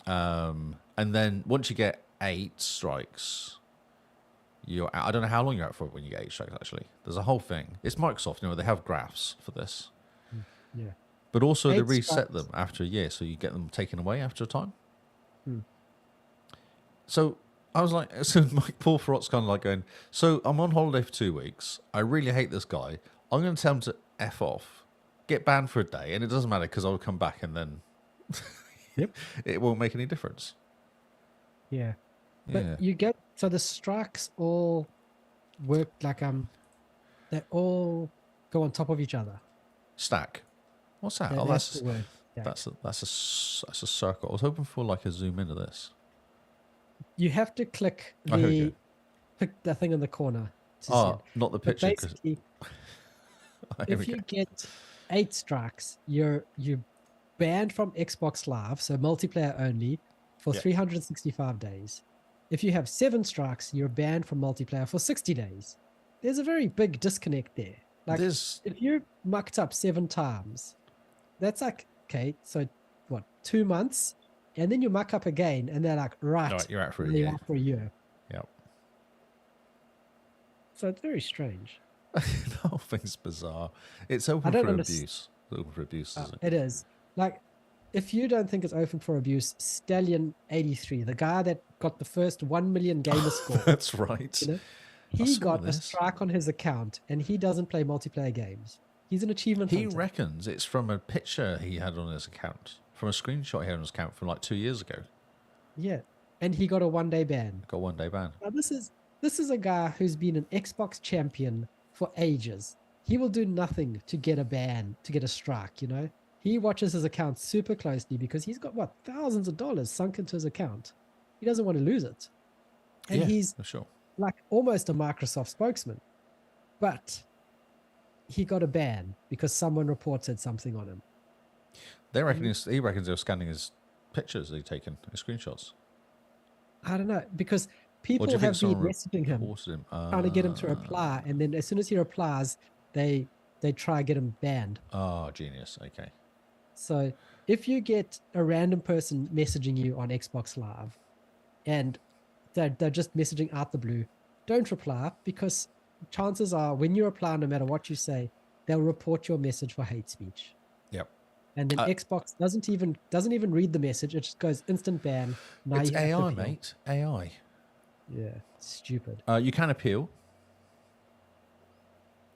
And then once you get 8 strikes, you're out. I don't know how long you're out for when you get 8 strikes. Actually, there's a whole thing. It's Microsoft. They have graphs for this. Yeah. But also they 8 reset strikes. them after a year, so you get them taken away after a time. So I was like, so Paul Ferrot's kind of like going, so I'm on holiday for 2 weeks. I really hate this guy. I'm going to tell him to F off, get banned for a day, and it doesn't matter because I'll come back and then it won't make any difference. Yeah. But Yeah. you get, so the strikes all work like, they all go on top of each other. Stack. What's that? Oh, That's the word. Yeah. that's a circle. I was hoping for like a zoom into this. You have to click Oh, here we go. pick the thing in the corner. To see Oh, it. not the But picture. 'cause- basically, Here if we you go. get 8 strikes, you banned from Xbox Live, so multiplayer only, for Yeah. 365 days. If you have 7 strikes, you're banned from multiplayer for 60 days. There's a very big disconnect there. Like, There's if you mucked up 7 times, that's like, okay, so what, 2 months? And then you muck up again, and they're like, right, right, you're out for a you're year. out for a year. Yep. So it's very strange. The whole thing's bizarre. It's open don't for underst- abuse. It's open for abuse, isn't it? It is. Like, if you don't think it's open for abuse, Stallion83, the guy that got the first 1 million gamer score, That's right. you know, I he saw got a this. strike on his account, and he doesn't play multiplayer games. He's an achievement He hunter. reckons it's from a picture he had on his account, from a screenshot he had on his account from like 2 years ago. Yeah, and he got a 1-day ban. Got 1 day ban. Now this is a guy who's been an Xbox champion for ages. He will do nothing to get a ban, to get a strike, you know? He watches his account super closely because he's got, what, thousands of dollars sunk into his account. He doesn't want to lose it. And Yeah, he's for sure. like almost a Microsoft spokesman. But he got a ban because someone reported something on him. He reckons they were scanning his pictures that he'd taken, his screenshots. I don't know, because Or people do you think have been someone messaging him, reported him? trying to get him to reply. And then as soon as he replies, they try to get him banned. Oh, genius. Okay. So if you get a random person messaging you on Xbox Live and they're just messaging out the blue, don't reply, because chances are when you reply, no matter what you say, they'll report your message for hate speech. Yep. And then Xbox doesn't even read the message. It just goes instant ban. Now It's you have to AI, appeal. mate. AI. Yeah, stupid. You can appeal.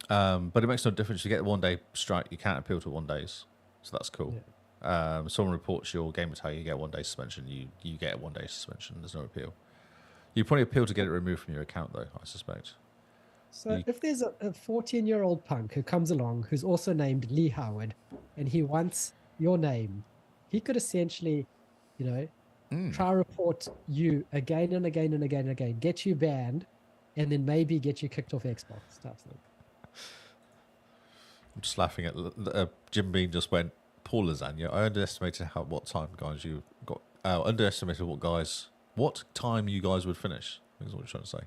But it makes no difference. You get a 1 day strike, you can't appeal to 1 days. So that's cool. Someone reports your gamer tag, you get 1 day suspension. You get a 1 day suspension. There's no appeal. You probably appeal to get it removed from your account, though, I suspect. So if there's a 14-year-old punk who comes along who's also named Lee Howard and he wants your name, he could essentially, try to report you again and again and again and again, get you banned, and then maybe get you kicked off Xbox stuff. I'm just laughing at Jim Beam just went, poor lasagna. I underestimated what time guys you got. Underestimated what time you guys would finish. I think is what you're trying to say.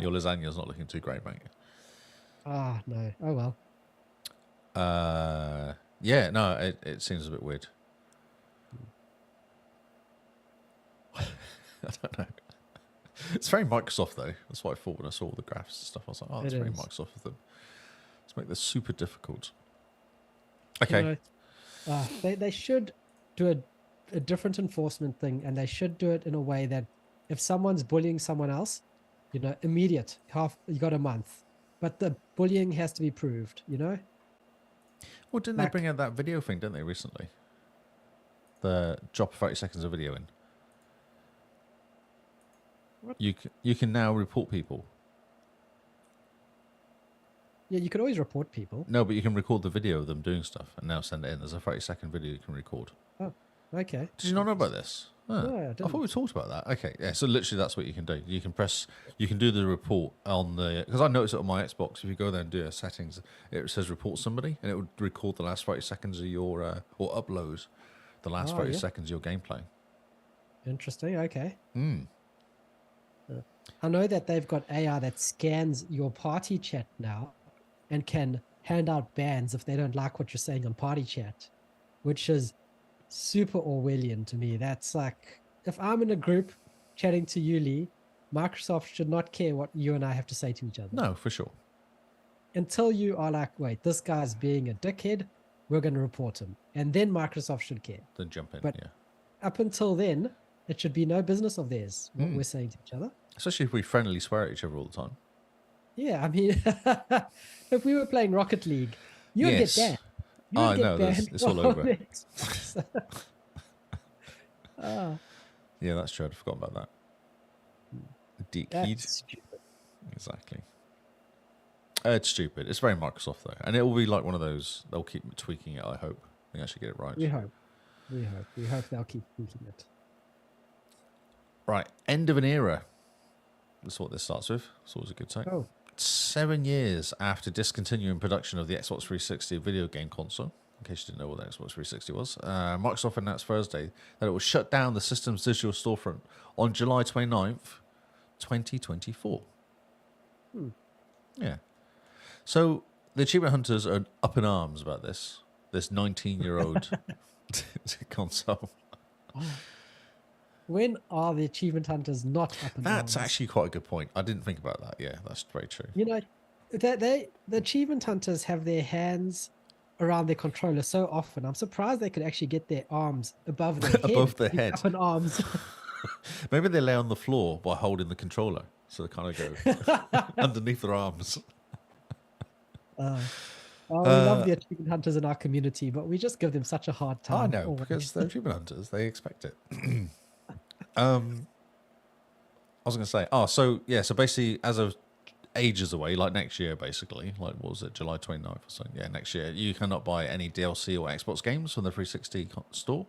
Your lasagna's not looking too great, mate. Ah, no. Oh, well. Yeah, no, it seems a bit weird. I don't know. It's very Microsoft, though. That's what I thought when I saw all the graphs and stuff. I was like, oh, that's very Microsoft of them. Let's make this super difficult. Okay. They should do a different enforcement thing, and they should do it in a way that if someone's bullying someone else, immediate, you got a month. But the bullying has to be proved, Well, didn't they bring out that video thing, didn't they, recently? The drop 30 seconds of video in. What? You can now report people. Yeah, you could always report people. No, but you can record the video of them doing stuff and now send it in. There's a 30-second video you can record. Oh, okay. Did you not know about this? Oh, No, I I didn't. thought we talked about that. Okay, yeah. So literally, that's what you can do. You can do the report on the, because I noticed it on my Xbox. If you go there and do your settings, it says report somebody, and it would record the last 30 seconds of your or upload the last 30 seconds of your gameplay. Interesting. Okay. Hmm. I know that they've got AI that scans your party chat now and can hand out bans if they don't like what you're saying on party chat, which is super Orwellian to me. That's like, if I'm in a group chatting to you, Lee, Microsoft should not care what you and I have to say to each other. No, for sure. Until you are like, wait, this guy's being a dickhead, we're going to report him. And then Microsoft should care. Then jump in, But yeah. up until then, it should be no business of theirs what we're saying to each other. Especially if we friendly swear at each other all the time. Yeah, I mean, if we were playing Rocket League, you'd Yes. get banned. I know, it's all over. Yeah, that's true. I'd forgotten about that. Dickhead. That's stupid. Exactly. It's stupid. It's very Microsoft, though. And it will be like one of those, they'll keep tweaking it, I hope. They actually get it right. We hope. We hope they'll keep tweaking it. Right. End of an era. That's what this starts with. It's always a good sign. Oh, 7 years after discontinuing production of the Xbox 360 video game console, in case you didn't know what the Xbox 360 was, Microsoft announced Thursday that it will shut down the system's digital storefront on July 29th, 2024. Yeah. So the achievement hunters are up in arms about this 19-year-old console. When are the achievement hunters not up in That's arms? actually quite a good point. I didn't think about that. Yeah, that's very true. You know, the achievement hunters have their hands around their controller so often. I'm surprised they could actually get their arms above their head. Above their to be head. Up in arms. Maybe they lay on the floor by holding the controller, so they kind of go underneath their arms. We love the achievement hunters in our community, but we just give them such a hard time. I know, always. because they're achievement hunters. They expect it. I was going to say, so basically, as of ages away, like next year, basically, like what was it, July 29th or something? Yeah, next year, you cannot buy any DLC or Xbox games from the 360 store.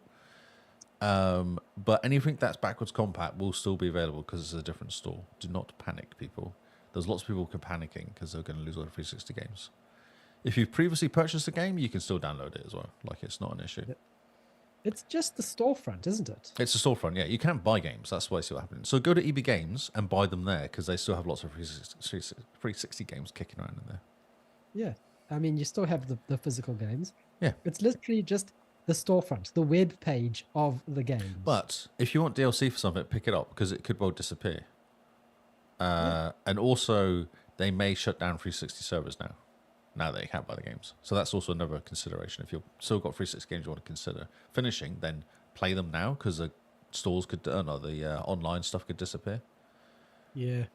But anything that's backwards compat will still be available because it's a different store. Do not panic, people. There's lots of people panicking because they're going to lose all the 360 games. If you've previously purchased a game, you can still download it as well. Like, it's not an issue. It's just the storefront, isn't it? It's a storefront, yeah. You can't buy games. That's why I see what happening. So go to EB Games and buy them there because they still have lots of 360 games kicking around in there. Yeah. I mean, you still have the physical games. Yeah. It's literally just the storefront, the web page of the game. But if you want DLC for something, pick it up because it could well disappear. And also, they may shut down 360 servers now that you can't buy the games. So that's also another consideration. If you've still got 360 games you want to consider finishing, then play them now because the stores could, the online stuff could disappear. Yeah.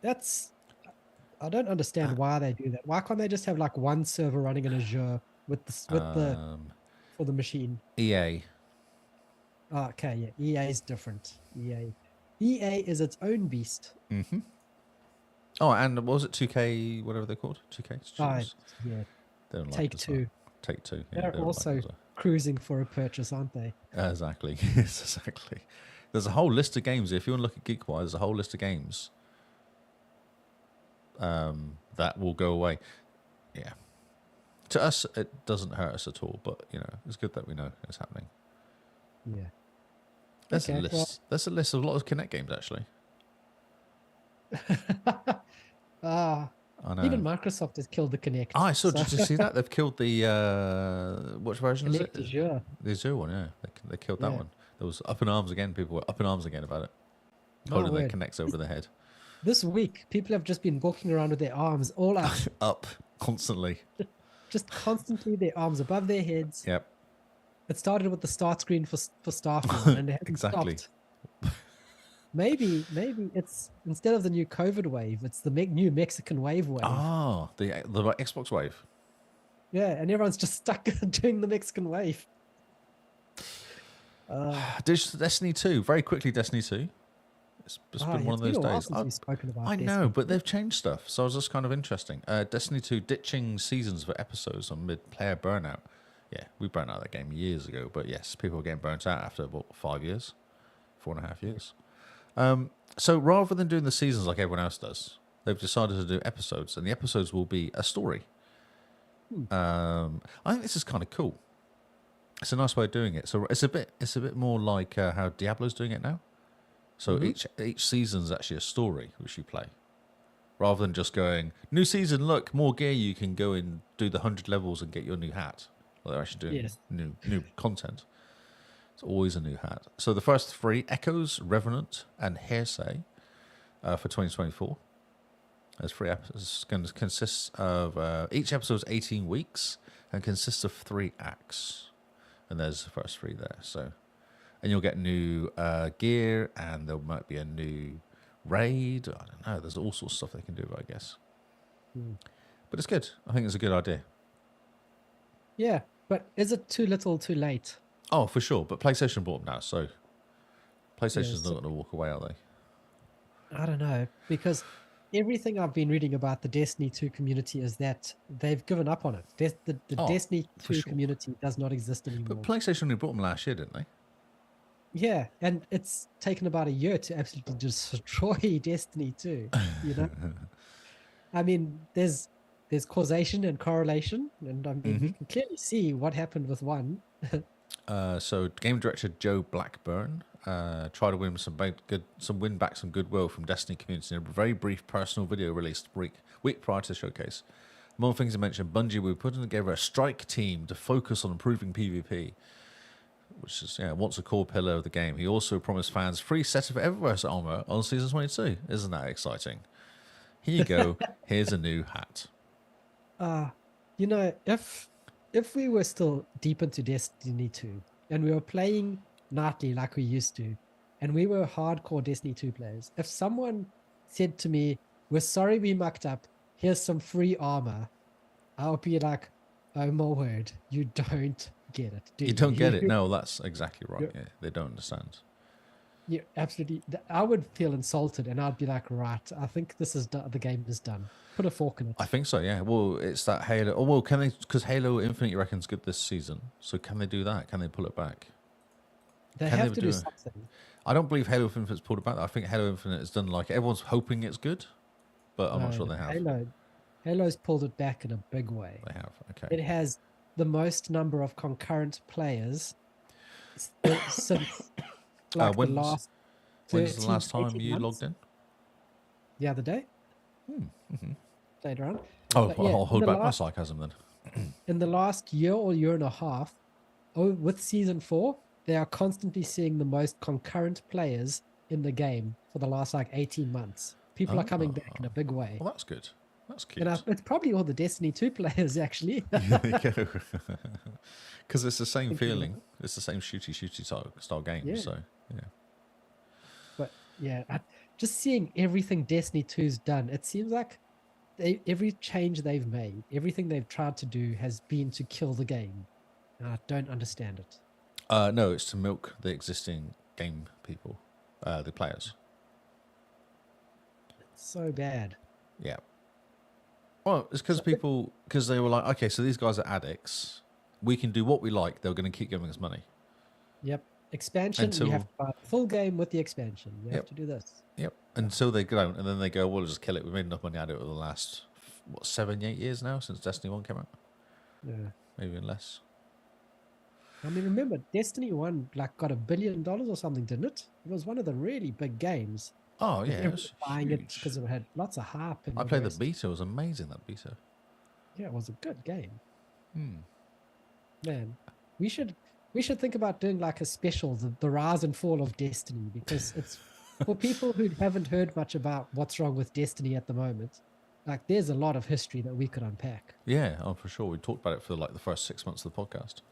I don't understand why they do that. Why can't they just have like one server running in Azure for the machine? EA. Oh, okay, yeah. EA is different. EA is its own beast. Mm-hmm. Oh, and what was it, 2K, whatever they're called? 2K Studios? Yeah. They don't like Take it as Two. well. Take Two. Yeah, They're they don't also like it as well. cruising for a purchase, aren't they? Exactly. Exactly. There's a whole list of games. If you want to look at GeekWire, there's a whole list of games that will go away. Yeah. To us, it doesn't hurt us at all, but, it's good that we know it's happening. Yeah. There's a Okay, list. well- There's a list of a lot of Kinect games, actually. I know. Even Microsoft has killed the Kinect. I saw. Did you see that? They've killed the which version is it? Kinect Azure. The Azure one, yeah. They killed that Yeah. one. There was up in arms again. People were up in arms again about it. Holding their word. Kinects over their head. This week, people have just been walking around with their arms all up, Up constantly. just constantly their arms above their heads. Yep. It started with the start screen for Starfield, and it hasn't Exactly. stopped. Maybe it's instead of the new COVID wave, it's the new Mexican wave. Ah, the Xbox Wave. Yeah, and everyone's just stuck doing the Mexican wave. Destiny 2. Very quickly, Destiny 2. It's just been one of those It's been a while days. since we've spoken about I Destiny. know, but they've changed stuff, so it's just kind of interesting. Destiny 2 ditching seasons for episodes on mid-player burnout. Yeah, we burnt out that game years ago, but yes, people are getting burnt out after, 5 years? 4.5 years? So rather than doing the seasons like everyone else does, they've decided to do episodes, and the episodes will be a story. I think this is kind of cool. It's a nice way of doing it. So it's a bit more like how Diablo's doing it now. So each season's actually a story which you play, rather than just going new season. Look, more gear. You can go and do the 100 levels and get your new hat. Well, they're actually doing new content. It's always a new hat. So the first 3, Echoes, Revenant, and Hearsay, for 2024. There's 3 episodes. It's going to consist of each episode is 18 weeks and consists of 3 acts. And there's the first 3 there. So, and you'll get new gear, and there might be a new raid. I don't know. There's all sorts of stuff they can do, I guess. But it's good. I think it's a good idea. Yeah, but is it too little, too late? Oh, for sure. But PlayStation bought them now, so PlayStation's Yes. not going to walk away, are they? I don't know, because everything I've been reading about the Destiny 2 community is that they've given up on it. The Destiny for 2 sure. community does not exist anymore. But PlayStation only bought them last year, didn't they? Yeah, and it's taken about a year to absolutely destroy Destiny 2, you know? I mean, there's there's causation and correlation, and I mean we Mm-hmm. can clearly see what happened with one. So game director Joe Blackburn tried to win win back some goodwill from Destiny community in a very brief personal video released week prior to the showcase. Among things he mentioned, Bungie will be putting together a strike team to focus on improving PvP, which is once a core pillar of the game. He also promised fans free set of Eververse armor on Season 22. Isn't that exciting? Here you go. Here's a new hat. You know, if we were still deep into Destiny 2 and we were playing nightly like we used to, and we were hardcore Destiny 2 players, if someone said to me, "We're sorry we mucked up, here's some free armor," I'll be like, "Oh my word, you don't get it, do You don't get it. No, that's exactly right. Yeah, they don't understand. Yeah, absolutely. I would feel insulted, and I'd be like, "Right, I think this is the game is done. Put a fork in it." I think so, yeah. Well, it's that Halo. Oh, well, can they? Because Halo Infinite, you reckon's good this season. So can they do that? Can they pull it back? They Can have they to do something. I don't believe Halo Infinite's pulled it back. I think Halo Infinite has done like everyone's hoping it's good, but I'm not sure they have. Halo's pulled it back in a big way. They have. Okay. It has the most number of concurrent players since like the last. When's the 13, last time 18 you months? logged in? The other day. Played around. Oh, But well, yeah, I'll hold in the back my last- sarcasm then. In the last year or year and a half, with Season 4, they are constantly seeing the most concurrent players in the game for the last like 18 months. People are coming back in a big way. Well, that's good. That's cute. And it's probably all the Destiny 2 players, actually. Because it's the same feeling. It's the same shooty style game. Yeah. So, yeah. But yeah, just seeing everything Destiny 2's done, it seems like every change they've made, everything they've tried to do has been to kill the game. And I don't understand it. No, it's to milk the existing game people, the players. It's so bad. Yeah. Well, it's because because they were like, okay, so these guys are addicts. We can do what we like. They're going to keep giving us money. Yep. Expansion, you have to buy the full game with the expansion. You have to do this. Yep. Until they don't, and then they go, well, just kill it. We made enough money out of it over the last, 7, 8 years now since Destiny 1 came out? Yeah. Maybe even less. I mean, remember, Destiny 1 like got $1 billion or something, didn't it? It was one of the really big games. Oh, yeah. Everyone was buying it because it had lots of hype. And I played the beta. It was amazing, that beta. Yeah, it was a good game. Man, we should think about doing like a special, the rise and fall of Destiny, because it's for people who haven't heard much about what's wrong with Destiny at the moment. Like, there's a lot of history that we could unpack. Yeah, for sure. We talked about it for like the first 6 months of the podcast.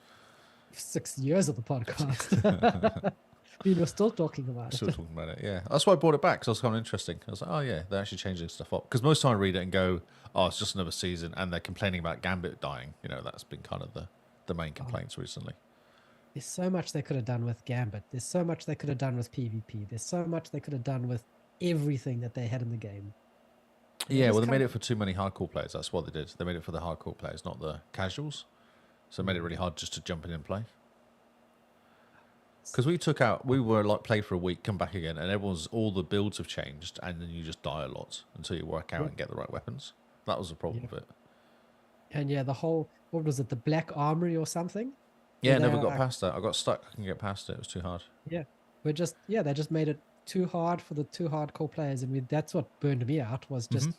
6 years of the podcast. We were still talking about it. Still talking about it, yeah. That's why I brought it back, because I was kind of interesting. I was like, oh yeah, they're actually changing stuff up. Because most time I read it and go, oh, it's just another season, and they're complaining about Gambit dying. That's been kind of the main complaints recently. There's so much they could have done with Gambit. There's so much they could have done with PvP. There's so much they could have done with everything that they had in the game. Yeah, well, they made it for too many hardcore players. That's what they did. They made it for the hardcore players, not the casuals. So they made it really hard just to jump in and play. Because we were like played for a week, come back again, and all the builds have changed, and then you just die a lot until you work out and get the right weapons. That was the problem with it. And yeah, the whole, what was it, the Black Armory or something? Yeah, I never got past that. I got stuck. I couldn't get past it. It was too hard. Yeah, they just made it too hard for the too hardcore players, and that's what burned me out, was just the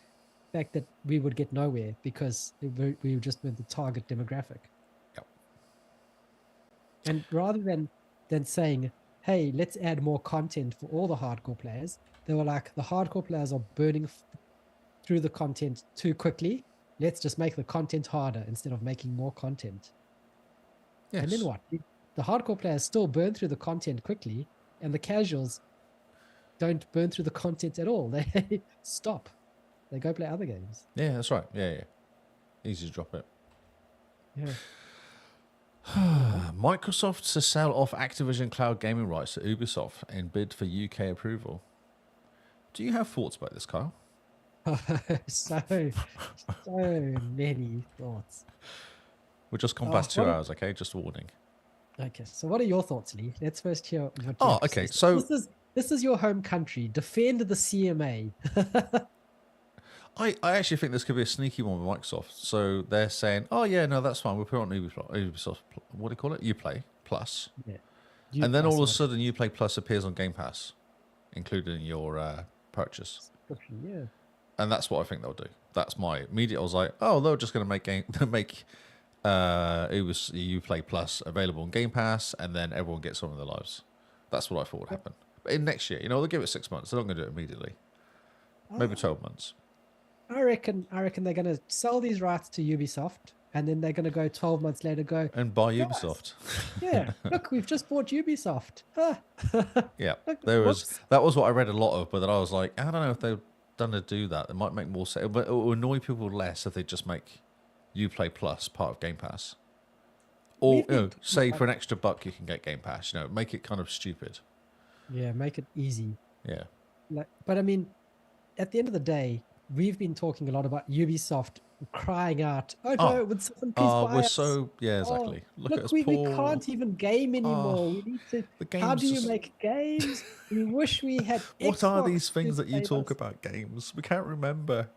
fact that we would get nowhere because we just weren't the target demographic. Yep. And rather than saying, hey, let's add more content for all the hardcore players, they were like, the hardcore players are burning through the content too quickly. Let's just make the content harder instead of making more content. Yes. And then what? The hardcore players still burn through the content quickly, and the casuals don't burn through the content at all. They stop. They go play other games. Yeah, that's right. Yeah. Easy to drop it. Yeah. Microsoft to sell off Activision cloud gaming rights to Ubisoft in bid for UK approval. Do you have thoughts about this, Kyle? so many thoughts. We're just gone past 2 hours, okay? Just a warning. Okay, so what are your thoughts, Lee? Let's first hear what you have to say. So this is your home country. Defend the CMA. I actually think this could be a sneaky one with Microsoft. So they're saying, oh, yeah, no, that's fine. We'll put it on Ubisoft, what do you call it? Uplay Plus. Yeah. And then all of a Plus sudden, Uplay Plus appears on Game Pass, included in your purchase. subscription, yeah. And that's what I think they'll do. That's my immediate. I was like, oh, they're just going to make Uplay Plus available on Game Pass, and then everyone gets on with their lives. That's what I thought would happen. But in next year, they'll give it 6 months. They're not going to do it immediately. Maybe 12 months. I reckon they're going to sell these rights to Ubisoft, and then they're going to go 12 months later, And buy "Guys, Ubisoft. yeah, look, we've just bought Ubisoft. Yeah, Look, that whoops. was what I read a lot of, but then I was like, I don't know if they're done to do that. It might make more sense, but it will annoy people less if they just make Uplay Plus part of Game Pass, or We've been talking say about- for an extra buck you can get Game Pass. Make it kind of stupid. Yeah, make it easy. Yeah, But I mean, at the end of the day, we've been talking a lot about Ubisoft crying out, "Oh no, would someone please buy we're us?" so Oh, exactly. Look at us, we poor. can't even game anymore. We need to. The How game's do you just- make games? We wish we had. What are Xbox these things to that you save talk us." about? Games we can't remember.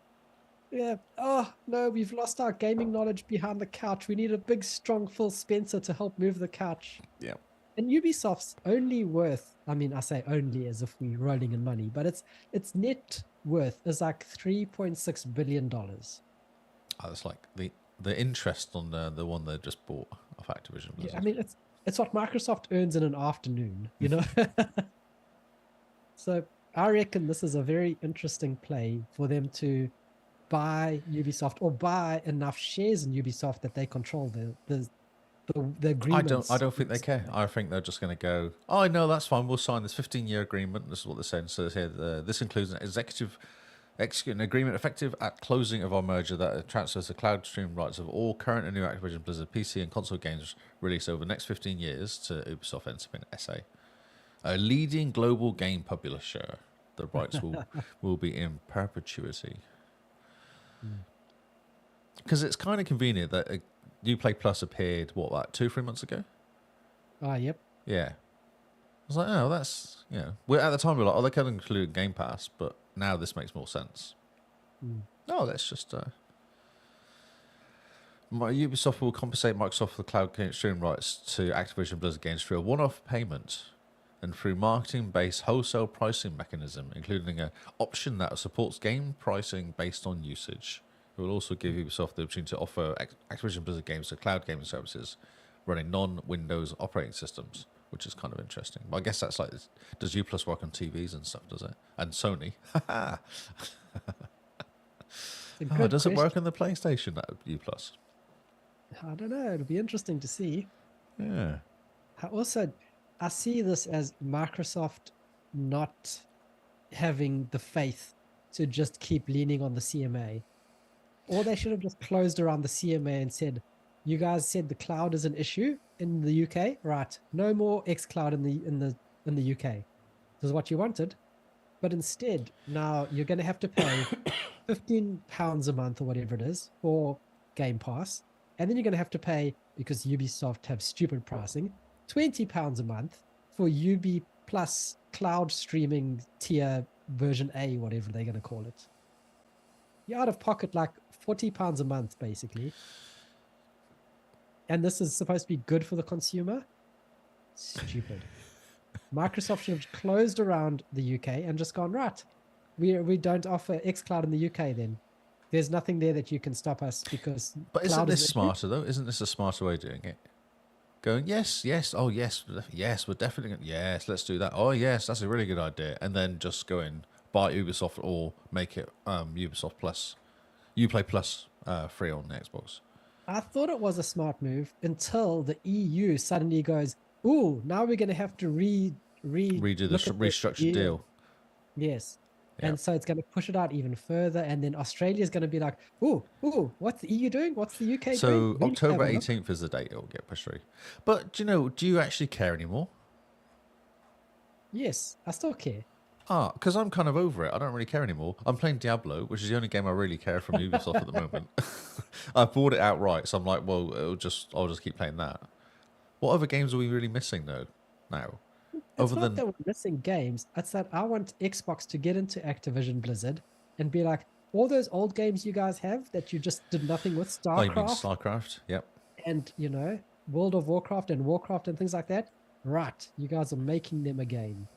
Yeah. Oh no, we've lost our gaming knowledge behind the couch. We need a big, strong Phil Spencer to help move the couch. Yeah. And Ubisoft's only worth, I mean, I say only as if we're rolling in money, but its net worth is like $3.6 billion. Oh, it's like the interest on the one they just bought of Activision Yeah, Blizzard. I mean, it's what Microsoft earns in an afternoon, So I reckon this is a very interesting play for them to buy Ubisoft or buy enough shares in Ubisoft that they control the agreements. I don't think they care. I think they're just going to go, oh, no, that's fine. We'll sign this 15-year agreement. This is what they're saying. So here, this includes an execute an agreement effective at closing of our merger that transfers the cloud stream rights of all current and new Activision Blizzard PC and console games released over the next 15 years to Ubisoft Entertainment SA, a leading global game publisher. The rights will be in perpetuity. Because it's kind of convenient that Uplay Plus appeared, like 2-3 months ago? Ah, yep. Yeah. I was like, oh, that's, We're, at the time, we were like, oh, they could include Game Pass, but now this makes more sense. No, let's just... Ubisoft will compensate Microsoft for the cloud game stream rights to Activision Blizzard games through a one-off payment and through marketing-based wholesale pricing mechanism, including an option that supports game pricing based on usage. It will also give Ubisoft the opportunity to offer Activision Blizzard games to cloud gaming services running non-Windows operating systems, which is kind of interesting. But I guess that's like, does U Plus work on TVs and stuff, does it? And Sony. Does it work on the PlayStation, that U Plus? I don't know. It'll be interesting to see. Yeah. I see this as Microsoft not having the faith to just keep leaning on the CMA. Or they should have just closed around the CMA and said, you guys said the cloud is an issue in the UK, right? No more xCloud in the UK. This is what you wanted. But instead, now you're going to have to pay £15 a month or whatever it is for Game Pass. And then you're going to have to pay, because Ubisoft have stupid pricing, £20 a month for Ubi Plus cloud streaming tier version A, whatever they're going to call it. You're out of pocket like £40 a month, basically. And this is supposed to be good for the consumer? Stupid. Microsoft should have closed around the UK and just gone, right, we don't offer xCloud in the UK then. There's nothing there that you can stop us because... But isn't cloud this is smarter, though? Isn't this a smarter way of doing it? Going, yes, oh, yes, we're definitely going yes, let's do that. Oh, yes, that's a really good idea. And then just go in, buy Ubisoft or make it Ubisoft Plus, Uplay Plus free on the Xbox. I thought it was a smart move until the EU suddenly goes, ooh, now we're going to have to redo the restructured deal. Yes. Yeah. And so it's going to push it out even further. And then Australia's going to be like, ooh, what's the EU doing? What's the UK doing? So We need to October have a look." 18th is the date it will get pushed through. But, do you actually care anymore? Yes, I still care. Because I'm kind of over it. I don't really care anymore. I'm playing Diablo, which is the only game I really care from Ubisoft at the moment. I bought it outright, so I'm like, well, I'll just keep playing that. What other games are we really missing though now? It's not that we're missing games. It's that I want Xbox to get into Activision Blizzard and be like, all those old games you guys have that you just did nothing with, Oh, you mean StarCraft StarCraft? Yep. and, World of Warcraft and Warcraft and things like that. Right. You guys are making them again.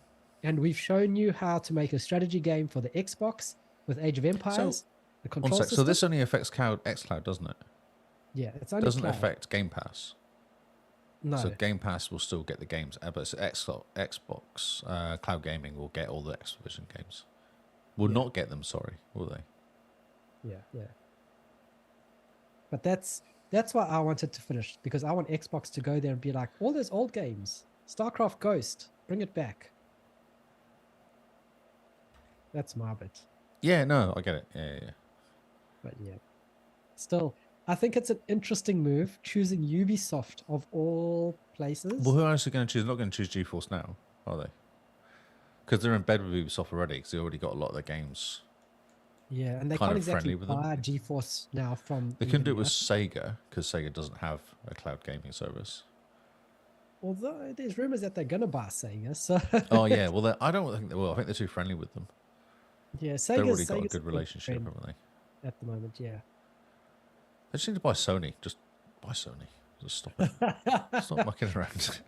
And we've shown you how to make a strategy game for the Xbox with Age of Empires, the One control sec. system. So this only affects xCloud, doesn't it? Yeah, it's only Doesn't cloud. affect Game Pass. No. So Game Pass will still get the games, but it's Xbox Cloud Gaming will get all the Xbox games. Will not get them. Sorry, will they? Yeah. But that's why I wanted to finish, because I want Xbox to go there and be like, all those old games, StarCraft Ghost, bring it back. That's my bit. Yeah, no, I get it. Yeah. But yeah, still, I think it's an interesting move choosing Ubisoft of all places. Well, who else are going to choose? They're not going to choose GeForce now, are they? Because they're in bed with Ubisoft already, because they already got a lot of their games. Yeah, and they kind can't of friendly exactly with them. buy GeForce now from. They couldn't do it with Nvidia. Sega, because Sega doesn't have a cloud gaming service. Although there's rumors that they're gonna buy Sega, so Oh yeah, well I don't think they will. I think they're too friendly with them. yeah, They've already Sega's got a Sega's good relationship, friend haven't they? at the moment. Yeah. They just need to buy Sony. Just buy Sony. Just stop it. Stop mucking around.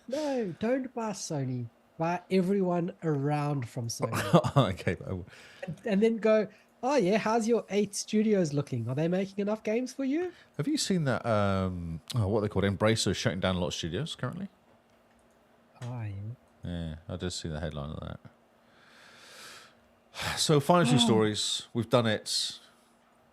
No, don't buy Sony. Buy everyone around from Sony, Okay. and then go. Oh yeah, how's your 8 studios looking? Are they making enough games for you? Have you seen that? What they called Embracer is shutting down a lot of studios currently. Oh yeah. Yeah, I did see the headline of that. So, final two stories. We've done it.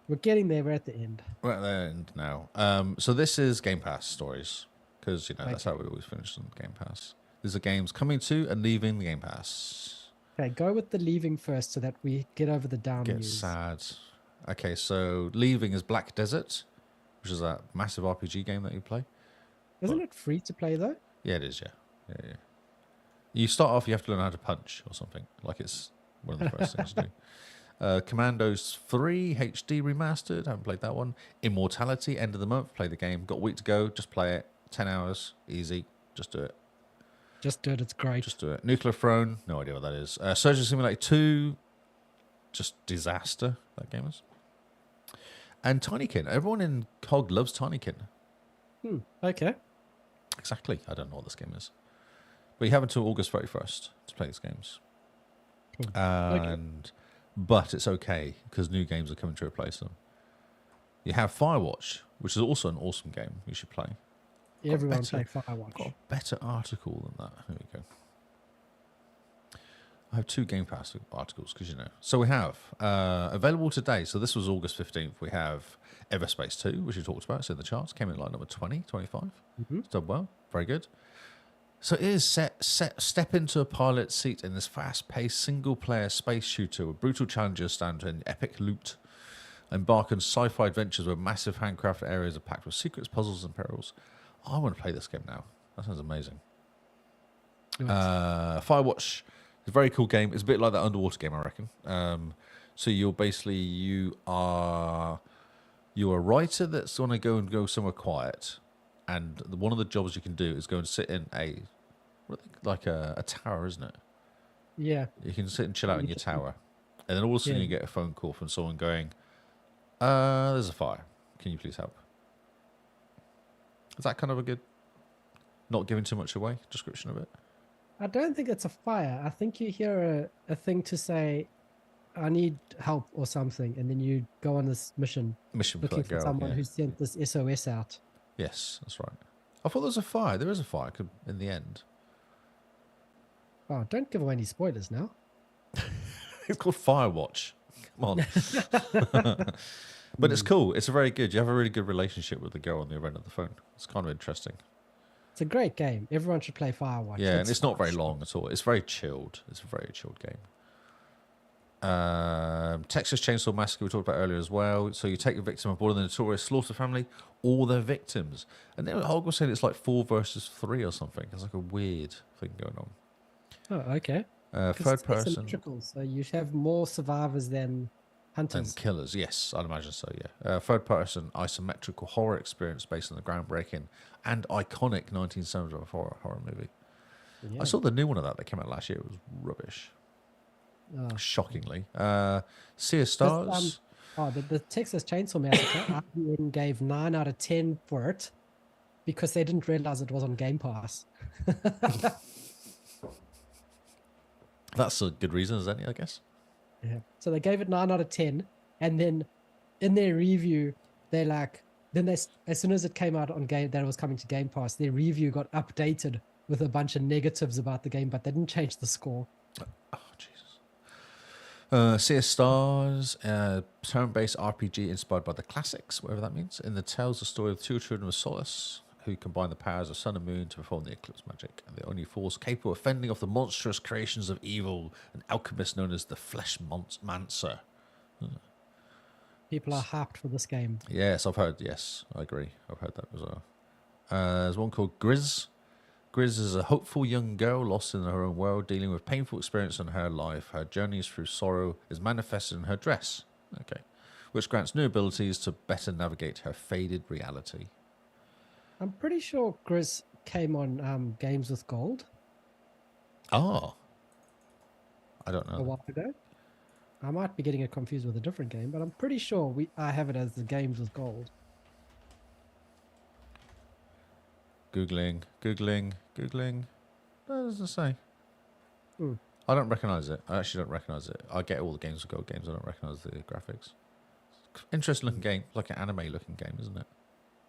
We're getting there. We're at the end. We're at the end now. So this is Game Pass stories, because that's how we always finish on Game Pass. These are games coming to and leaving the Game Pass. Okay, go with the leaving first so that we get over the down Get news. sad. Okay, so leaving is Black Desert, which is that massive RPG game that you play. Isn't it free to play though? Yeah, it is. Yeah. You start off, you have to learn how to punch or something. Like it's one of the first things to do. Commandos 3 HD remastered. Haven't played that one. Immortality, end of the month. Play the game. Got a week to go. Just play it. 10 hours. Easy. Just do it. Just do it. It's great. Just do it. Nuclear Throne. No idea what that is. Surgeon Simulator 2. Just disaster. That game is. And Tinykin. Everyone in COG loves Tinykin. Okay. Exactly. I don't know what this game is. But you have until August 31st to play these games. But it's okay, because new games are coming to replace them. You have Firewatch, which is also an awesome game you should play. Everyone play Firewatch. Got a better article than that. Here we go. I have 2 Game Pass articles, because So we have, available today, so this was August 15th, we have Everspace 2, which we talked about. It's in the charts. Came in like number 20, 25. It's done well. Very good. So it is step into a pilot seat in this fast-paced single-player space shooter with brutal challenges stand in epic loot. Embark on sci-fi adventures where massive handcrafted areas are packed with secrets, puzzles, and perils. I want to play this game now. That sounds amazing. Firewatch is a very cool game. It's a bit like that underwater game, I reckon. So you are a writer that's going to go somewhere quiet, and one of the jobs you can do is go and sit in a tower, isn't it? Yeah. You can sit and chill out in your tower, and then all of a sudden you get a phone call from someone going, "There's a fire. Can you please help?" Is that kind of a good, not giving too much away description of it? I don't think it's a fire. I think you hear a thing to say, I need help or something, and then you go on this mission For looking that for girl, someone yeah. who sent this SOS out. Yes, that's right. I thought there was a fire. There is a fire in the end. Oh, don't give away any spoilers now. It's called Firewatch. Come on. But it's cool. It's very good. You have a really good relationship with the girl on the other end of the phone. It's kind of interesting. It's a great game. Everyone should play Firewatch. Yeah, and it's not very long at all. It's very chilled. It's a very chilled game. Texas Chainsaw Massacre we talked about earlier as well. So you take a victim aboard of the notorious Slaughter family, all their victims. And then Hulk was saying it's like 4 versus 3 or something. It's like a weird thing going on. Oh, okay. Third person. So you have more survivors than hunters. And killers, yes, I'd imagine so, yeah. Third person isometrical horror experience based on the groundbreaking and iconic 1970s horror movie. Yeah. I saw the new one of that came out last year. It was rubbish. Shockingly. Sea of This, Stars. the Texas Chainsaw Massacre, IGN gave 9 out of 10 for it because they didn't realize it was on Game Pass. That's a good reason, is that? I guess. Yeah. So they gave it 9 out of 10, and then in their review, they as soon as it came out on game that it was coming to Game Pass, their review got updated with a bunch of negatives about the game, but they didn't change the score. Oh, Jesus. Sea of Stars, turn-based RPG inspired by the classics, whatever that means. In the tells the story of two children of Solace who combine the powers of sun and moon to perform the eclipse magic. And the only force capable of fending off the monstrous creations of evil, an alchemist known as the Flesh Mancer. People are hyped for this game. Yes, I've heard. Yes, I agree. I've heard that as well. There's one called Grizz. Grizz is a hopeful young girl lost in her own world, dealing with painful experience in her life. Her journeys through sorrow is manifested in her dress. Okay, which grants new abilities to better navigate her faded reality. I'm pretty sure Grizz came on Games with Gold Oh, I don't know. a while ago. I might be getting it confused with a different game, but I'm pretty sure I have it as the Games with Gold. Googling. What does it say? Hmm. I don't recognize it. I actually don't recognize it. I get all the Games with Gold games. I don't recognize the graphics. Interesting looking game, like an anime looking game, isn't it?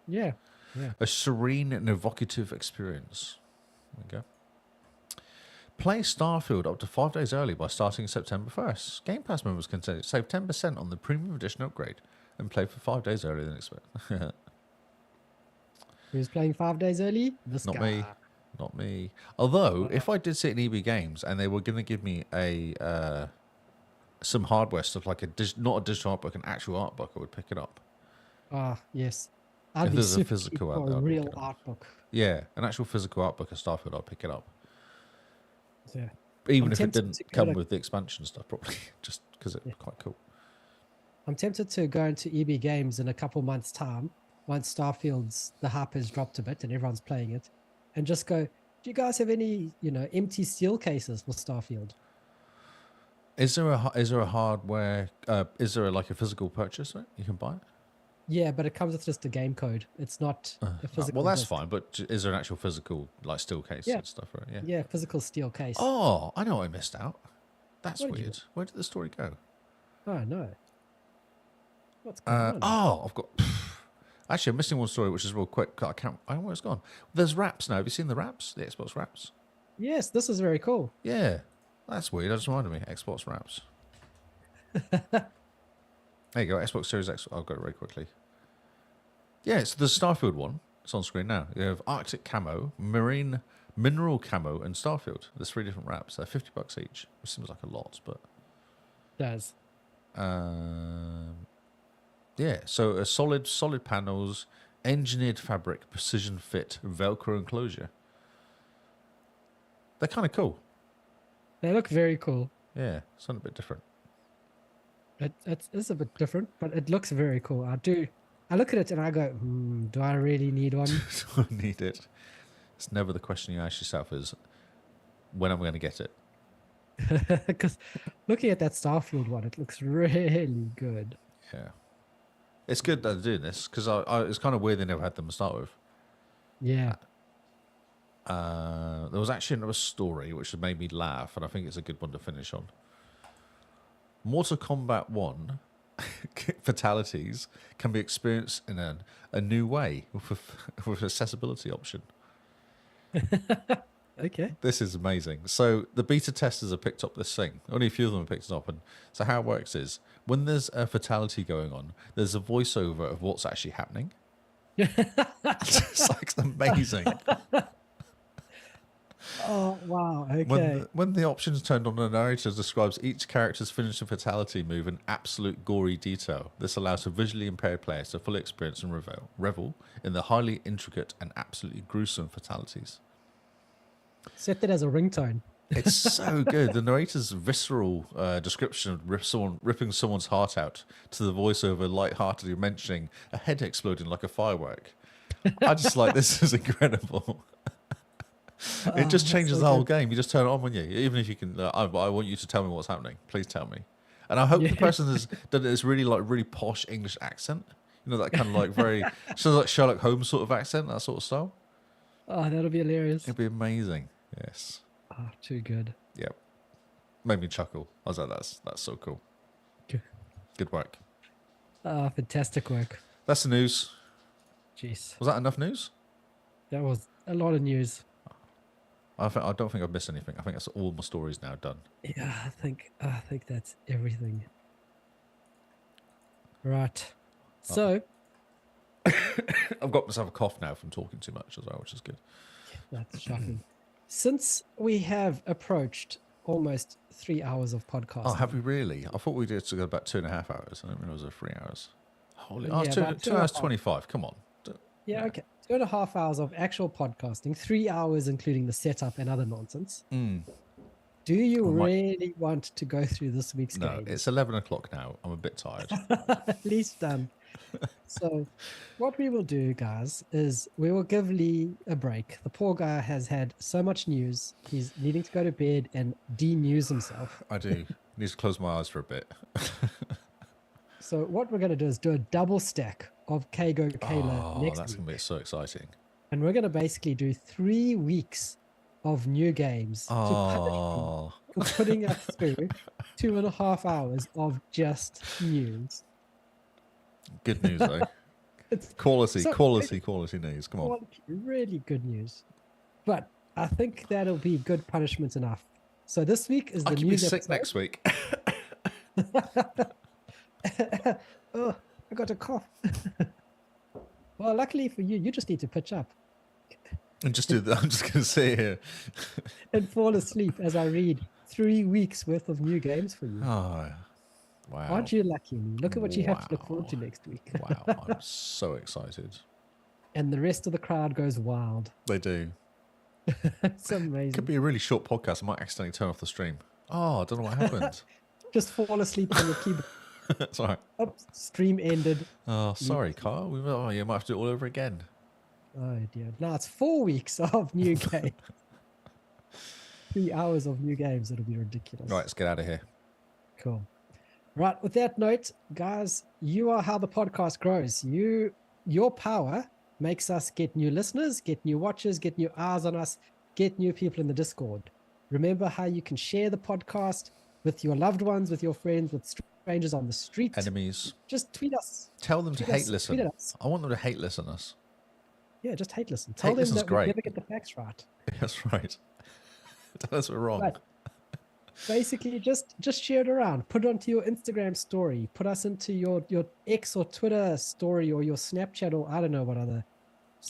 Yeah, yeah. A serene and evocative experience. There we go. Play Starfield up to 5 days early by starting September 1st. Game Pass members can save 10% on the Premium Edition upgrade and play for 5 days earlier than expected. Who's playing 5 days early? This Not guy. me. Not me. Although, if I did sit in EB Games and they were going to give me some hardware stuff like not a digital art book, an actual art book, I would pick it up. Ah, yes. I'd If be there's a super physical cheap out for there, a I'd pick real it up. art book. Yeah, an actual physical art book of Starfield, I'd pick it up. Yeah. Even I'm if it tempted didn't to go come to- with the expansion stuff, probably, just because it's quite cool. I'm tempted to go into EB Games in a couple months' time, once the hype has dropped a bit and everyone's playing it, and just go, do you guys have any, empty steel cases for Starfield? Is there a hardware? Is there like a physical purchase that you can buy it? Yeah, but it comes with just a game code. It's not a physical. Well, that's disc. fine. But is there an actual physical like steel case Yeah. and stuff? Right? Yeah. Yeah, physical steel case. Oh, I know what I missed out. That's What did you weird. Where did the story go? Oh no. What's going on? I've got. Actually, I'm missing one story, which is real quick. I don't know where it's gone. There's wraps now. Have you seen the wraps? The Xbox wraps? Yes, this is very cool. Yeah. That's weird. That just reminded me. Xbox wraps. There you go. Xbox Series X. I've got it very quickly. Yeah, it's the Starfield one. It's on screen now. You have Arctic camo, marine, mineral camo, and Starfield. There's 3 different wraps. They're $50 each, which seems like a lot, but Does. yeah. So a solid panels, engineered fabric, precision fit, Velcro enclosure. They're kind of cool. They look very cool. Yeah, something a bit different. It is a bit different, but it looks very cool. I look at it and I go, do I really need one? Do I need it? It's never the question you ask yourself is, when am I going to get it? Because looking at that Starfield one, it looks really good. Yeah. It's good that they're doing this, because it's kind of weird they never had them to start with. Yeah. There was actually another story which made me laugh, and I think it's a good one to finish on. Mortal Kombat 1 fatalities can be experienced in a new way with accessibility option. Okay. This is amazing. So the beta testers have picked up this thing. Only a few of them have picked it up. And so how it works is when there's a fatality going on, there's a voiceover of what's actually happening. It's like amazing. Oh, wow. Okay. When the options turned on, the narrator describes each character's finishing fatality move in absolute gory detail. This allows a visually impaired player to fully experience and revel in the highly intricate and absolutely gruesome fatalities. Set that as a ringtone. It's so good. The narrator's visceral description of ripping someone's heart out to the voiceover lightheartedly mentioning a head exploding like a firework. I just like, this is incredible. It just that's changes so the whole good. game. You just turn it on when you, even if you can. I want you to tell me what's happening. Please tell me. And I hope the Yeah. person has done this really posh English accent. You know, that kind of like very, sort of like Sherlock Holmes sort of accent, that sort of style. Oh, that'll be hilarious. It'd be amazing. Yes. Oh, too good. Yep. Made me chuckle. I was like, that's so cool. Good. Good work. Ah, fantastic work. That's the news. Jeez, Was that enough news? that was a lot of news. I don't think I've missed anything. I think that's all my stories now done. Yeah, I think that's everything. Right. So I've got myself a cough now from talking too much as well, which is good. that's shocking. Since we have approached almost 3 hours of podcasting. Oh, have we really? I thought we did to go about 2.5 hours. I didn't realize it was 3 hours. Holy, Yeah, two, about 2 hours 2.5. 25. Come on. Yeah, okay. 2.5 hours of actual podcasting, 3 hours including the setup and other nonsense. Do you I might- really want to go through this week's No, game? it's 11 o'clock now. I'm a bit tired. At least done. So what we will do, guys, is we will give Lee a break. The poor guy has had so much news. He's needing to go to bed and de-news himself. I do. Need to close my eyes for a bit. So what we're going to do is do a double stack of Kago Kayla Oh, next that's week. going to be so exciting. And we're going to basically do 3 weeks of new games to punish him Oh, for putting us through 2.5 hours of just news. good news, though. It's Quality so- news. Come on. quality, really good news. But I think that'll be good punishment enough. So this week is the I could be news sick episode. next week. Oh, I got a cough. Well, luckily for you, you just need to pitch up And just do that. I'm just going to sit here. and fall asleep as I read 3 weeks worth of new games for you. Oh, wow. Aren't you lucky? Look at what you have to look forward to Wow. next week. Wow, I'm so excited. And the rest of the crowd goes wild. They do. It's amazing. Could be a really short podcast. I might accidentally turn off the stream. Oh, I don't know what happened. Just fall asleep on the keyboard. That's all right. Oops, stream ended. Oh, sorry, Carl. You might have to do it all over again. Oh dear. Now it's 4 weeks of new games. 3 hours of new games. It'll be ridiculous. Right, let's get out of here. Cool. Right. With that note, guys, you are how the podcast grows. Your power makes us get new listeners, get new watchers, get new eyes on us, get new people in the Discord. Remember how you can share the podcast with your loved ones, with your friends, with strangers on the street. Enemies. Just tweet us. Tell them to Tweet us, hate listen. tweet at us. I want them to hate listen us. Yeah, just hate listen. Tell them listen's that great. we never get the facts right. That's right. Tell us we're wrong. Right. Basically, just share it around. Put it onto your Instagram story. Put us into your X or Twitter story or your Snapchat or I don't know what other.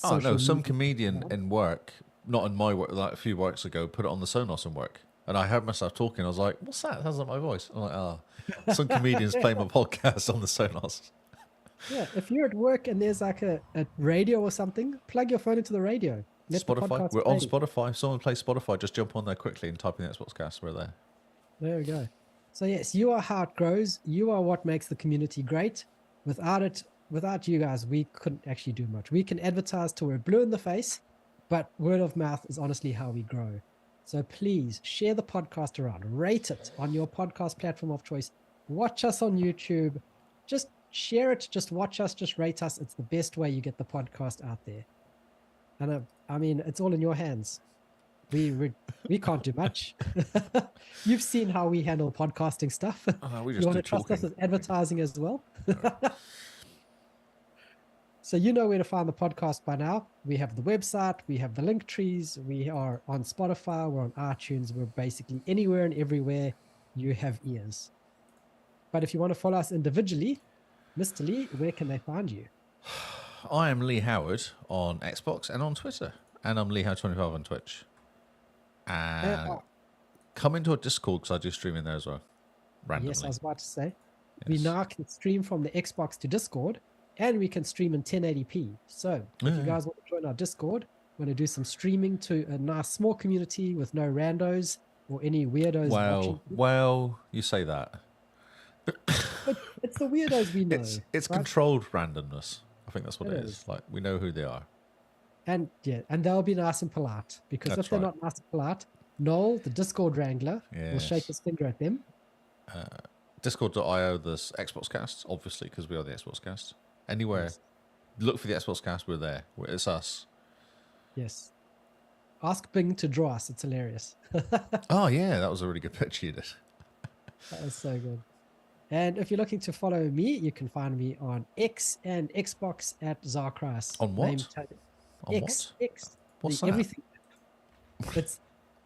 Oh, no, social some media- comedian in work, not in my work, like a few works ago, put it on the Sonos in work. And I heard myself talking. I was like, what's that? That sounds like my voice. I'm like, oh, some comedians playing my podcast on the Sonos. Yeah, if you're at work and there's like a radio or something, plug your phone into the radio. Let the Spotify. podcast We're on play. Spotify. If someone plays Spotify, just jump on there quickly and type in the XboxCast. We're there. There we go. So yes, you are how it grows. You are what makes the community great. Without you guys, we couldn't actually do much. We can advertise till we're blue in the face, but word of mouth is honestly how we grow. So please share the podcast around. Rate it on your podcast platform of choice. Watch us on YouTube. Just share it. Just watch us. Just rate us. It's the best way you get the podcast out there. And I mean, it's all in your hands. We can't do much. You've seen how we handle podcasting stuff. Oh, we You just want do to trust us talking. with advertising as well? So you know where to find the podcast by now. We have the website, we have the link trees, we are on Spotify, we're on iTunes, we're basically anywhere and everywhere you have ears. But if you want to follow us individually, Mr. Lee, where can they find you? I am Lee Howard on Xbox and on Twitter. And I'm Lee Howard25 on Twitch. And come into our Discord because I do stream in there as well. Randomly. Yes, I was about to say. We Yes. now can stream from the Xbox to Discord, and we can stream in 1080p. So if you Yeah. guys want to join our Discord, want to do some streaming to a nice small community with no randos or any weirdos watching. Well, you say that. But it's the weirdos we know. It's right? controlled randomness. I think that's what It it is. Like, we know who they are. And yeah, and they'll be nice and polite, because That's if they're right. not nice and polite, Noel, the Discord wrangler, will shake Yes. his finger at them. Discord.io, this Xbox Cast, obviously, because we are the Xbox Cast. Anywhere, Yes. look for the Xbox Cast, we're there. It's us. Yes. Ask Bing to draw us. It's hilarious. Oh, yeah, that was a really good picture you did. That was so good. And if you're looking to follow me, you can find me on X and Xbox at Zarkras. On what? Name tag- On X, what? X, What's the that? everything. It's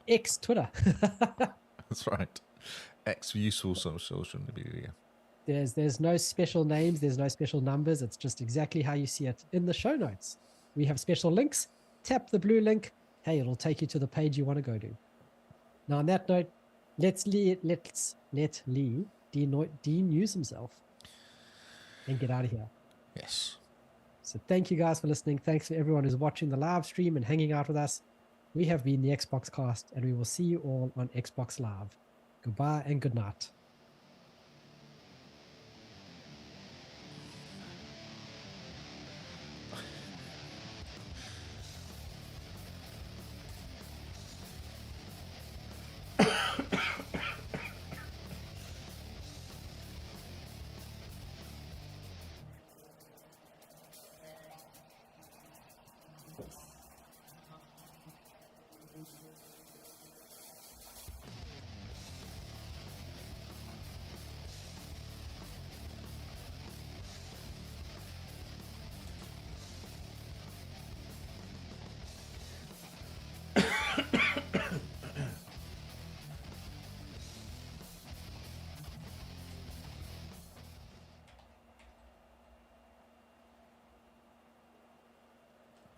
X Twitter. That's right. X useful social media. There's no special names, there's no special numbers. It's just exactly how you see it in the show notes. We have special links. Tap the blue link. Hey, it'll take you to the page you want to go to. Now, on that note, let's let Lee de-news himself and get out of here. Yes. So thank you guys for listening. Thanks for everyone who's watching the live stream and hanging out with us. We have been the Xbox Cast, and we will see you all on Xbox Live. Goodbye and good night.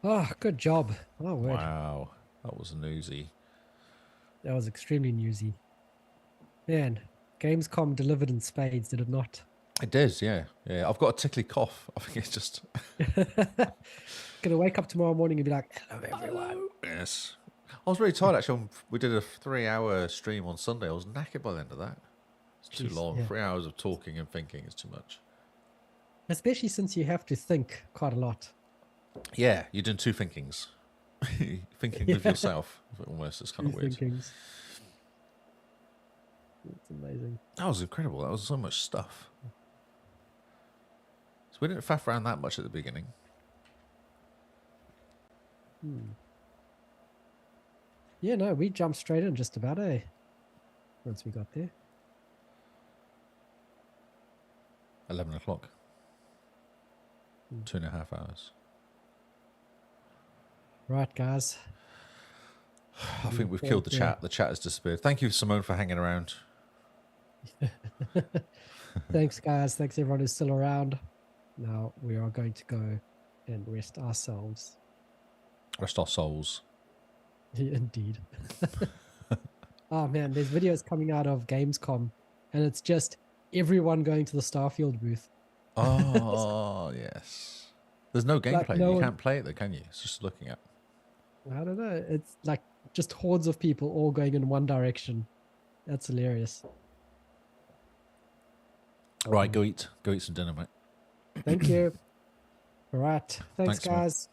Oh, good job. Oh, word. Wow. That was newsy. That was extremely newsy. Man, Gamescom delivered in spades, did it not? It did, yeah. Yeah. I've got a tickly cough. I think it's just. Gonna wake up tomorrow morning and be like, hello, everyone. Yes. I was really tired actually. We did a 3-hour stream on Sunday. I was knackered by the end of that. It's too Jeez, long. yeah. 3 hours of talking and thinking is too much. Especially since you have to think quite a lot. Yeah, you're doing two thinkings. Thinking with yourself, almost. It's kind of Two weird. thinkings. It's amazing. That was incredible. That was so much stuff. So we didn't faff around that much at the beginning. Yeah, no, we jumped straight in just about, once we got there. 11 o'clock. 2.5 hours. Right, guys. I think we've killed the chat. The chat has disappeared. Thank you, Simone, for hanging around. Thanks, guys. Thanks, everyone who's still around. Now we are going to go and rest ourselves. Rest our souls. Indeed. Oh, man, there's videos coming out of Gamescom, and it's just everyone going to the Starfield booth. Oh, yes. There's no gameplay. Like, no You one- can't play it, though, can you? It's just looking at. I don't know. It's like just hordes of people all going in one direction. That's hilarious. Right, go eat. Go eat some dinner, mate. Thank you. All right. Thanks, Thanks, man. guys.